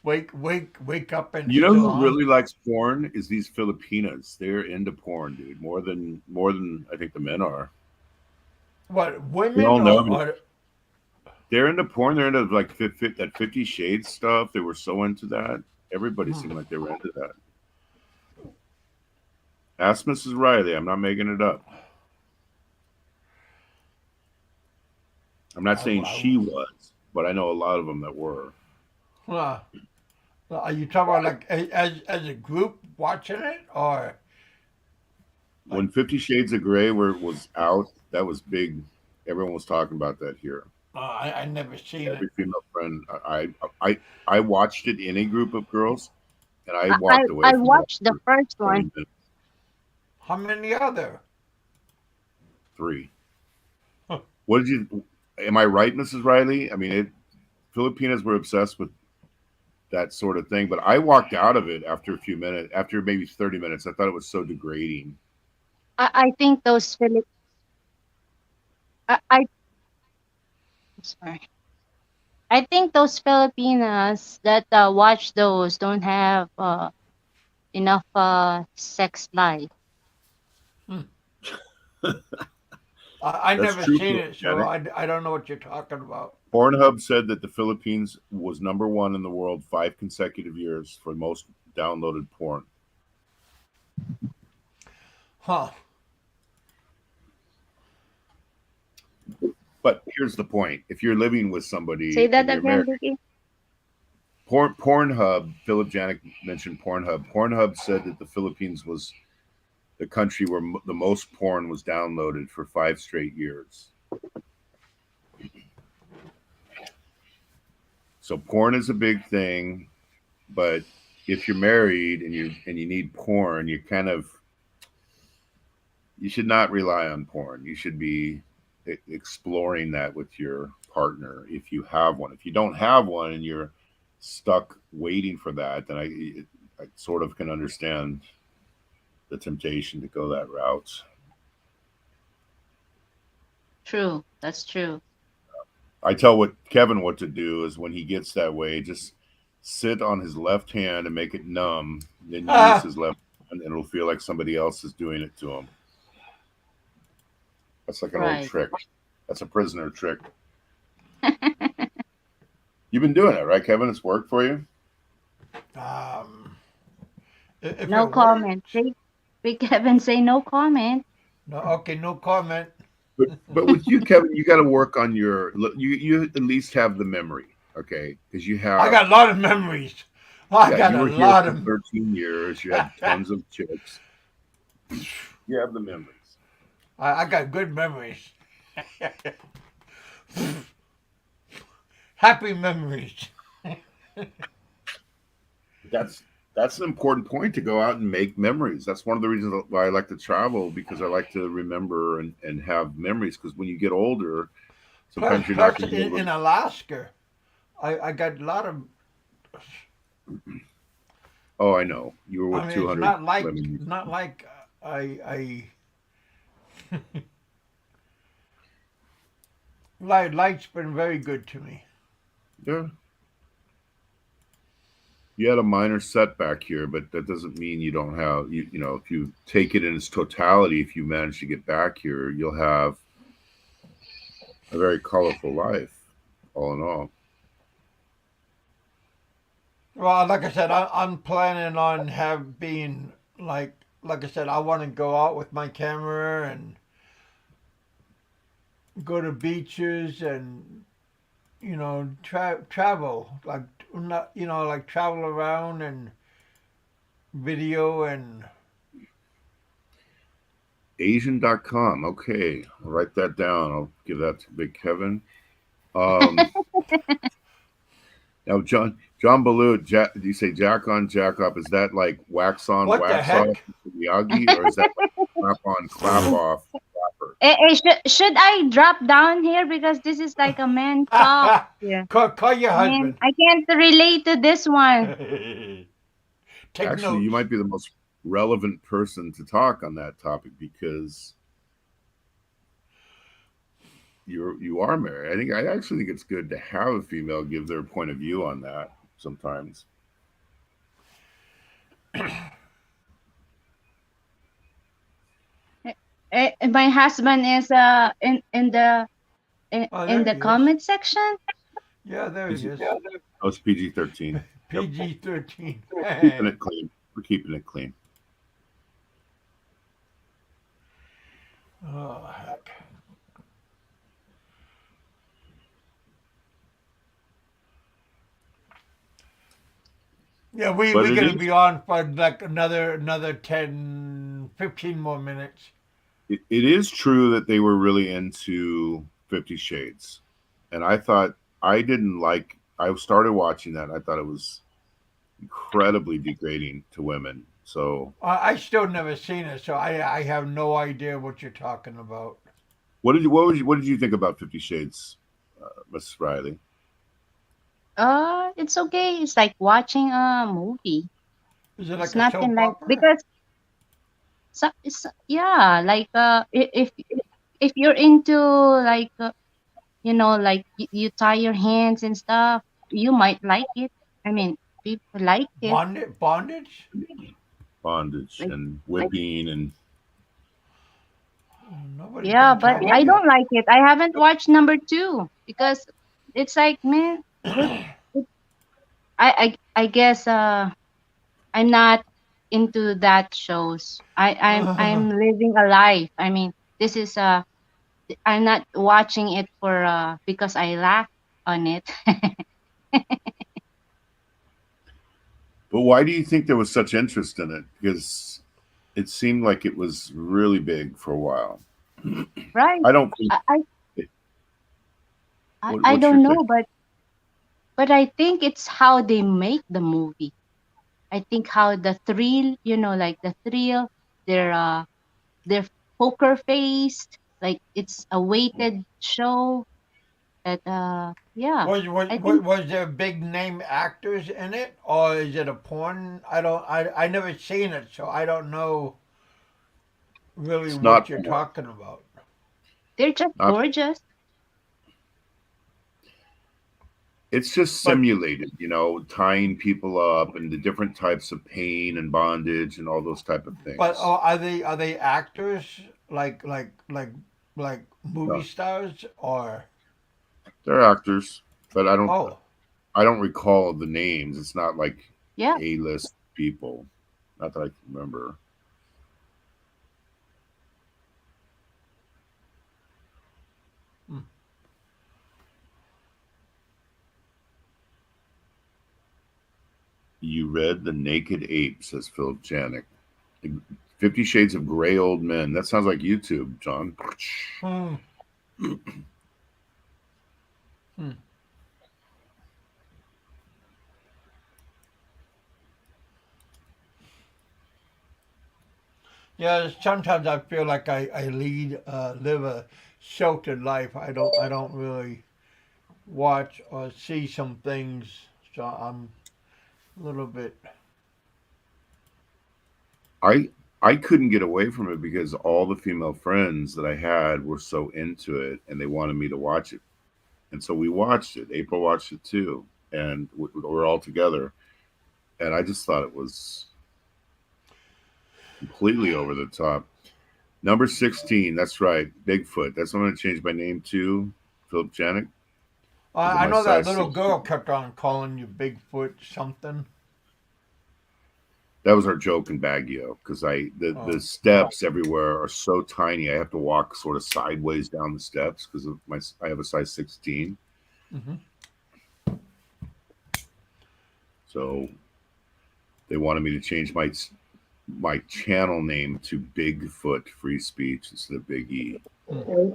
wake up and You know still who on. really likes porn is these Filipinas. They're into porn, dude. More than I think the men are. What, We women all know or they're into porn. They're into like that 50 Shades stuff. They were so into that. Everybody hmm, seemed like they were into that. Ask Mrs. Riley. I'm not making it up. I'm not I, saying I, she was, but I know a lot of them that were. uh, are you talking about like as a group watching it or like? When 50 Shades of Grey was out, that was big. Everyone was talking about that here. I never seen it. Every female friend, I watched it in a group of girls, and I I, I walked away I from that watched the for first 20 one. minutes. How many are there? 3. Huh. What did you? Am I right, Mrs. Riley? I mean, Filipinas were obsessed with that sort of thing, but I walked out of it after a few minutes, after maybe 30 minutes. I thought it was so degrading. I think those I sorry. I think those Filipinas that watch those don't have enough sex life. Hmm. I That's never true, seen it, so Janet. I don't know what you're talking about. Pornhub said that the Philippines was #1 in the world 5 consecutive years for most downloaded porn. Huh? But here's the point: if you're living with Say somebody that and you're again, married, Vicky. Pornhub. Philip Janik mentioned Pornhub. Pornhub said that the Philippines was the country where the most porn was downloaded for 5 straight years. So porn is a big thing, but if you're married and you need porn, you should not rely on porn. You should be exploring that with your partner if you have one. If you don't have one and you're stuck waiting for that, then I sort of can understand the temptation to go that route. True, that's true. I tell Kevin what to do is when he gets that way, just sit on his left hand and make it numb, then use Ah, his left hand and it'll feel like somebody else is doing it to him. That's like an old Right. trick. That's a prisoner trick. You've been doing it, right, Kevin? It's worked for you? um, if No it comment. works, Big Kevin say no comment. no. Okay, no comment. But with you, Kevin, you got to work on you at least have the memory, okay? Because you I have got a lot of memories. I got you a were here lot for of. 13 years. You had tons of chicks. You have the memories. I got good memories. Happy memories. That's that's an important point to go out and make memories. That's one of the reasons why I like to travel because I like to remember and have memories. Because when you get older, Plus, sometimes you're not plus going to be able in to. Alaska, I got a lot of. Oh, I know. You were I with mean, it's 200 women. not like I light's been very good to me. Yeah. you had a minor setback here, but that doesn't mean you don't have you know if you take it in its totality, if you manage to get back here, you'll have a very colorful life, all in all. Well, like I said, I'm planning on have being like I said, I want to go out with my camera and go to beaches and travel like not like travel around and video and Asian.com. Okay, I'll write that down. I'll give that to Big Kevin. Um, Now, John Baloo, Jack, do you say Jack on, Jack up? Is that like wax on, what the wax off, heck? Miyagi, or is that like clap on, clap off? Clapper? Should I drop down here because this is like a man talk? Yeah. Call your Man, husband. I can't relate to this one. Take Actually, you notes. might be the most relevant person to talk on that topic because you are married. I actually think it's good to have a female give their point of view on that sometimes. My husband is Oh, in there the he is. comment section. Yeah, there Is he it? is. Oh, it's PG-13. Yep, PG-13. keeping it clean. We're keeping it clean. Oh heck. Yeah, But we're it gonna is be on for like another 10, 15 more minutes. it is true that they were really into 50 Shades. And I thought I didn't like I started watching that and I thought it was incredibly degrading to women. So I still never seen it, so I have no idea what you're talking about. what did you think about 50 Shades, Mrs. Riley? It's okay. It's like watching a movie. Is it It's like a nothing soap like opera? because it's yeah, like if you're into like like you tie your hands and stuff, you might like it. I mean, people like it. Bondage? Bondage Like and whipping and Nobody's yeah, gonna but tell I me. don't like it. I haven't watched number two because it's like man, what? what- I guess I'm not into that shows. I'm living a life. I mean, this is I'm not watching it for because I laugh on it. but why do you think there was such interest in it? Because it seemed like it was really big for a while. Right. I don't think I, I it, I what's your don't take? know, but I think it's how they make the movie. I think how the thrill, like the thrill, their their poker faced, like it's a weighted show that yeah. I think Was there big name actors in it, or is it a porn? I never seen it, so I don't know really It's what not you're porn. talking about. they're just Not gorgeous. it's just But simulated, tying people up and the different types of pain and bondage and all those type of things. are they actors like movie No, stars or they're actors, but oh I don't recall the names. It's not like Yeah. A-list people. Not that I can remember. hmm. You read The Naked Ape, says Phil Janik. 50 Shades of Gray Old Men. That sounds like YouTube, John. Hmm. Hmm. Yeah, sometimes I feel like I live a sheltered life. I don't really watch or see some things, so I'm a little bit. I I couldn't get away from it because all the female friends that I had were so into it and they wanted me to watch it. And so we watched it. April watched it too. And we're all together. and I just thought it was completely over the top. Number 16, that's right, Bigfoot. That's what I'm going to change my name to, Philip Janik, because of I my know that size little girl 16. kept on calling you Bigfoot something. That was our joke in Baguio because the Oh, steps everywhere are so tiny. I have to walk sort of sideways down the steps because of my I have a size 16. hmm. So they wanted me to change my channel name to Bigfoot Free Speech instead of Big E. Hmm.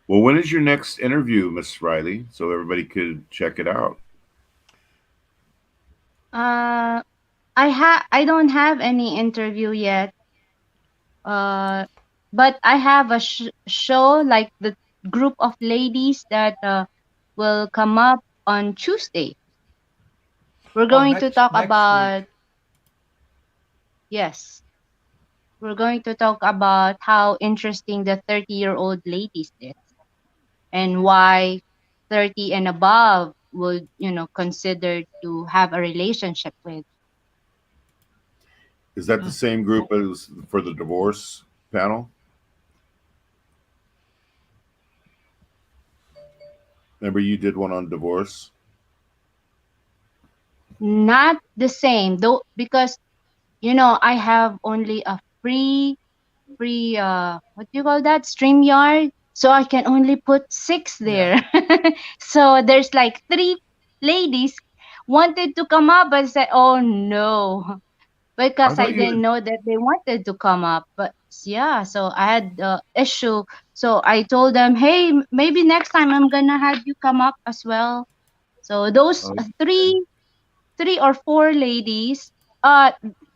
Well, when is your next interview, Miss Riley, so everybody could check it out? Uh, I don't have any interview yet. Uh, but I have a show like the group of ladies that will come up on Tuesday. We're Oh, going to talk next week. about, yes, we're going to talk about how interesting the 30-year-old ladies is and why 30 and above would, consider to have a relationship with. Is that the Hmm. same group as for the divorce panel? Remember you did one on divorce? Not the same though, because I have only a free what do you call that, StreamYard, so I can only put six Yeah. there. So there's like three ladies wanted to come up, but I said, oh no, I because I thought you didn't had. know that they wanted to come up. But yeah, so I had issue, so I told them, hey, maybe next time I'm gonna have you come up as well. So those Oh, three or four ladies.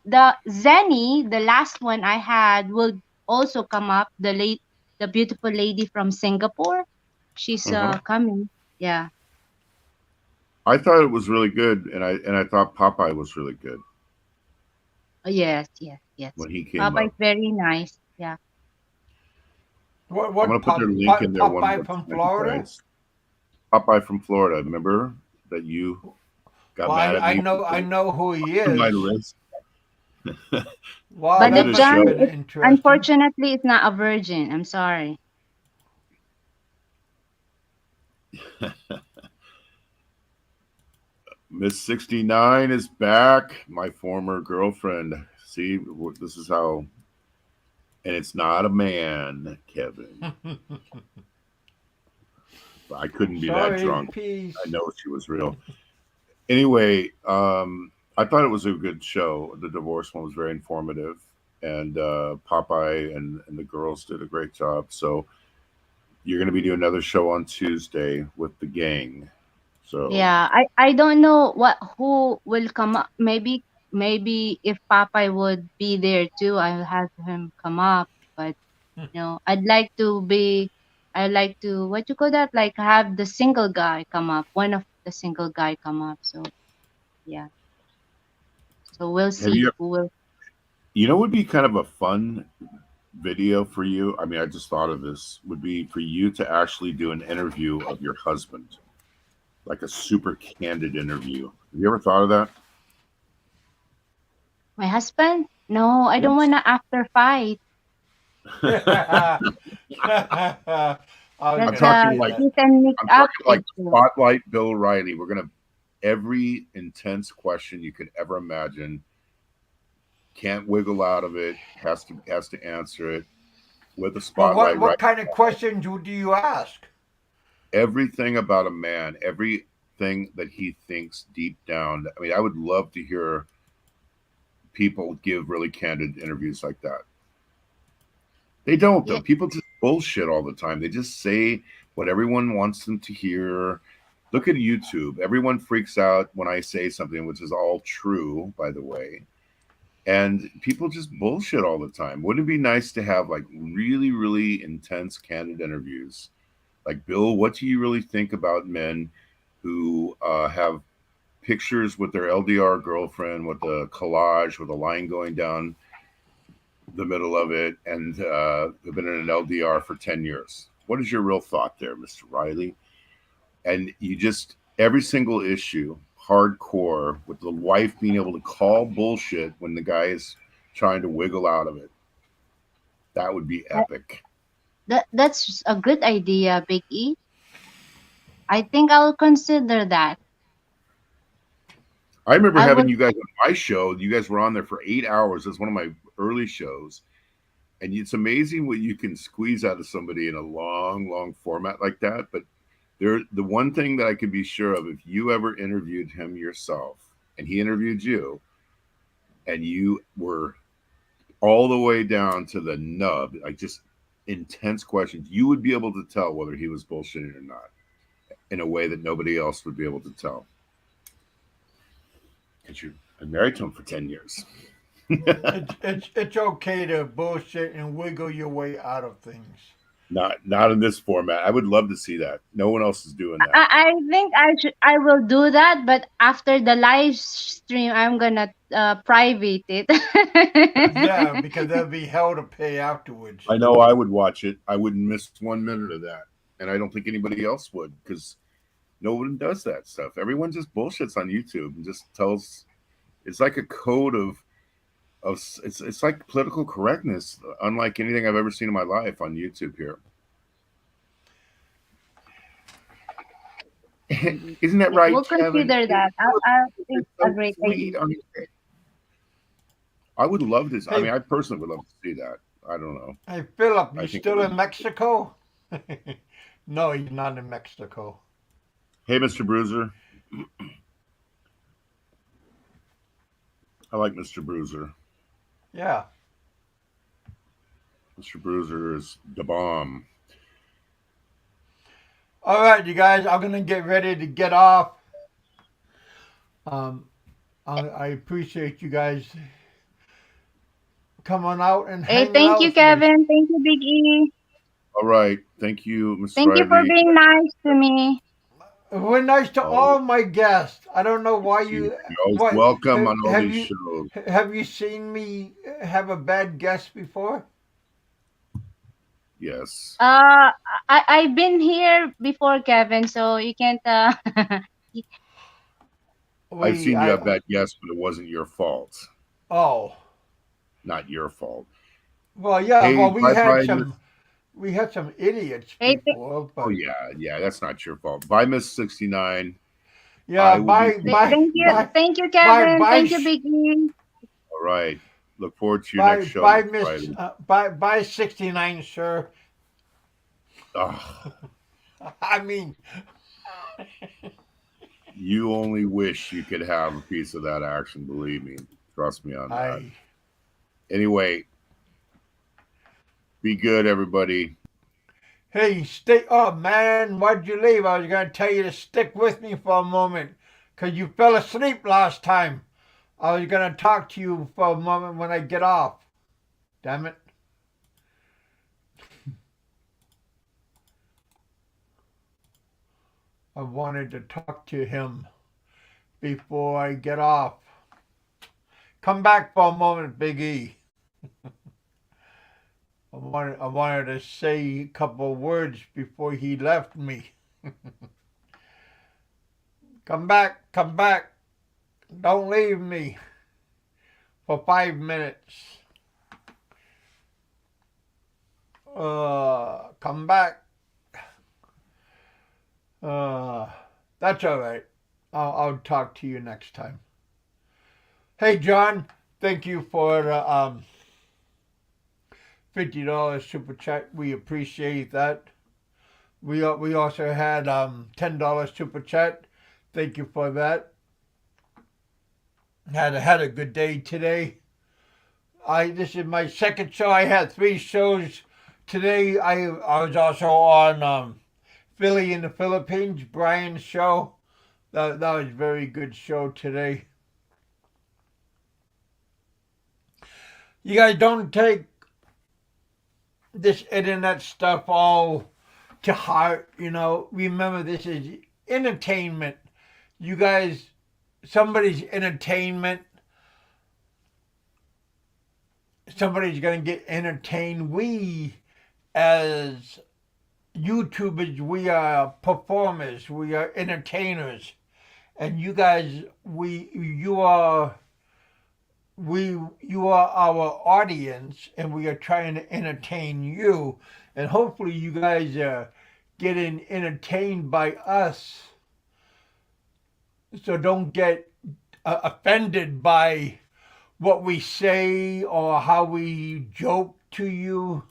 The Zenny, the last one I had, will also come up. The beautiful lady from Singapore, she's uh-huh. coming. Yeah. I thought it was really good, and I thought Popeye was really good Yes, yes, yes. when he came Papa is up. very nice. Yeah. I'm gonna put their link in there one Popeye more from time, Florida? guys. Popeye from Florida. Remember that you got Well, mad at me I know who he for my is. wrist. I Wow, But did that a the must have show. John been is interesting. unfortunately is not a virgin. I'm sorry. Miss 69 is back, my former girlfriend. See, this is how, and it's not a man, Kevin. I couldn't be that Sorry, drunk. I peace. know she was real. Anyway, I thought it was a good show. The divorce one was very informative, and Popeye and the girls did a great job. So you're going to be doing another show on Tuesday with the gang. So Yeah, I don't know who will come up. Maybe if Popeye would be there too, I'll have him come up. But I'd like to, what you call that, like have the single guy come up, one of the single guy come up. So yeah, so we'll have see you? who will. You know, would be kind of a fun video for you. I mean, I just thought of this. Would be for you to actually do an interview of your husband, like a super candid interview. Have you ever thought of that? My husband? No, I don't Yes. wanna after fight. I was I'm That's gonna talking say like kiss that. and mix I'm up talking like issue. Spotlight Bill Riley. We're gonna every intense question you could ever imagine. Can't wiggle out of it. Has to answer it with a Well, spotlight right. what kind of questions do you ask? Everything about a man, everything that he thinks deep down. I mean, I would love to hear people give really candid interviews like that. They don't Yeah, though. People just bullshit all the time. They just say what everyone wants them to hear. Look at YouTube. Everyone freaks out when I say something, which is all true, by the way. And people just bullshit all the time. Wouldn't it be nice to have like really, really intense, candid interviews? Like, Bill, what do you really think about men who have pictures with their LDR girlfriend with a collage with a line going down the middle of it and have been in an LDR for 10 years. What is your real thought there, Mr. Riley? And you just, every single issue, hardcore, with the wife being able to call bullshit when the guy is trying to wiggle out of it. That would be That, epic. that's a good idea, Big E. I think I'll consider that. I remember I having will. you guys on my show. You guys were on there for 8 hours. It's one of my early shows. And it's amazing what you can squeeze out of somebody in a long, long format like that. But the one thing that I can be sure of, if you ever interviewed him yourself and he interviewed you, and you were all the way down to the nub, like just intense questions, you would be able to tell whether he was bullshitting or not in a way that nobody else would be able to tell. Because you've been married to him for 10 years. It's okay to bullshit and wiggle your way out of things. Not in this format. I would love to see that. No one else is doing that. I think I will do that, but after the live stream, I'm gonna private it. Yeah, because there'll be hell to pay afterwards. I know I would watch it. I wouldn't miss 1 minute of that. And I don't think anybody else would, because no one does that stuff. Everyone just bullshits on YouTube and just tells. It's like a code of it's like political correctness, unlike anything I've ever seen in my life on YouTube here. Isn't that right, We'll Kevin? consider that. I'll think It's a so great sweet. idea. I would love this. I Hey, mean, I personally would love to see that. I don't know. hey, Philip, I you think. still in Mexico? No, he's not in Mexico. Hey, Mr. Bruiser. I like Mr. Bruiser. Yeah. Mr. Bruiser is the bomb. All right, you guys, I'm gonna get ready to get off. Um, I appreciate you guys coming out and Hey, hanging thank out you, with me. Kevin. Thank you, Big E. All right. Thank you, Miss Thank you for Riley. being nice to me. We're nice to Oh, all my guests. I don't know why you're you. always What welcome on all have these you shows. have you seen me have a bad guest before? Yes. I've been here before, Kevin, so you can't. I've We seen you I have bad guests, but it wasn't your fault. oh Not your fault. well yeah Hey, well bye bye, Miss. we had some idiots Hey, before, Oh, but yeah. Yeah, that's not your fault. Bye, Miss 69. yeah I will be thank you, Kevin. bye Thank you, Big E. all right. Look forward to your next show, Miss Miss Riley. bye 69, sir. Oh, I mean you only wish you could have a piece of that action, believe me. Trust me on that. I Anyway, be good, everybody. hey stay oh man, why'd you leave? I was gonna tell you to stick with me for a moment because you fell asleep last time. I was gonna talk to you for a moment when I get off. Damn it. I wanted to talk to him before I get off. Come back for a moment, Big E. I wanted to say a couple of words before he left me. Come back, come back. Don't leave me for 5 minutes. Come back. Uh, that's all right. I'll talk to you next time. Hey, John, thank you for the $50 super chat. We appreciate that. We also had $10 super chat. Thank you for that. Had a good day today. This is my second show. I had 3 shows today. I was also on Philly in the Philippines, Brian's show. That was a very good show today. You guys don't take this internet stuff all to heart, you know. Remember, this is entertainment. You guys, somebody's entertainment somebody's going to get entertained. We, as YouTubers, we are performers, we are entertainers, and you guys, you are our audience, and we are trying to entertain you, and hopefully you guys are getting entertained by us. So don't get offended by what we say or how we joke to you.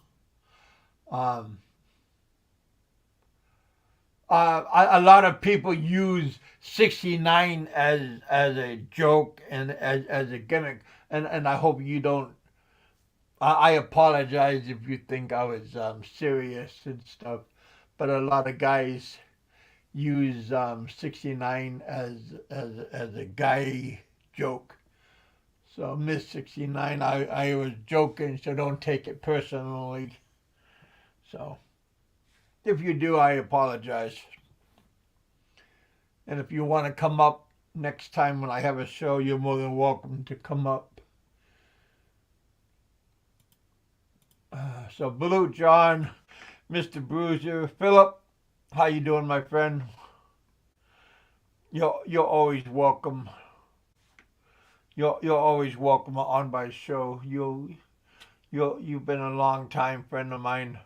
Um, a lot of people use 69 as a joke and as a gimmick, and I hope you don't. I apologize if you think I was serious and stuff, but a lot of guys use 69 as a guy joke. So Miss 69, I was joking, so don't take it personally. So if you do, I apologize. And if you want to come up next time when I have a show, you're more than welcome to come up. So Blue John, Mr. Bruiser, Philip, how you doing, my friend? You're always welcome. You're always welcome on my show. You've been a long time friend of mine.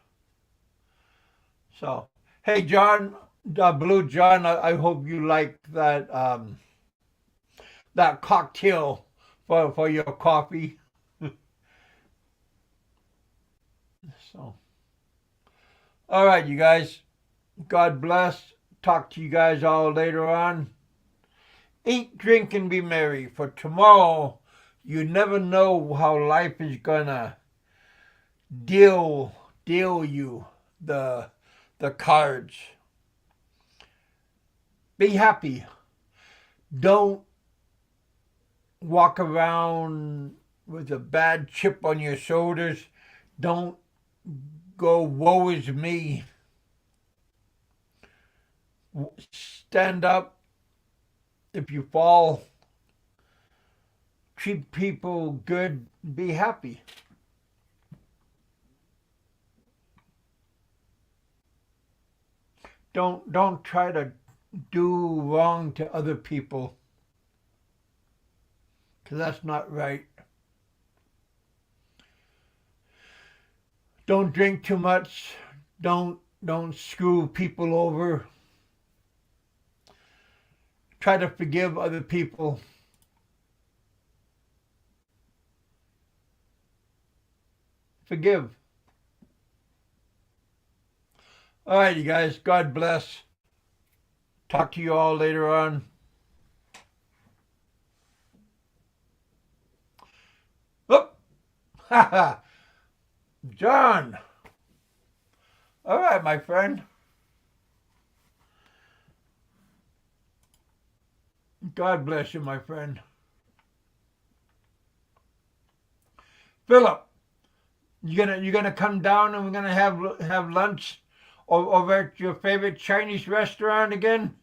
So hey John, Blue John, I hope you like that cocktail for your coffee. So all right, you guys. God bless. Talk to you guys all later on. Eat, drink, and be merry, for tomorrow you never know how life is gonna deal you the cards. Be happy. Don't walk around with a bad chip on your shoulders. Don't go, woe is me. Stand up. If you fall, treat people good, be happy. Don't try to do wrong to other people, because that's not right. Don't drink too much. Don't screw people over. Try to forgive other people. Forgive. All right, you guys. God bless. Talk to you all later on. Oh, haha. John. All right, my friend. God bless you, my friend. Philip, you gonna come down and we're gonna have lunch over at your favorite Chinese restaurant again?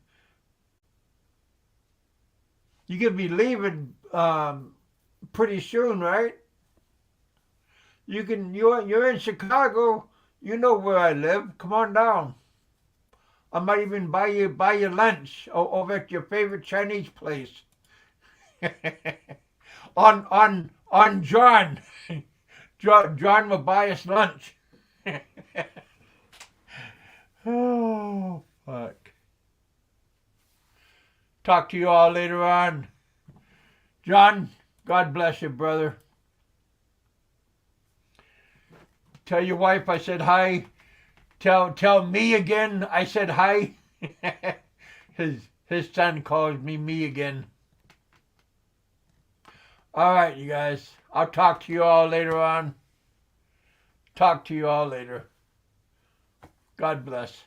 You're gonna be leaving pretty soon, right? You're in Chicago. You know where I live. Come on down. I might even buy you lunch over at your favorite Chinese place. on John. John will buy us lunch. Oh, fuck. Talk to you all later on. John, God bless you, brother. Tell your wife I said hi. Tell me again I said hi. His son calls me again. All right, you guys. I'll talk to you all later on. Talk to you all later. God bless.